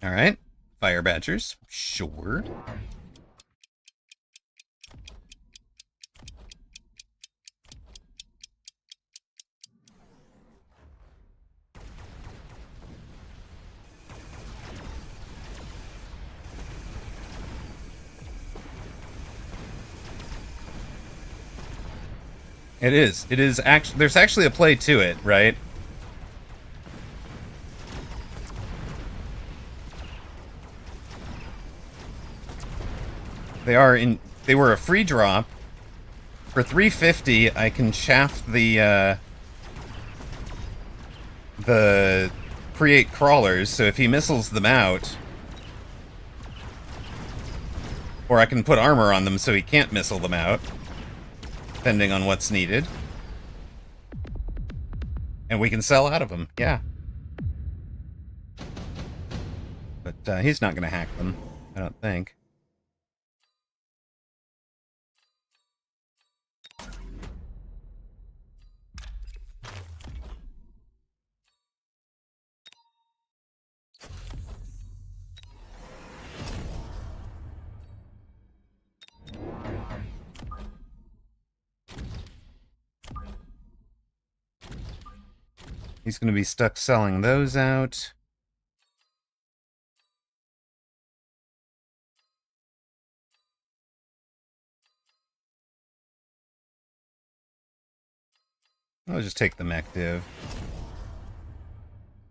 All right. Fire Badgers. Sure. It is. It is actually. There's actually a play to it, right? They were a free drop. For 350, I can shaft the create crawlers, so if he missiles them out, or I can put armor on them so he can't missile them out, depending on what's needed. And we can sell out of them, yeah. But he's not going to hack them, I don't think. He's going to be stuck selling those out. I'll just take the mech div.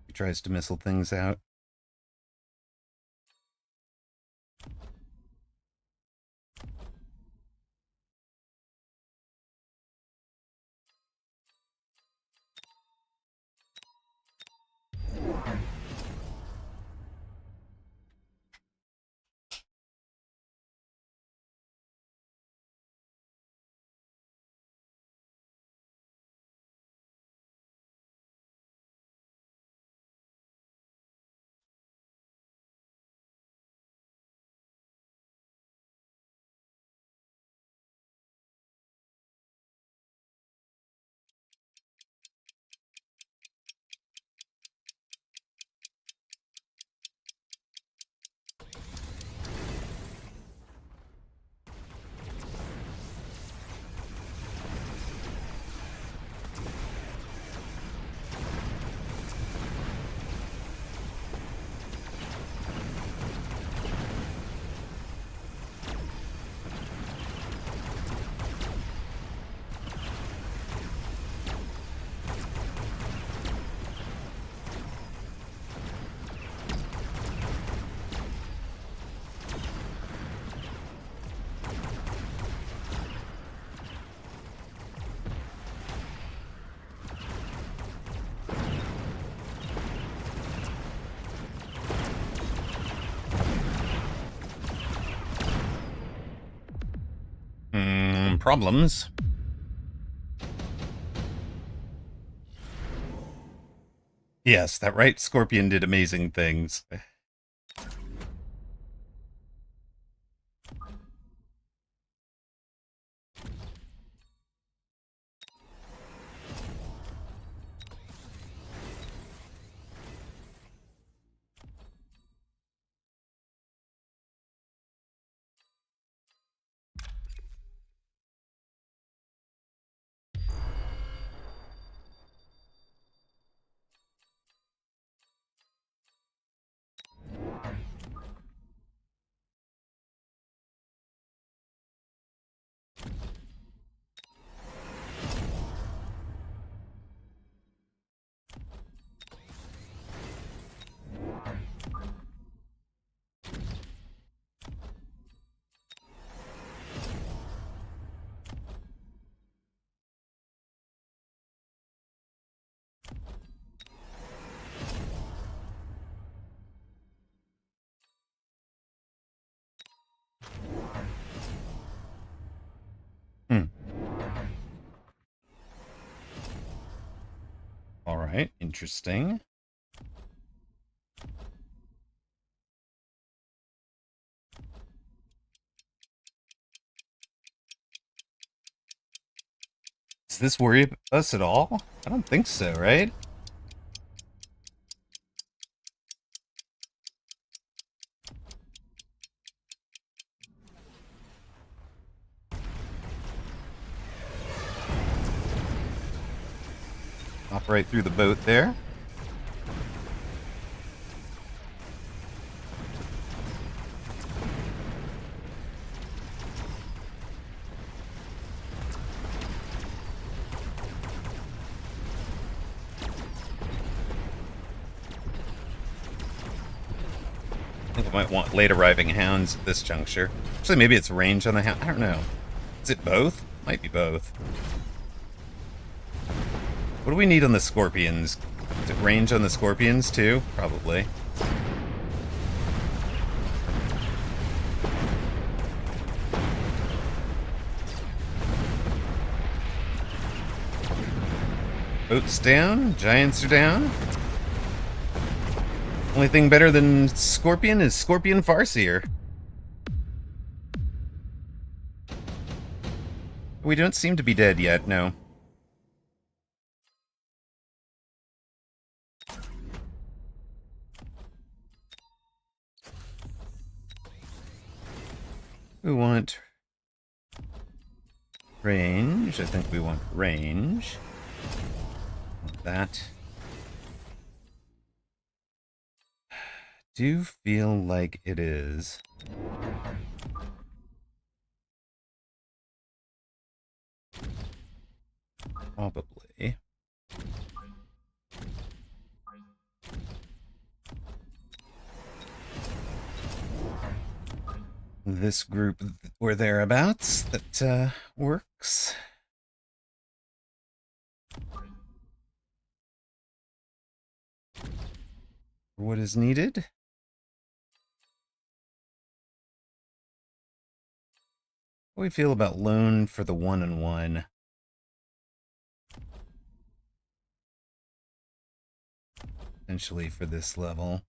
He tries to missile things out. Problems. Yes, that right Scorpion did amazing things. Alright, interesting. Does this worry us at all? I don't think so, right? Hop right through the boat there. I think I might want late arriving hounds at this juncture. Actually, maybe it's range on the hound. I don't know. Is it both? Might be both. What do we need on the scorpions? Is it range on the scorpions too? Probably. Boats down, giants are down. Only thing better than Scorpion is Scorpion Farseer. We don't seem to be dead yet, no. We want range. I think we want range. That. Do feel like it is. Probably. This group or thereabouts that works. What is needed? What do we feel about loan for the 1-on-1? Essentially for this level.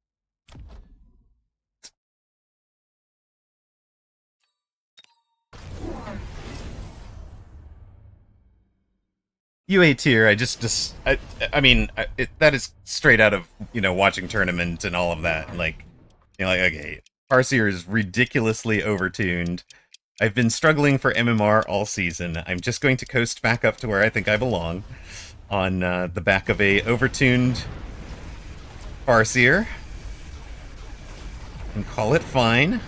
UA tier, I mean, that is straight out of, watching tournament and all of that. Like, okay, Farseer is ridiculously overtuned. I've been struggling for MMR all season. I'm just going to coast back up to where I think I belong on the back of a overtuned Farseer and call it fine.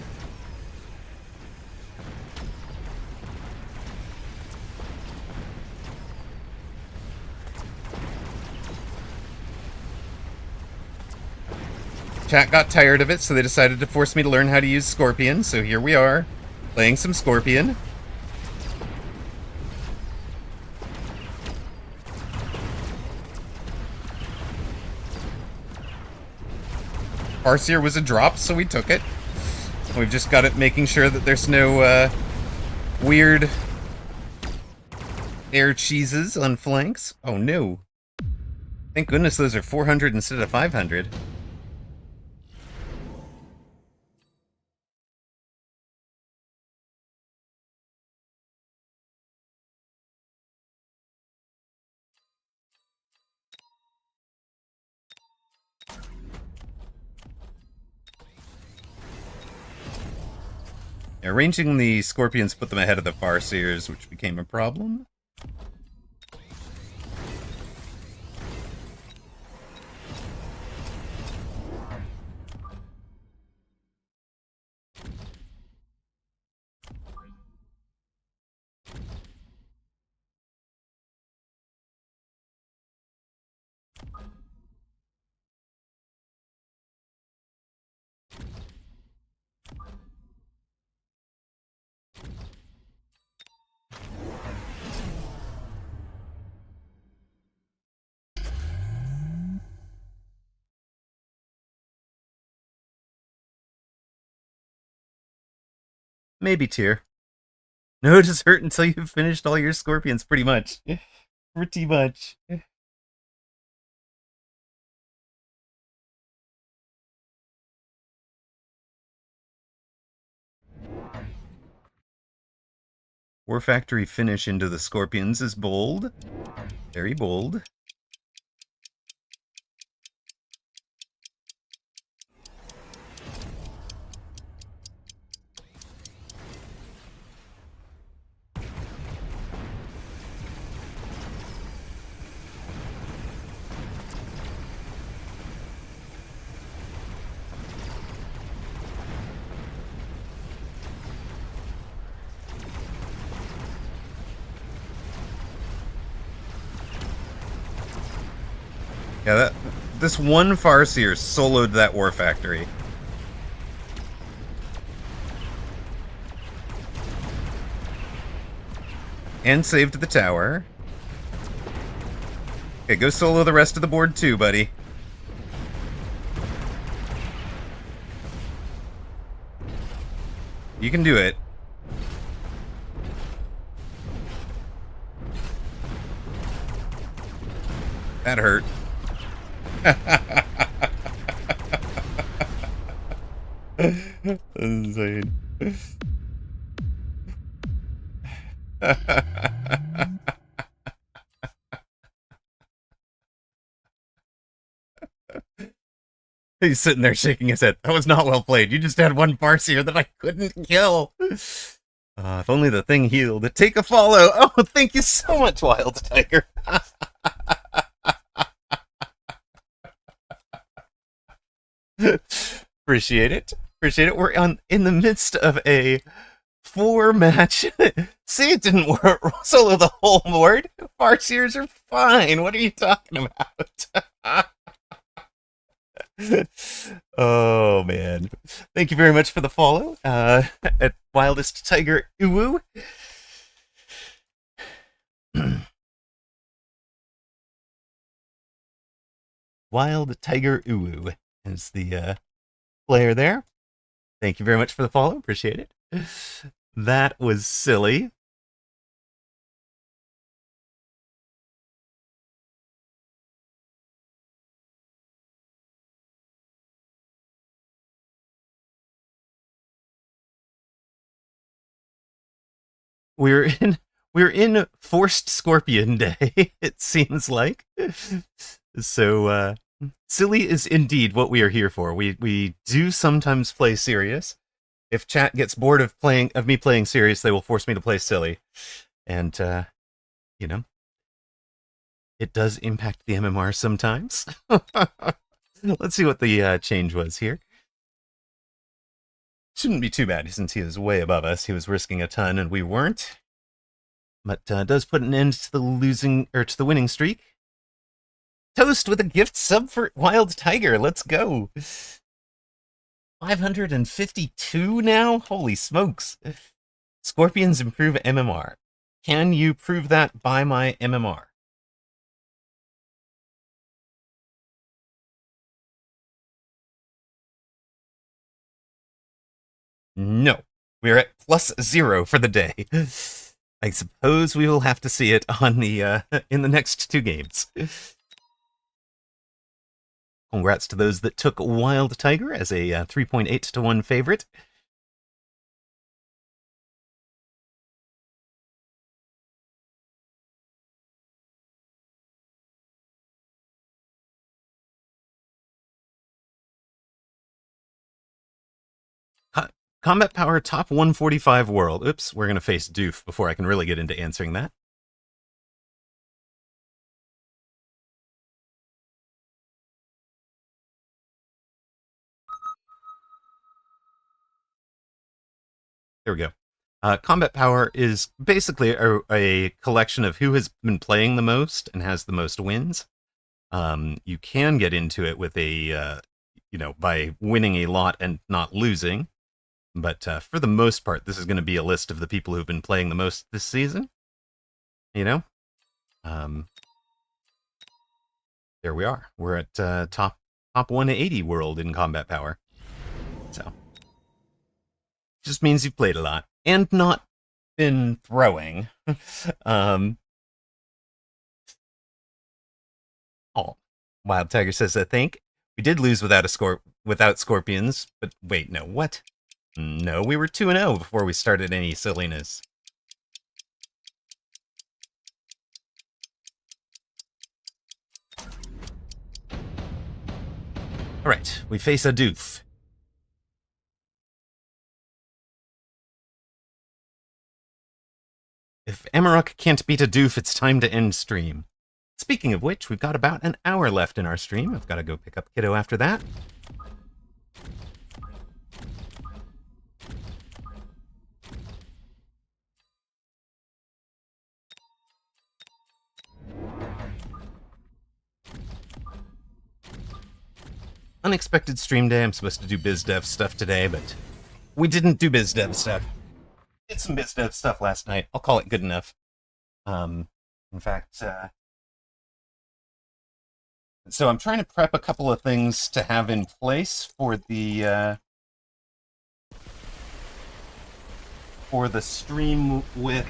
Chat got tired of it, so they decided to force me to learn how to use Scorpion, so here we are, playing some Scorpion. Farseer was a drop, so we took it. We've just got it making sure that there's no weird air cheeses on flanks. Oh no. Thank goodness those are 400 instead of 500. Arranging the Scorpions put them ahead of the Farseers, which became a problem. Maybe tier. No dessert until you've finished all your Scorpions, pretty much. Pretty much. War Factory finish into the Scorpions is bold. Very bold. Yeah, this one Farseer soloed that War Factory. And saved the tower. Okay, go solo the rest of the board too, buddy. You can do it. That hurt. Insane. He's sitting there shaking his head. That was not well played. You just had one Farseer that I couldn't kill. If only the thing healed. Take a follow. Oh, thank you so much, Wild Tiger. Appreciate it. Appreciate it. We're in the midst of a 4-match. See, it didn't work. Solo the whole board. Farseers are fine. What are you talking about? Oh man! Thank you very much for the follow at Wildest Tiger Uwu. Wild Tiger Uwu is the player there. Thank you very much for the follow. Appreciate it. That was silly. We're in forced Scorpion Day, it seems like. So silly is indeed what we are here for. We do sometimes play serious. If chat gets bored of me playing serious, they will force me to play silly. And you know, it does impact the MMR sometimes. Let's see what the change was here. Shouldn't be too bad since he is way above us. He was risking a ton and we weren't. But does put an end to the winning streak. Toast with a gift sub for Wild Tiger. Let's go. 552 now? Holy smokes. Scorpions improve MMR. Can you prove that by my MMR? No. We're at +0 for the day. I suppose we will have to see it on the in the next 2 games. Congrats to those that took Wild Tiger as a 3.8 to 1 favorite. Combat Power top 145 world. Oops, we're going to face Doof before I can really get into answering that. There we go. Combat Power is basically a collection of who has been playing the most and has the most wins. You can get into it with a, by winning a lot and not losing. But for the most part, this is going to be a list of the people who've been playing the most this season. There we are. We're at top 180 world in Combat Power. So just means you've played a lot and not been throwing. Oh, Wild Tiger says, I think we did lose without Scorpions, but wait, no, what? No, we were 2-0 before we started any silliness. Alright, we face a doof. If Amarok can't beat a doof, it's time to end stream. Speaking of which, we've got about an hour left in our stream. I've got to go pick up Kiddo after that. Unexpected stream day. I'm supposed to do biz dev stuff today, but we didn't do biz dev stuff. Did some biz dev stuff last night. I'll call it good enough. In fact, so I'm trying to prep a couple of things to have in place for the stream with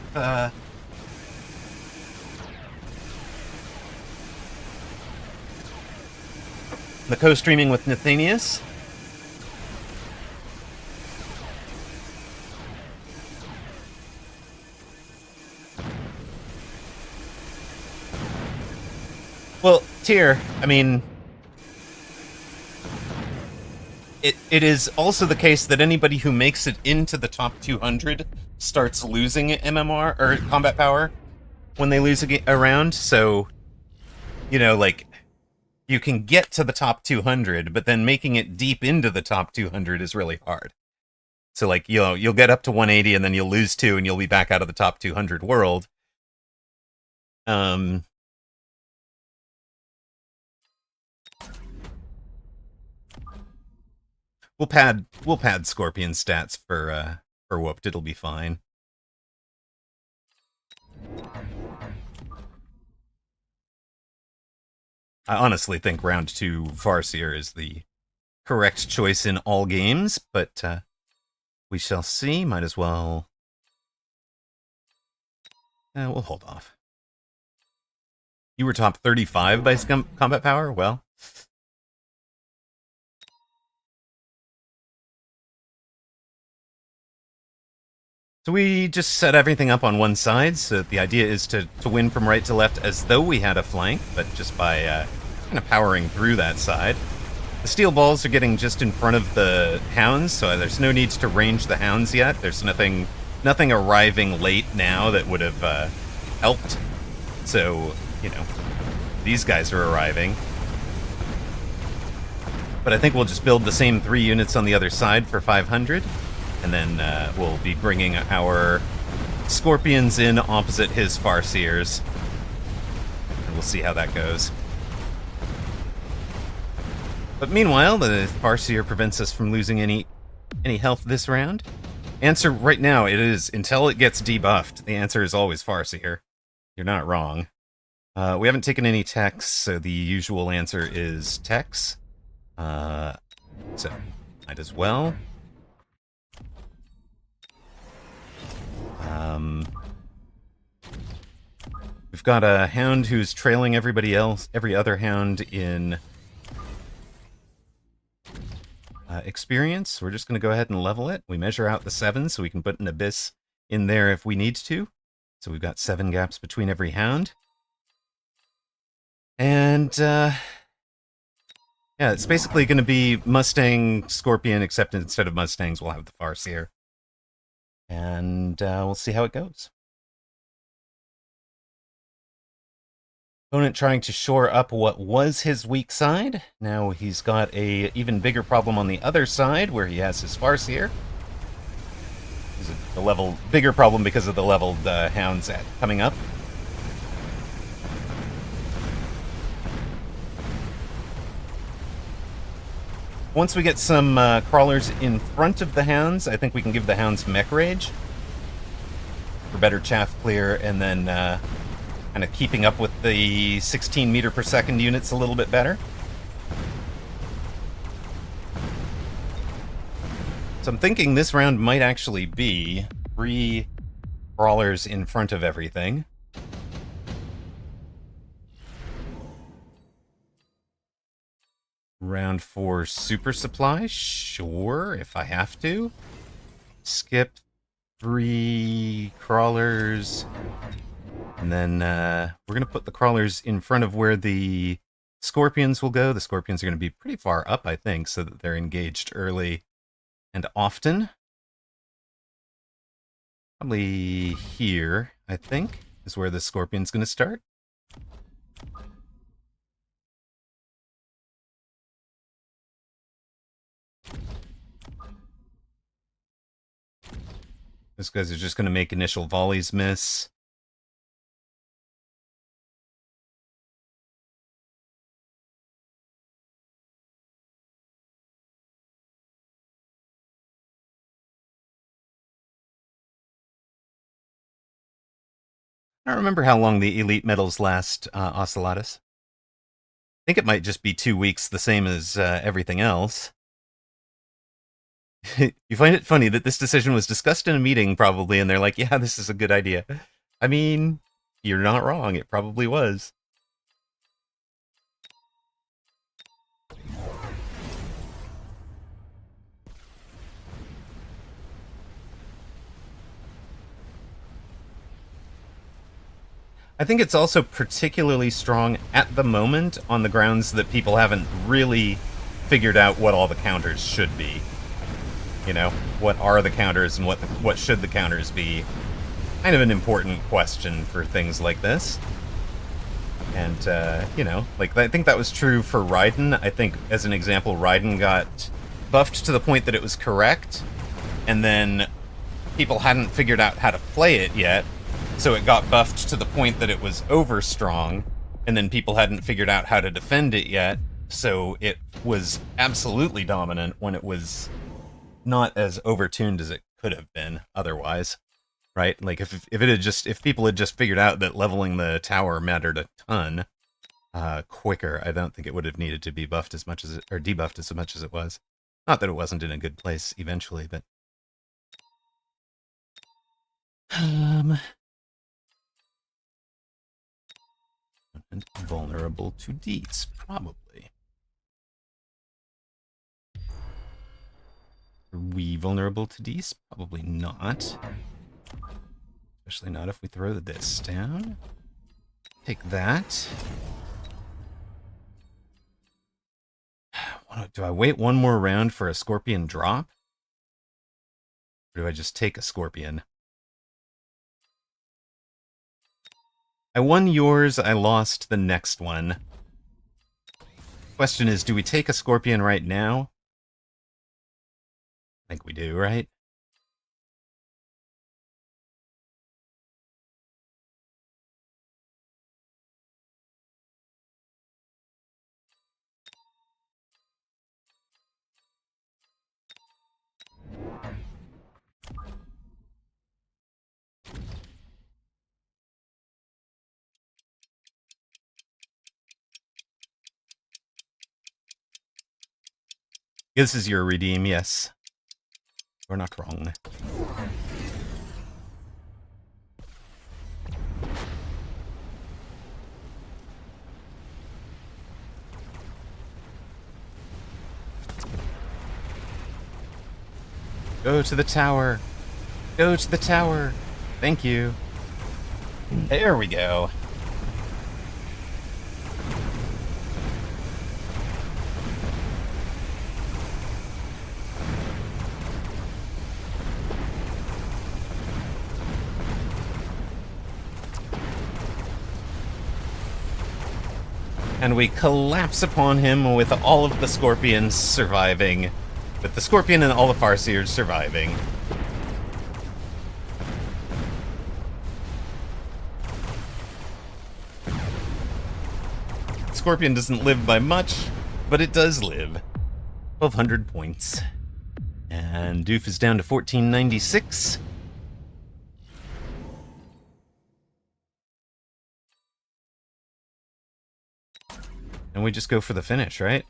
the co-streaming with Nathanius. Well, Tyr, I mean, it is also the case that anybody who makes it into the top 200 starts losing MMR or combat power when they lose a round. So, you know, like, you can get to the top 200, but then making it deep into the top 200 is really hard. So, like, you know, you'll get up to 180 and then you'll lose 2 and you'll be back out of the top 200 world. We'll pad Scorpion stats for Whooped. It'll be fine. I honestly think round 2 Farseer is the correct choice in all games, but we shall see. Might as well. We'll hold off. You were top 35 by combat power? Well. So we just set everything up on one side, so the idea is to win from right to left as though we had a flank, but just by kind of powering through that side. The steel balls are getting just in front of the hounds, so there's no need to range the hounds yet. There's nothing arriving late now that would have helped. So, you know, these guys are arriving. But I think we'll just build the same 3 units on the other side for 500. And then we'll be bringing our Scorpions in opposite his Farseers. And we'll see how that goes. But meanwhile, the Farseer prevents us from losing any health this round. Answer right now, it is, until it gets debuffed, the answer is always Farseer. You're not wrong. We haven't taken any techs, so the usual answer is techs. So, might as well. We've got a hound who's trailing everybody else, every other hound in experience. We're just going to go ahead and level it. We measure out the 7 so we can put an abyss in there if we need to. So we've got 7 gaps between every hound. And yeah, it's basically going to be Mustang, Scorpion, except instead of Mustangs, we'll have the Farseer. And we'll see how it goes. Opponent trying to shore up what was his weak side. Now he's got a even bigger problem on the other side, where he has his Farseer. The bigger problem because of the leveled hounds coming up. Once we get some crawlers in front of the hounds, I think we can give the hounds mech rage for better chaff clear, and then kind of keeping up with the 16 meter per second units a little bit better. So I'm thinking this round might actually be 3 crawlers in front of everything. Round 4 super supply, sure, if I have to. Skip 3 crawlers. And then we're going to put the crawlers in front of where the Scorpions will go. The Scorpions are going to be pretty far up, I think, so that they're engaged early and often. Probably here, I think, is where the Scorpion's going to start. Those guys are just going to make initial volleys miss. I don't remember how long the elite medals last, Ocellatus. I think it might just be 2 weeks, the same as everything else. You find it funny that this decision was discussed in a meeting, probably, and they're like, yeah, this is a good idea. I mean, you're not wrong. It probably was. I think it's also particularly strong at the moment on the grounds that people haven't really figured out what all the counters should be. You know, what are the counters and what should the counters be? Kind of an important question for things like this. And, you know, like, I think that was true for Raiden. I think, as an example, Raiden got buffed to the point that it was correct, and then people hadn't figured out how to play it yet, so it got buffed to the point that it was over strong, and then people hadn't figured out how to defend it yet, so it was absolutely dominant when it was not as overtuned as it could have been otherwise. Right? Like, if people had just figured out that leveling the tower mattered a ton quicker, I don't think it would have needed to be buffed as much as it, or debuffed as much as it was. Not that it wasn't in a good place eventually, but vulnerable to Deets, probably. Are we vulnerable to Deets? Probably not. Especially not if we throw this down. Take that. Do I wait one more round for a Scorpion drop? Or do I just take a Scorpion? I won yours, I lost the next one. Question is, do we take a Scorpion right now? I think we do, right? This is your redeem, yes. We're not wrong. Go to the tower. Go to the tower. Thank you. There we go. And we collapse upon him with all of the Scorpions surviving. With the Scorpion and all the Farseers surviving. Scorpion doesn't live by much, but it does live. 1,200 points. And Doof is down to 1496. And we just go for the finish, right?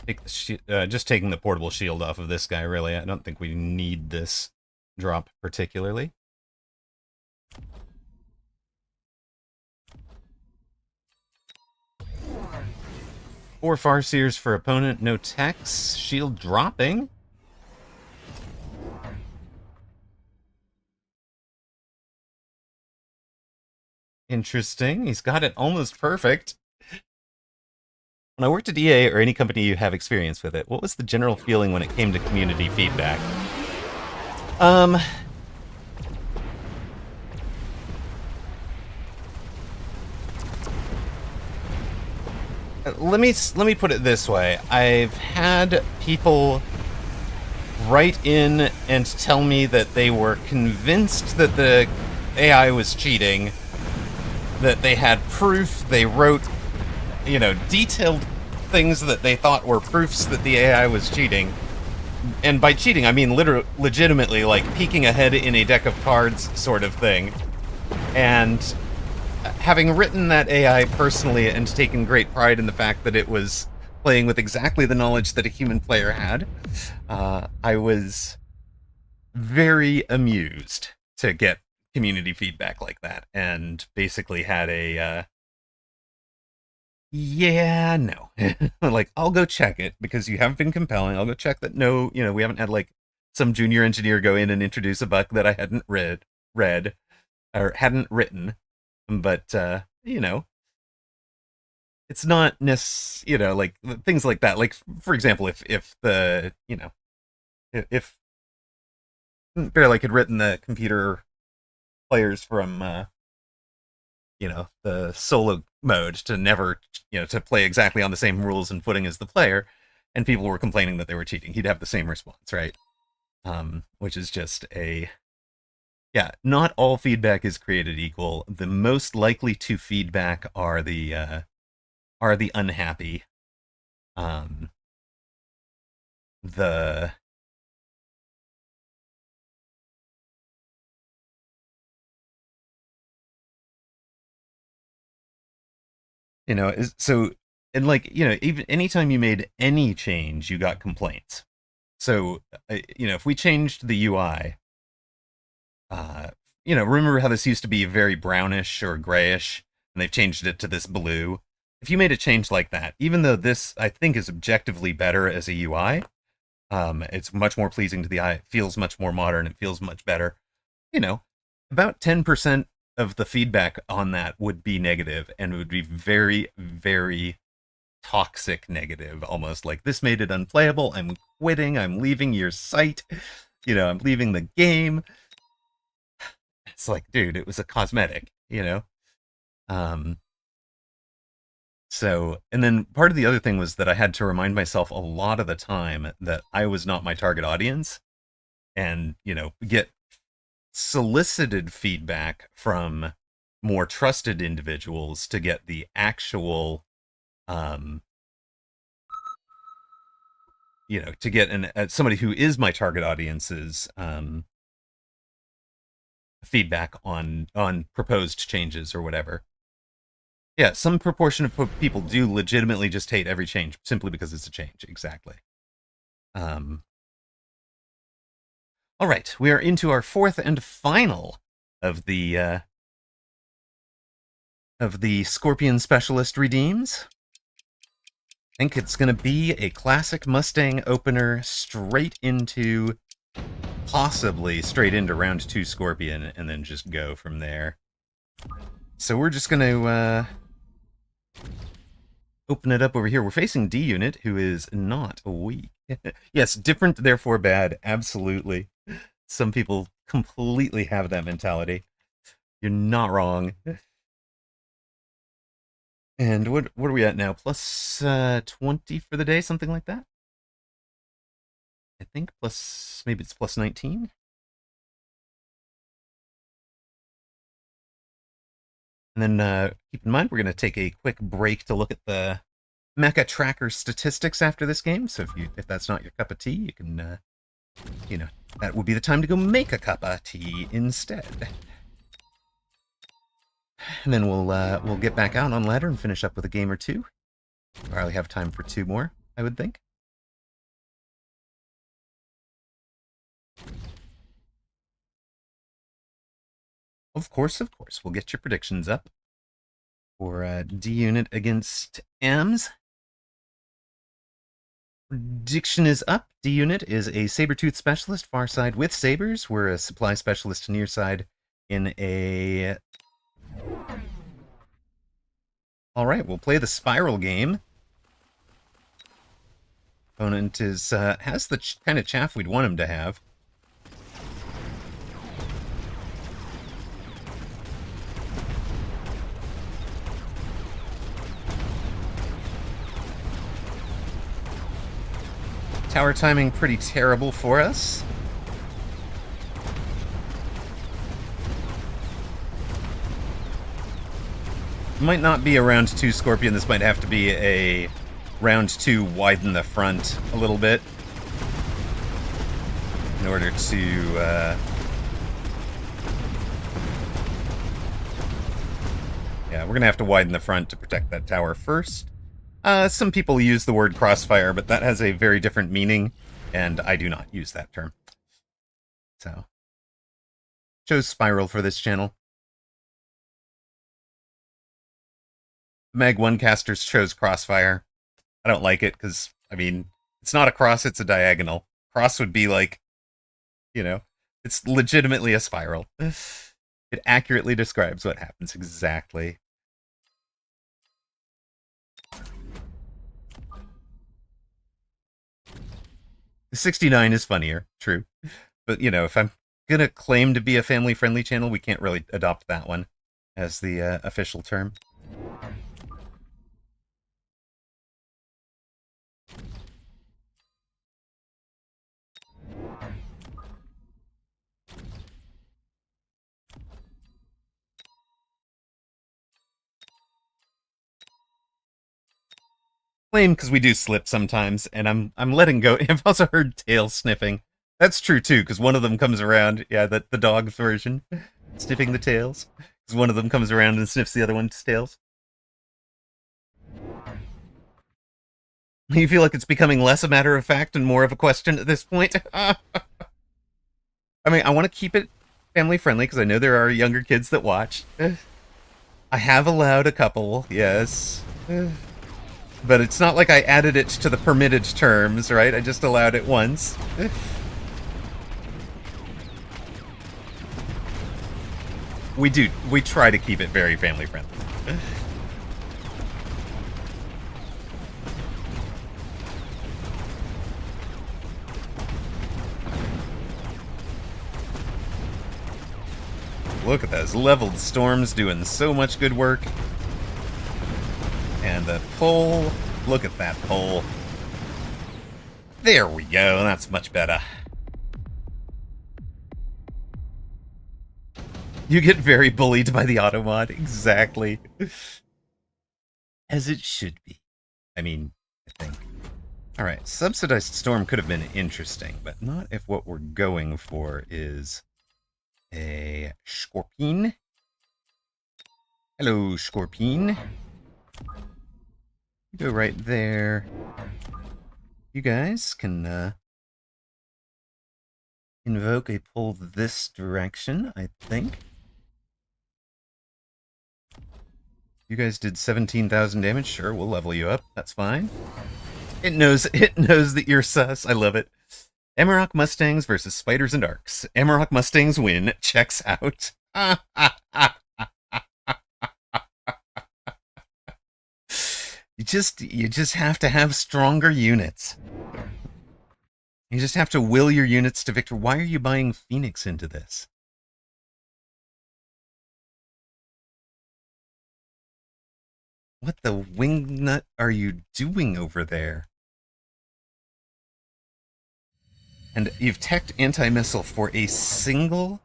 take the just taking the portable shield off of this guy, really. I don't think we need this drop particularly. Four Farseers for opponent, no techs, shield dropping. Interesting. He's got it almost perfect. When I worked at EA or any company you have experience with it, what was the general feeling when it came to community feedback? Let me put it this way. I've had people write in and tell me that they were convinced that the AI was cheating, that they had proof, they wrote, detailed things that they thought were proofs that the AI was cheating. And by cheating, I mean legitimately, like, peeking ahead in a deck of cards sort of thing. And having written that AI personally and taken great pride in the fact that it was playing with exactly the knowledge that a human player had, I was very amused to get community feedback like that, and basically had a yeah, no. Like, I'll go check it because you haven't been compelling. I'll go check that no, we haven't had like some junior engineer go in and introduce a bug that I hadn't read or hadn't written. But it's not like things like that. Like, for example, if the if Bear had written the computer players from the solo mode to never to play exactly on the same rules and footing as the player, and people were complaining that they were cheating, he'd have the same response, right? Which is just not all feedback is created equal. The most likely to feedback are the unhappy. The so, and like, even anytime you made any change, you got complaints. So, if we changed the UI, remember how this used to be very brownish or grayish, and they've changed it to this blue? If you made a change like that, even though this, I think, is objectively better as a UI, it's much more pleasing to the eye, it feels much more modern, it feels much better, about 10% of the feedback on that would be negative, and it would be very, very toxic negative, almost like, this made it unplayable, I'm quitting, I'm leaving your site, I'm leaving the game. It's like, dude, it was a cosmetic, So, and then part of the other thing was that I had to remind myself a lot of the time that I was not my target audience, and get solicited feedback from more trusted individuals to get the actual to get somebody who is my target audience's feedback on proposed changes or whatever. Yeah, some proportion of people do legitimately just hate every change simply because it's a change. Exactly. All right, we are into our fourth and final of the Scorpion Specialist redeems. I think it's going to be a classic Mustang opener possibly straight into round 2 Scorpion, and then just go from there. So we're just going to open it up over here. We're facing D Unit, who is not weak. Yes, different, therefore bad. Absolutely. Some people completely have that mentality. You're not wrong. And what are we at now? Plus 20 for the day, something like that? I think maybe it's plus 19? And then keep in mind, we're going to take a quick break to look at the Mecha Tracker statistics after this game. So if that's not your cup of tea, you can, that would be the time to go make a cup of tea instead. And then we'll get back out on ladder and finish up with a game or two. Probably have time for 2 more, I would think. Of course, of course. We'll get your predictions up for D unit against M's. Prediction is up. D unit is a Sabertooth specialist, far side with sabers. We're a supply specialist near side in a... Alright, we'll play the spiral game. Opponent is has the kind of chaff we'd want him to have. Tower timing pretty terrible for us. Might not be a round 2 Scorpion. This might have to be a round 2 widen the front a little bit in order to yeah, we're gonna have to widen the front to protect that tower first. Some people use the word crossfire, but that has a very different meaning, and I do not use that term. So, chose spiral for this channel. Mag 1 casters chose crossfire. I don't like it because, I mean, it's not a cross, it's a diagonal. Cross would be like, you know, it's legitimately a spiral. It accurately describes what happens exactly. The 69 is funnier, true. But, you know, if I'm gonna claim to be a family-friendly channel, we can't really adopt that one as the official term. Because we do slip sometimes, and I'm letting go. I've also heard tail sniffing. That's true too, because one of them comes around. Yeah, the dog version, sniffing the tails. Because one of them comes around and sniffs the other one's tails. You feel like it's becoming less a matter of fact and more of a question at this point. I mean, I want to keep it family friendly because I know there are younger kids that watch. I have allowed a couple, yes. But it's not like I added it to the permitted terms, right? I just allowed it once. We try to keep it very family friendly. Look at those leveled storms doing so much good work. And the pole, look at that pole. There we go, that's much better. You get very bullied by the automod, exactly. As it should be. I mean, I think. Alright, subsidized storm could have been interesting, but not if what we're going for is a Scorpion. Hello, Scorpion. Go right there. You guys can invoke a pull this direction, I think. You guys did 17,000 damage. Sure, we'll level you up. That's fine. It knows that you're sus. I love it. Amarok Mustangs versus Spiders and Arcs. Amarok Mustangs win. Checks out. You just have to have stronger units. You just have to will your units to victory. Why are you buying Phoenix into this? What the wingnut are you doing over there? And you've teched anti-missile for a single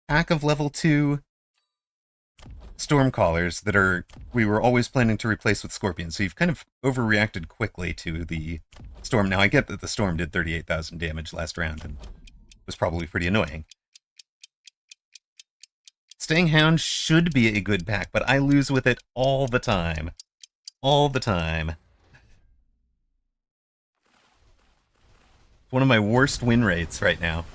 pack of level 2 Stormcallers that we were always planning to replace with Scorpions. So you've kind of overreacted quickly to the Storm. Now, I get that the Storm did 38,000 damage last round and was probably pretty annoying. Staying Hound should be a good pack, but I lose with it all the time. All the time. One of my worst win rates right now.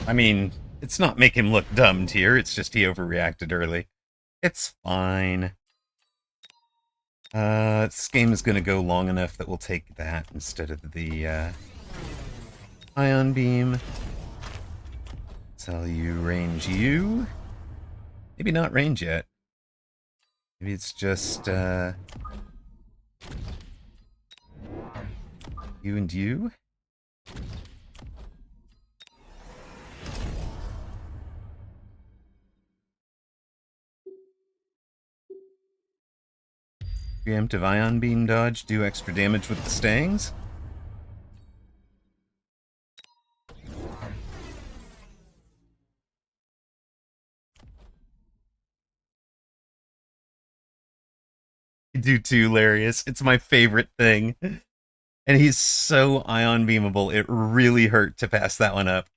I mean, it's not make him look dumb, Tier. It's just he overreacted early. It's fine. This game is going to go long enough that we'll take that instead of the ion beam. Tell you range you. Maybe not range yet. Maybe it's just you and you. Preemptive ion beam dodge, do extra damage with the stangs. I do too, Larius. It's my favorite thing. And he's so ion beamable, it really hurt to pass that one up.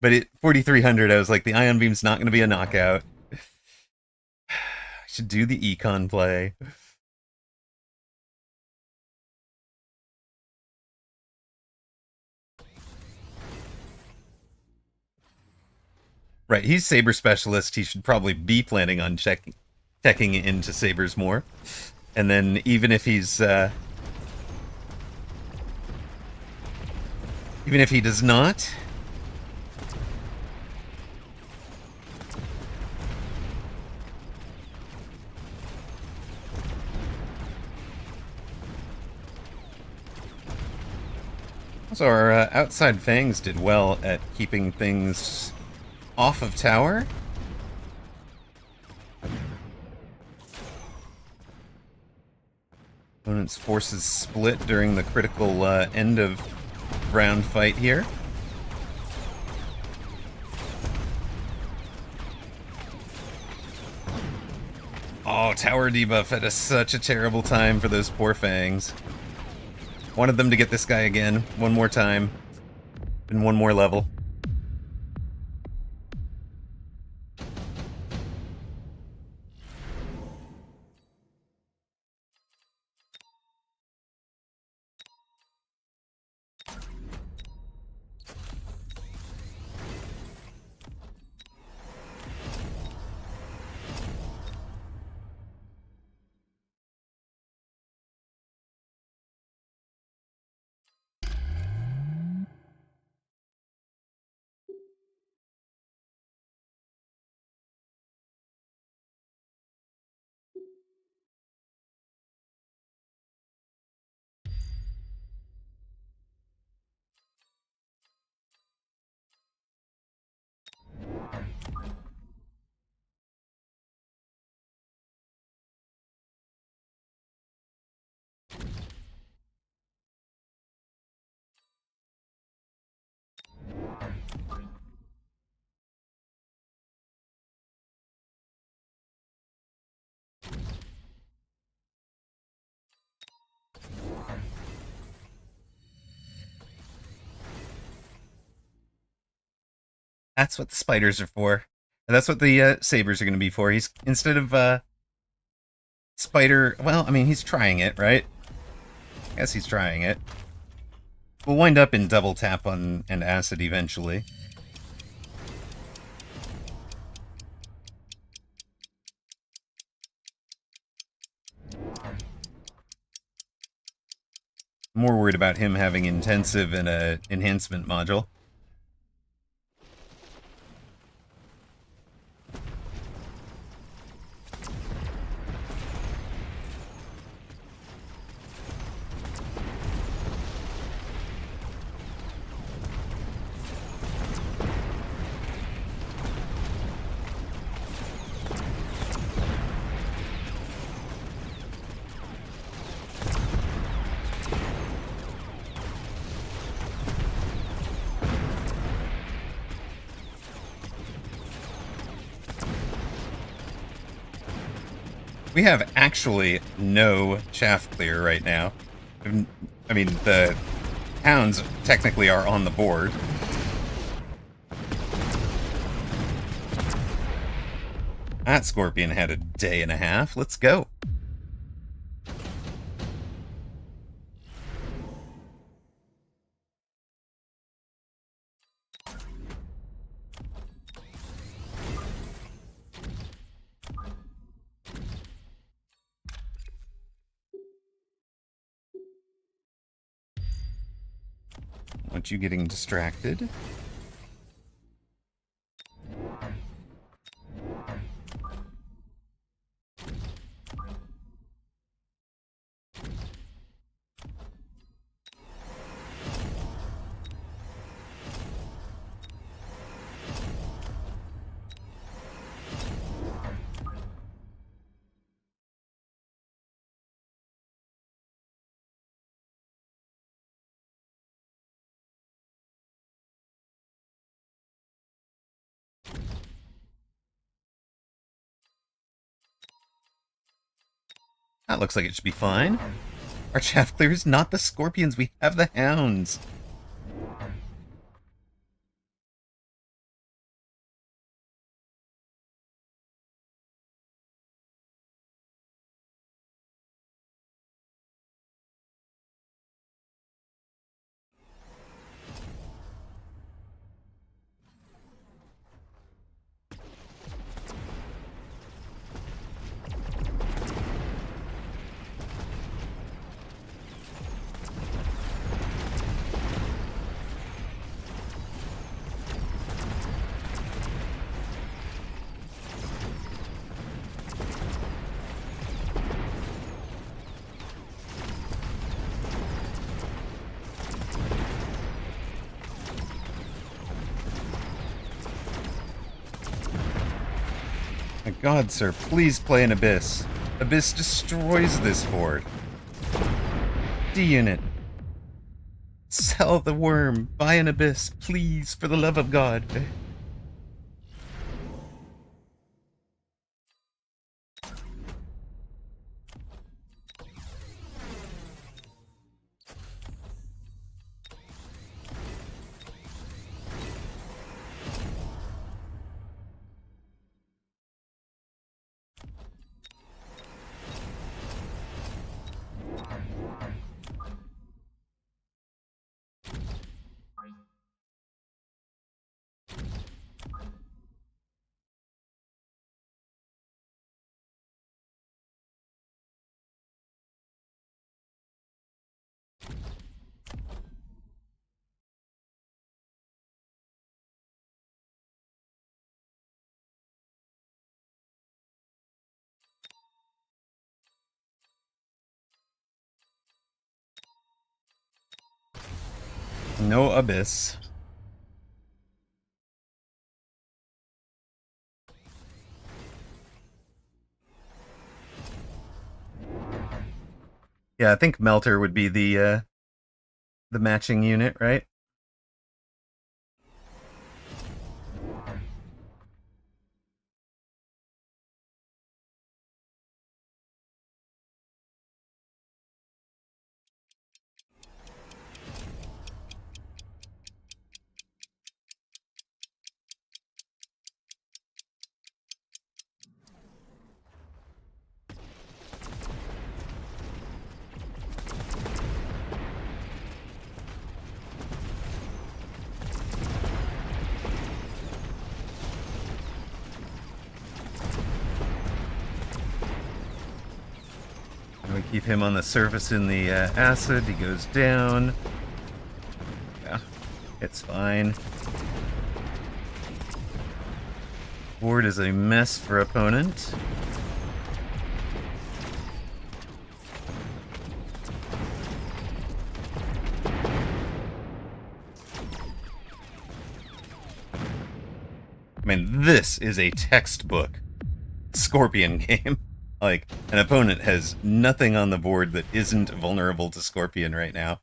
But at 4,300, I was like, the ion beam's not going to be a knockout. I should do the econ play. Right, he's Saber Specialist. He should probably be planning on checking into Sabers more. And then even if he's... even if he does not... So our outside fangs did well at keeping things off of tower. Opponent's forces split during the critical end of round fight here. Oh, tower debuff at such a terrible time for those poor fangs. Wanted them to get this guy again, one more time, and one more level. That's what the spiders are for. And that's what the sabers are going to be for. He's, instead of spider... Well, I mean, he's trying it, right? I guess he's trying it. We'll wind up in double tap on and acid eventually. I'm more worried about him having intensive and a enhancement module. We have actually no chaff clear right now. I mean, the hounds technically are on the board. That scorpion had a day and a half. Let's go. Want you getting distracted. That looks like it should be fine. Our chaff clears, not the scorpions. We have the hounds. My god, sir, please play an Abyss. Abyss destroys this board. D-Unit. Sell the worm. Buy an Abyss, please, for the love of God. No Abyss. Yeah, I think Melter would be the matching unit, right? We keep him on the surface in the acid. He goes down. Yeah, it's fine. Board is a mess for opponent. I mean, this is a textbook Scorpion game. Like, an opponent has nothing on the board that isn't vulnerable to Scorpion right now.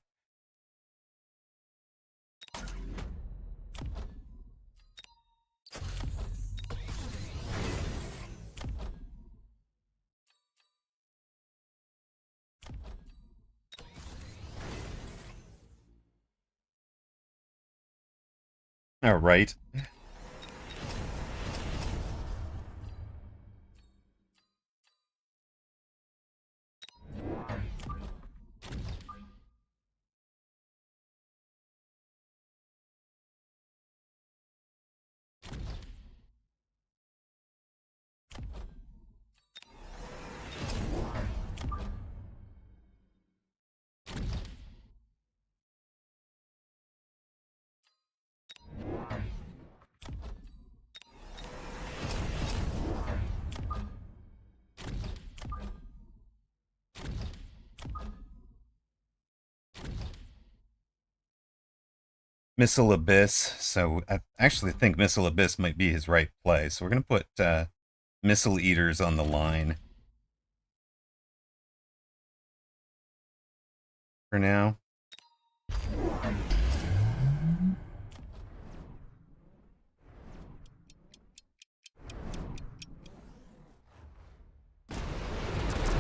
All right. Missile Abyss. So I actually think Missile Abyss might be his right play. So we're going to put Missile Eaters on the line for now.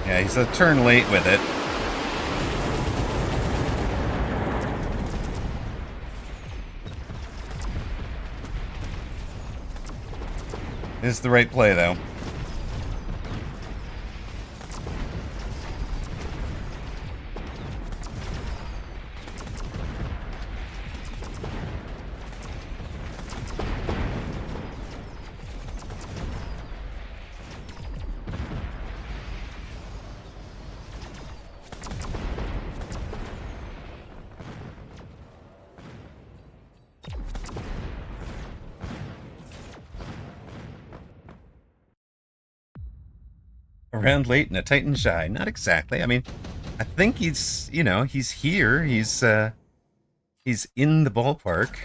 Yeah, he's a turn late with it. Is the right play, though. Around late in a Titan Shy. Not exactly. I mean, I think he's, he's here. He's in the ballpark.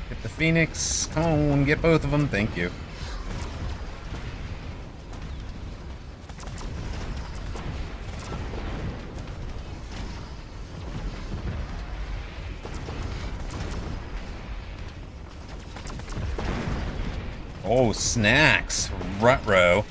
Get the Phoenix. Come on, get both of them. Thank you. Oh, snacks. Rutro.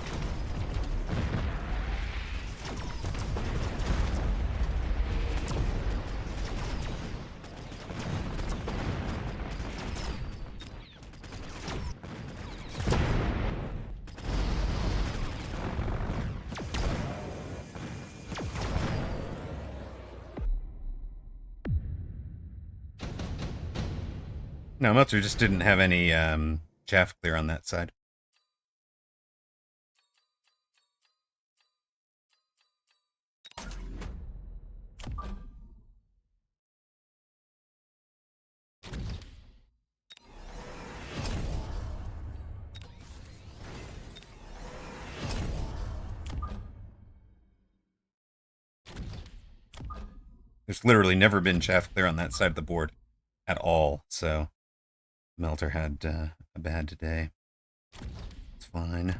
No, Meltzer just didn't have any chaff clear on that side. There's literally never been chaff clear on that side of the board at all, so Melter had a bad day. It's fine.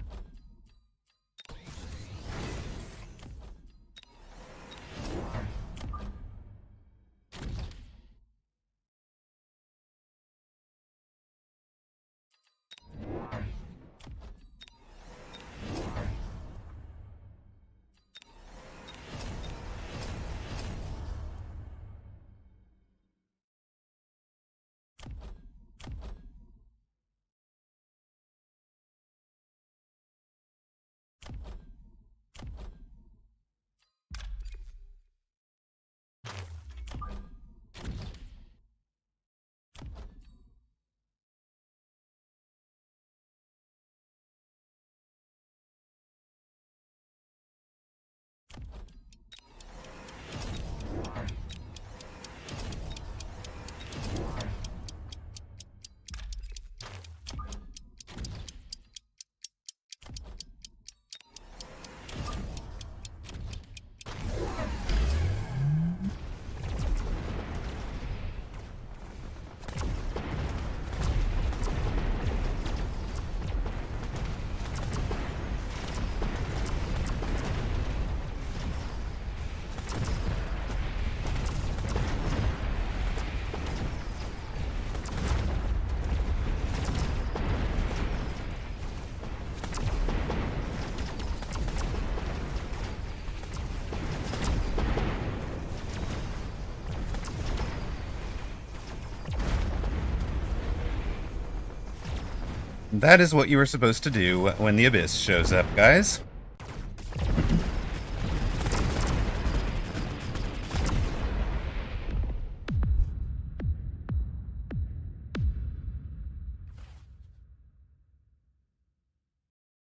That is what you were supposed to do when the Abyss shows up, guys.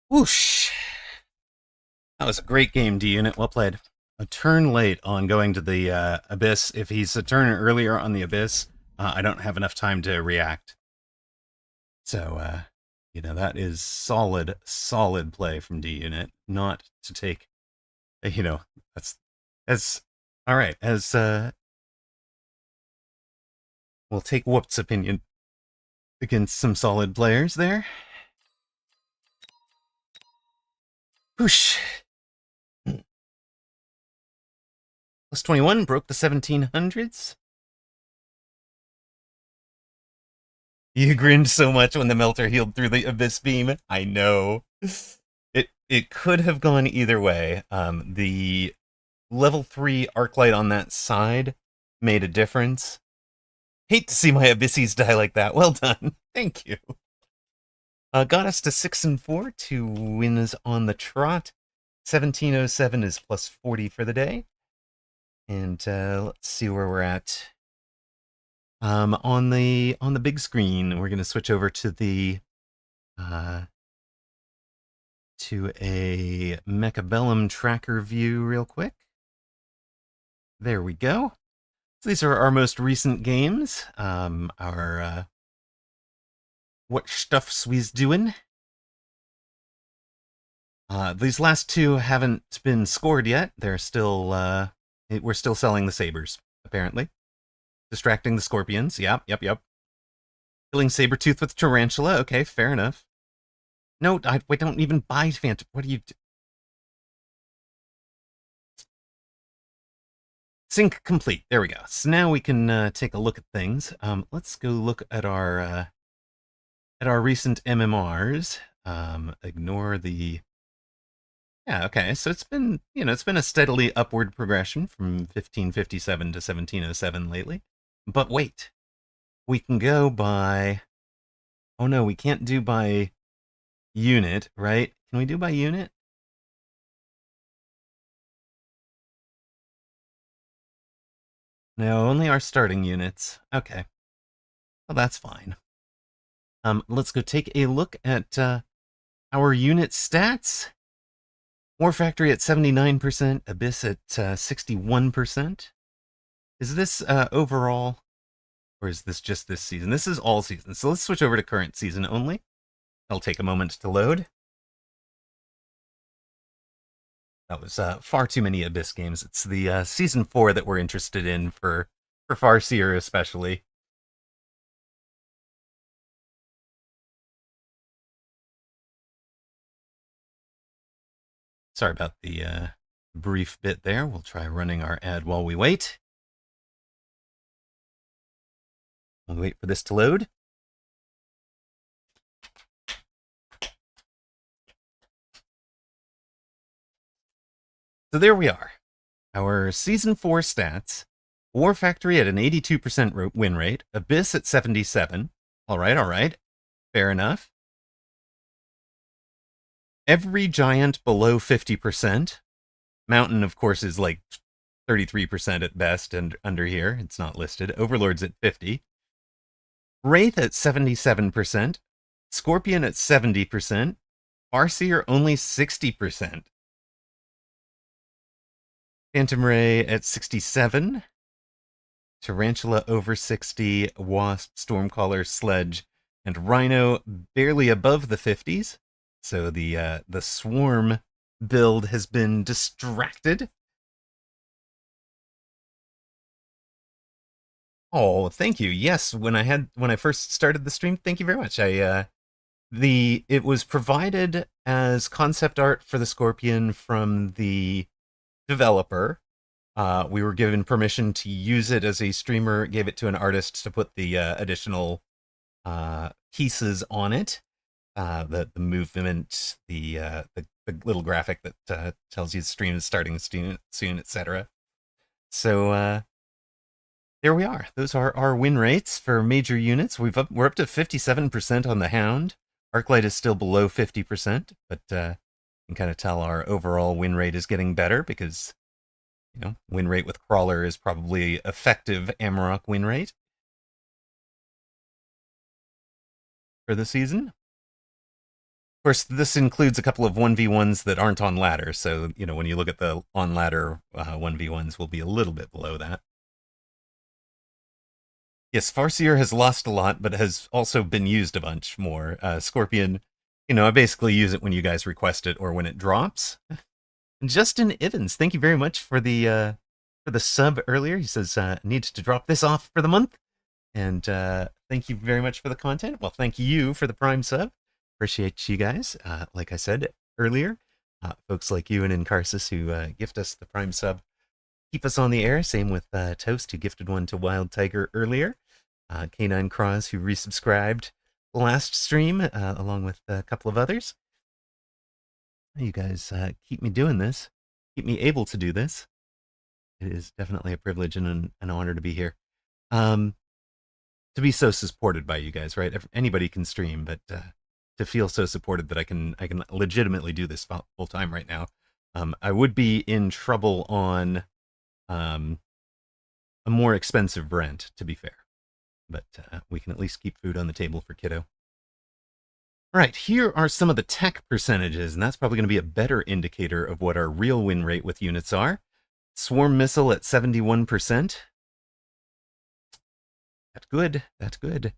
Whoosh. That was a great game, D-Unit. Well played. A turn late on going to the Abyss. If he's a turn earlier on the Abyss, I don't have enough time to react. So, that is solid play from D-Unit. Not to take, that's all right. We'll take Whoop's opinion against some solid players there. Whoosh. Plus 21 broke the 1700s. You grinned so much when the melter healed through the abyss beam. I know. It could have gone either way. The level 3 arc light on that side made a difference. Hate to see my Abyssies die like that. Well done. Thank you. Got us to 6-4. 2 wins on the trot. 1707 is plus 40 for the day. And let's see where we're at. On the big screen, we're going to switch over to the to a Mechabellum tracker view real quick. There we go. So these are our most recent games. Our what stuffs we's doing. These last two haven't been scored yet. They're still we're still selling the sabers, apparently. Distracting the scorpions. Yep. Killing Sabretooth with Tarantula. Okay, fair enough. No, I don't even buy Phantom. What do you do? Sync complete. There we go. So now we can take a look at things. Let's go look at our recent MMRs. Ignore the. Yeah, okay. So it's been a steadily upward progression from 1557 to 1707 lately. But wait, we can go by. Oh no, we can't do by unit, right? Can we do by unit? No, only our starting units. Okay. Well, that's fine. Let's go take a look at our unit stats. War Factory at 79%, Abyss at 61%. Is this overall, or is this just this season? This is all season. So let's switch over to current season only. It'll take a moment to load. That was far too many Abyss games. It's the Season 4 that we're interested in for Farseer especially. Sorry about the brief bit there. We'll try running our ad while we wait. We'll wait for this to load. So there we are. Our Season 4 stats. War Factory at an 82% win rate. Abyss at 77. All right. Fair enough. Every giant below 50%. Mountain, of course, is like 33% at best and under here. It's not listed. Overlord's at 50. Wraith at 77%. Scorpion at 70%. Farseer only 60%. Phantom Ray at 67. Tarantula over 60. Wasp, Stormcaller, Sledge, and Rhino barely above the 50s. So the Swarm build has been distracted. Oh, thank you. Yes, when I first started the stream, thank you very much. It was provided as concept art for the Scorpion from the developer. We were given permission to use it as a streamer, gave it to an artist to put the additional pieces on it. The movement, the little graphic that tells you the stream is starting soon, etc. So there we are. Those are our win rates for major units. We're up to 57% on the Hound. Arclight is still below 50%, but you can kind of tell our overall win rate is getting better because, win rate with Crawler is probably effective Amarok win rate for the season. Of course, this includes a couple of 1v1s that aren't on ladder, so, when you look at the on ladder 1v1s, will be a little bit below that. Yes, Farseer has lost a lot, but has also been used a bunch more. Scorpion, I basically use it when you guys request it or when it drops. Justin Evans, thank you very much for the sub earlier. He says needs to drop this off for the month, and thank you very much for the content. Well, thank you for the Prime sub. Appreciate you guys. Like I said earlier, folks like you and Incarsus who gift us the Prime sub keep us on the air. Same with Toast, who gifted one to Wild Tiger earlier. K9 Cross, who resubscribed last stream, along with a couple of others. You guys keep me doing this, keep me able to do this. It is definitely a privilege and an honor to be here. To be so supported by you guys, right? Anybody can stream, but to feel so supported that I can legitimately do this full time right now. I would be in trouble on a more expensive rent, to be fair. But we can at least keep food on the table for kiddo. All right, here are some of the tech percentages, and that's probably going to be a better indicator of what our real win rate with units are. Swarm missile at 71%. That's good. That's good.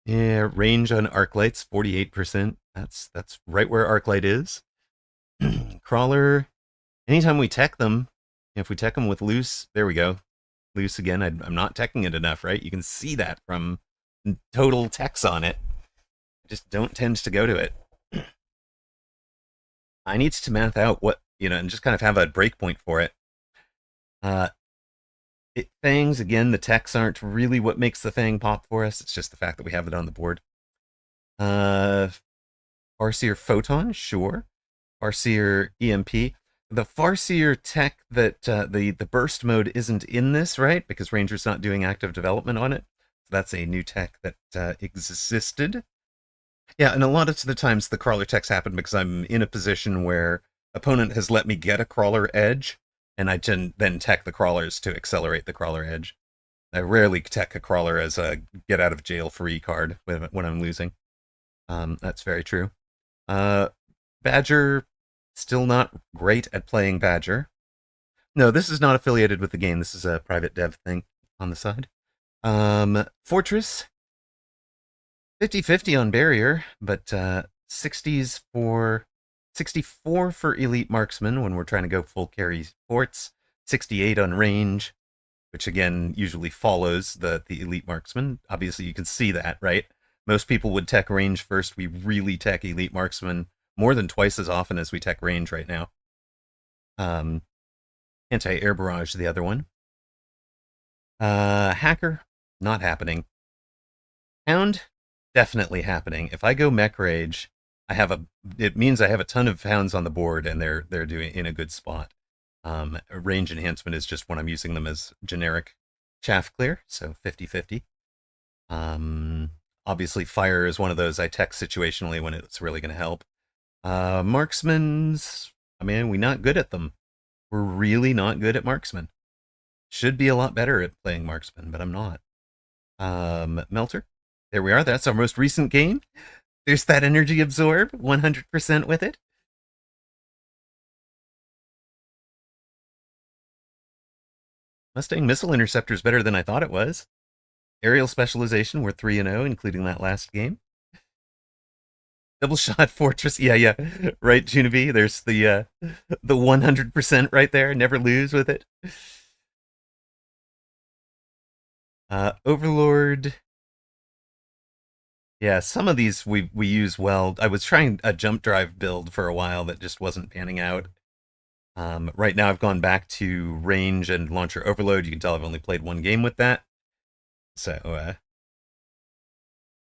Yeah, range on Arclights, 48%. That's right where Arclight is. Crawler, anytime we tech them, if we tech them with loose, there we go. Loose again. I'm not teching it enough, right? You can see that from total techs on it. I just don't tend to go to it. I need to math out what, and just kind of have a breakpoint for it. Fangs, again, the techs aren't really what makes the Fang pop for us. It's just the fact that we have it on the board. Farseer Photon, sure. Farseer EMP. The Farseer tech that the burst mode isn't in this, right? Because Ranger's not doing active development on it. So that's a new tech that existed. Yeah, and a lot of the times the crawler techs happen because I'm in a position where opponent has let me get a crawler edge, and I then tech the crawlers to accelerate the crawler edge. I rarely tech a crawler as a get out of jail free card when I'm losing. That's very true. Badger, still not great at playing Badger. No, this is not affiliated with the game. This is a private dev thing on the side. Fortress, 50-50 on barrier, but 60s for 64 for elite marksman when we're trying to go full carry forts, 68 on range, which again usually follows the elite marksman. Obviously you can see that, right? Most people would tech range first. We really tech elite marksman more than twice as often as we tech range right now. Anti-air barrage, the other one. Hacker, not happening. Hound, definitely happening. If I go mech rage, it means I have a ton of hounds on the board and they're doing in a good spot. Range enhancement is just when I'm using them as generic chaff clear, so 50-50. Obviously fire is one of those I tech situationally when it's really going to help. Marksman's, we're not good at them. We're really not good at marksman. Should be a lot better at playing marksman, but I'm not. Melter, there we are. That's our most recent game. There's that energy absorb, 100% with it. Mustang Missile Interceptor is better than I thought it was. Aerial Specialization, we're 3-0, including that last game. Double Shot Fortress, yeah, right, Junabe. There's the 100% right there. Never lose with it. Overlord. Yeah, some of these we use well. I was trying a jump drive build for a while that just wasn't panning out. Right now I've gone back to range and launcher overload. You can tell I've only played one game with that. So,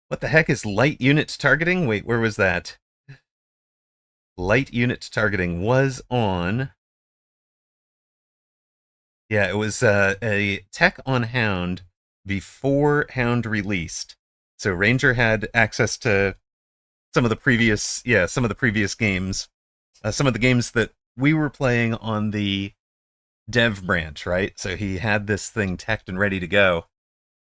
what the heck is light unit targeting? Wait, where was that? Light unit targeting was on... Yeah, it was a tech on Hound before Hound released. So Ranger had access to some of the previous games, some of the games that we were playing on the dev branch, right? So he had this thing teched and ready to go,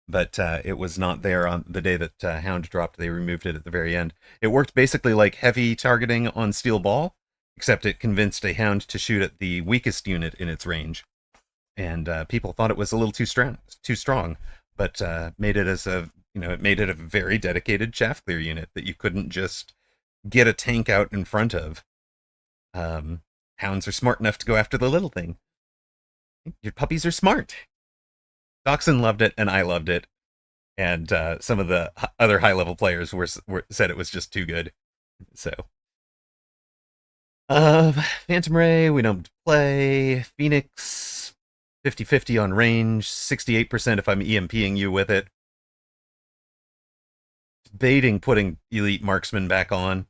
but it was not there on the day that Hound dropped. They removed it at the very end. It worked basically like heavy targeting on Steel Ball, except it convinced a Hound to shoot at the weakest unit in its range, and people thought it was a little too strong, but made it as a it made it a very dedicated chaff clear unit that you couldn't just get a tank out in front of. Um, Hounds are smart enough to go after the little thing. Your puppies are smart. Dachshund loved it, and I loved it, and some of the other high level players said it was just too good. So, Phantom Ray, we don't play. Phoenix, 50-50 on range, 68% if I'm EMPing you with it. Debating putting Elite Marksman back on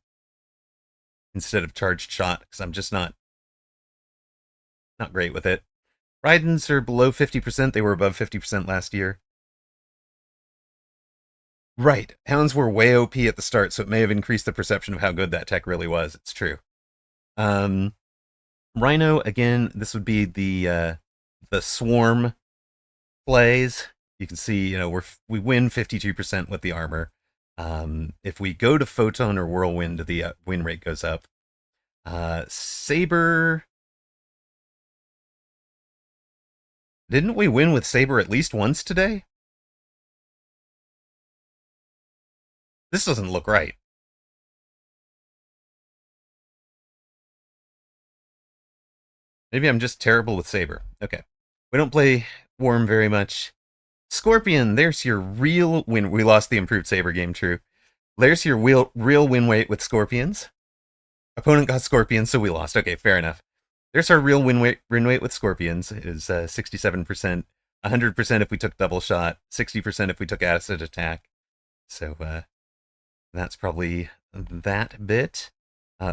instead of Charged Shot, because I'm just not great with it. Raidens are below 50%. They were above 50% last year. Right. Hounds were way OP at the start, so it may have increased the perception of how good that tech really was. It's true. Rhino, again, this would be the swarm plays. You can see, we win 52% with the armor. If we go to Photon or Whirlwind, the win rate goes up. Saber. Didn't we win with Saber at least once today? This doesn't look right. Maybe I'm just terrible with Saber. Okay. We don't play Worm very much. Scorpion, there's your real win. We lost the improved Saber game, true. There's your real win rate with Scorpions. Opponent got Scorpions, so we lost. Okay, fair enough. There's our real win rate with Scorpions. It is 67%. 100% if we took double shot. 60% if we took acid attack. So that's probably that bit.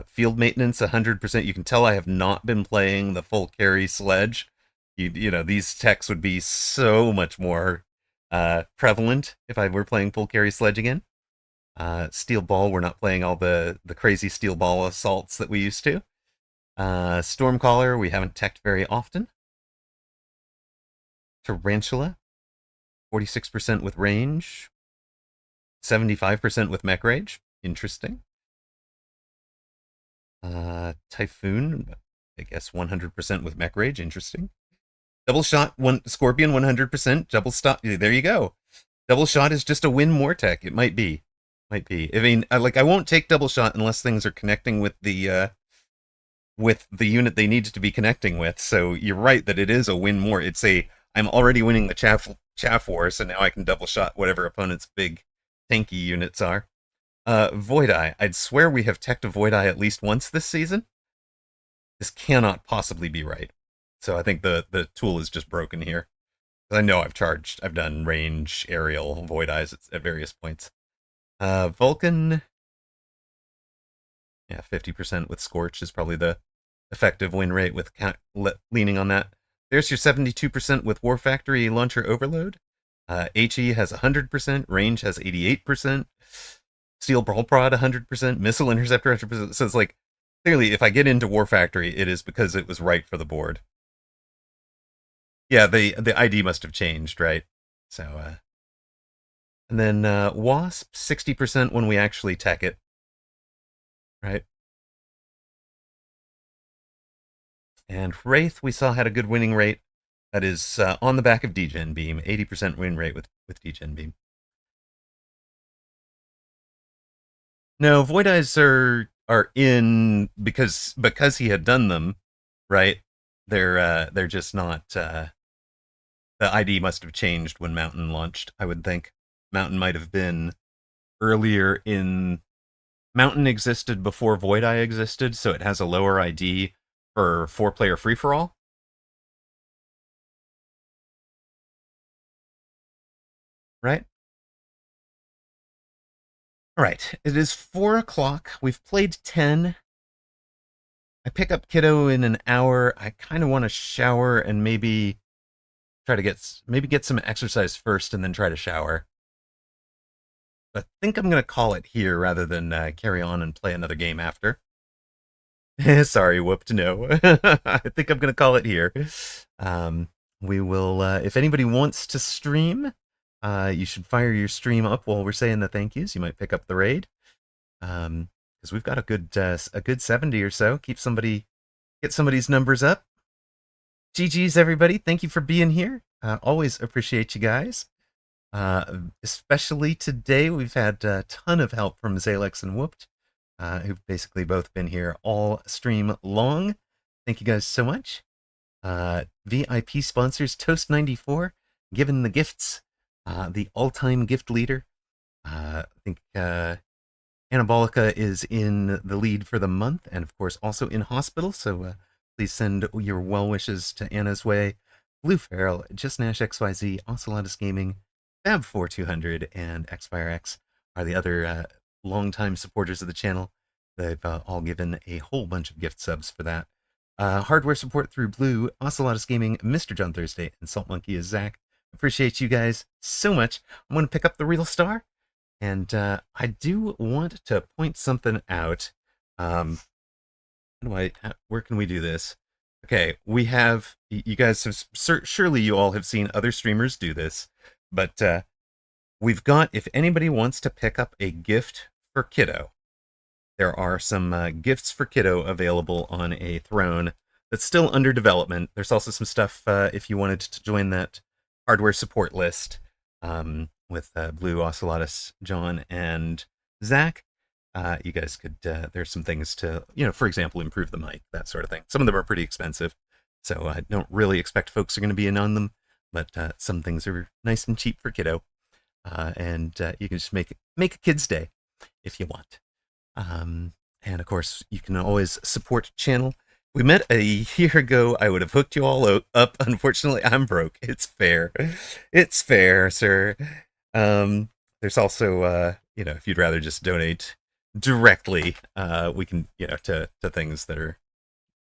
Field maintenance, 100%. You can tell I have not been playing the full carry sledge. These techs would be so much more prevalent if I were playing full carry sledge again. Steel Ball, we're not playing all the crazy Steel Ball assaults that we used to. Stormcaller, we haven't teched very often. Tarantula, 46% with range, 75% with mech rage. Interesting. Typhoon, I guess 100% with mech rage. Interesting. Double shot, Scorpion, 100%. Double stop. There you go. Double shot is just a win more tech. It might be. I mean, I won't take double shot unless things are connecting with the unit they need to be connecting with. So you're right that it is a win more. I'm already winning the chaff war, so now I can double shot whatever opponent's big tanky units are. Void Eye. I'd swear we have teched a Void Eye at least once this season. This cannot possibly be right. So I think the tool is just broken here. I know I've done range, aerial, Void Eyes at various points. Vulcan. Yeah, 50% with Scorch is probably the effective win rate with leaning on that. There's your 72% with War Factory Launcher Overload. HE has 100%, range has 88%, Steel Brawl Prod 100%, Missile Interceptor 100%. So it's like, clearly, if I get into War Factory, it is because it was right for the board. Yeah, the ID must have changed, right? So, and then Wasp, 60% when we actually tech it, right? And Wraith, we saw had a good winning rate. That is on the back of Degen Beam, 80% win rate with Degen Beam. No, Void Eyes are in because he had done them, right? They're just not. The ID must have changed when Mountain launched. I would think Mountain might have been earlier in. Mountain existed before Void Eye existed, so it has a lower ID for 4-player free for all. Right? All right. It is 4:00. We've played 10. I pick up kiddo in an hour. I kind of want to shower and maybe try to get some exercise first and then try to shower. I think I'm going to call it here rather than carry on and play another game after. Sorry, whooped. No, I think I'm going to call it here. Um, we will, if anybody wants to stream, you should fire your stream up while we're saying the thank yous. You might pick up the raid. Because we've got a good 70 or so. Get somebody's numbers up. GG's, everybody. Thank you for being here. Always appreciate you guys. Especially today, we've had a ton of help from Zalex and Whooped, who've basically both been here all stream long. Thank you guys so much. VIP sponsors Toast94, giving the gifts, the all-time gift leader. I think Anabolica is in the lead for the month, and of course also in hospital. So please send your well wishes to Anna's way. Blue Feral, Just Nash XYZ, Ocelotus Gaming, Fab4200, and XFireX are the other longtime supporters of the channel. They've all given a whole bunch of gift subs for that. Hardware support through Blue, Ocelotus Gaming, Mr. John Thursday, and Salt Monkey is Zach. Appreciate you guys so much. I'm going to pick up the real star. And I do want to point something out. Where can we do this? Okay, we have, you guys have, surely you all have seen other streamers do this, but we've got, if anybody wants to pick up a gift for Kiddo, there are some gifts for Kiddo available on a throne that's still under development. There's also some stuff if you wanted to join that hardware support list. With Blue, Ocelotus, John, and Zach. You guys could, there's some things to, for example, improve the mic, that sort of thing. Some of them are pretty expensive, so I don't really expect folks are going to be in on them, but some things are nice and cheap for Kiddo. And you can just make a kid's day if you want. And of course, you can always support channel. We met a year ago. I would have hooked you all up. Unfortunately, I'm broke. It's fair. It's fair, sir. There's also, if you'd rather just donate directly, we can, to things that are,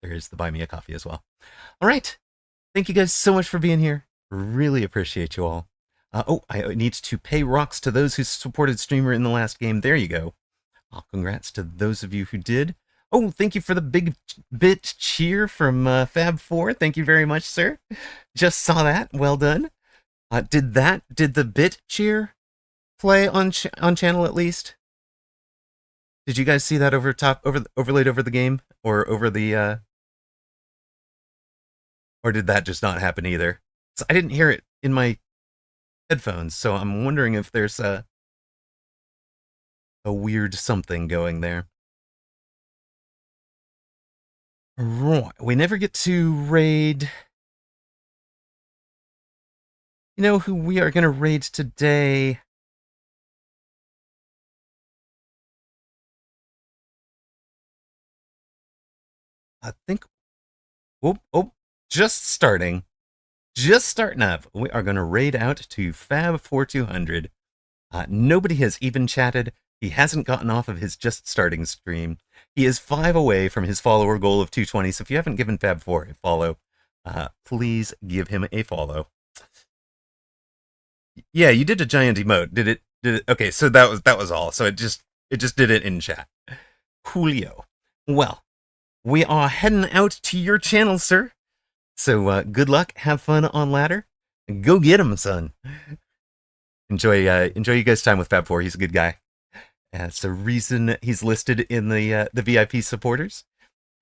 there is the Buy Me a Coffee as well. All right. Thank you guys so much for being here. Really appreciate you all. I need to pay rocks to those who supported Streamer in the last game. There you go. Congrats to those of you who did. Oh, thank you for the big bit cheer from Fab4. Thank you very much, sir. Just saw that. Well done. Did the bit cheer play on channel at least? Did you guys see that overlaid over the game or over the or did that just not happen either? So I didn't hear it in my headphones, so I'm wondering if there's a weird something going there. Right, we never get to raid. You know who we are going to raid today? I think. Oh, just starting. Just starting up. We are going to raid out to Fab4200. Nobody has even chatted. He hasn't gotten off of his just starting stream. He is 5 away from his follower goal of 220. So if you haven't given Fab4 a follow, please give him a follow. Yeah, you did a giant emote. Did it? Okay, so that was all. So it just did it in chat. Coolio. Well, we are heading out to your channel, sir. So good luck. Have fun on ladder. Go get him, son. Enjoy you guys' time with Fab4. He's a good guy. It's the reason he's listed in the VIP supporters,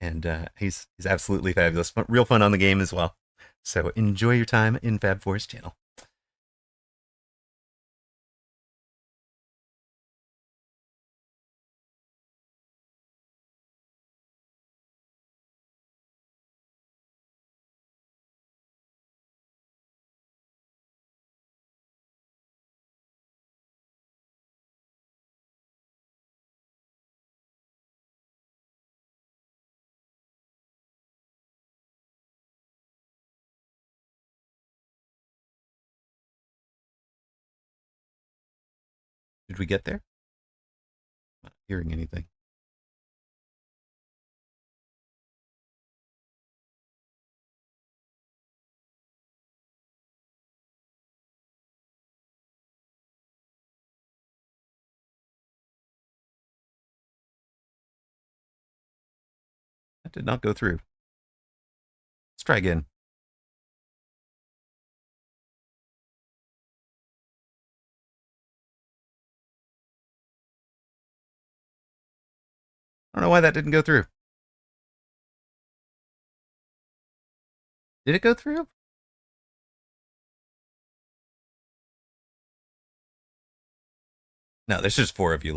and he's absolutely fabulous. Real fun on the game as well. So enjoy your time in Fab4's channel. Did we get there? Not hearing anything. Did not go through. Let's try again. I don't know why that didn't go through. Did it go through? No, there's just 4 of you left.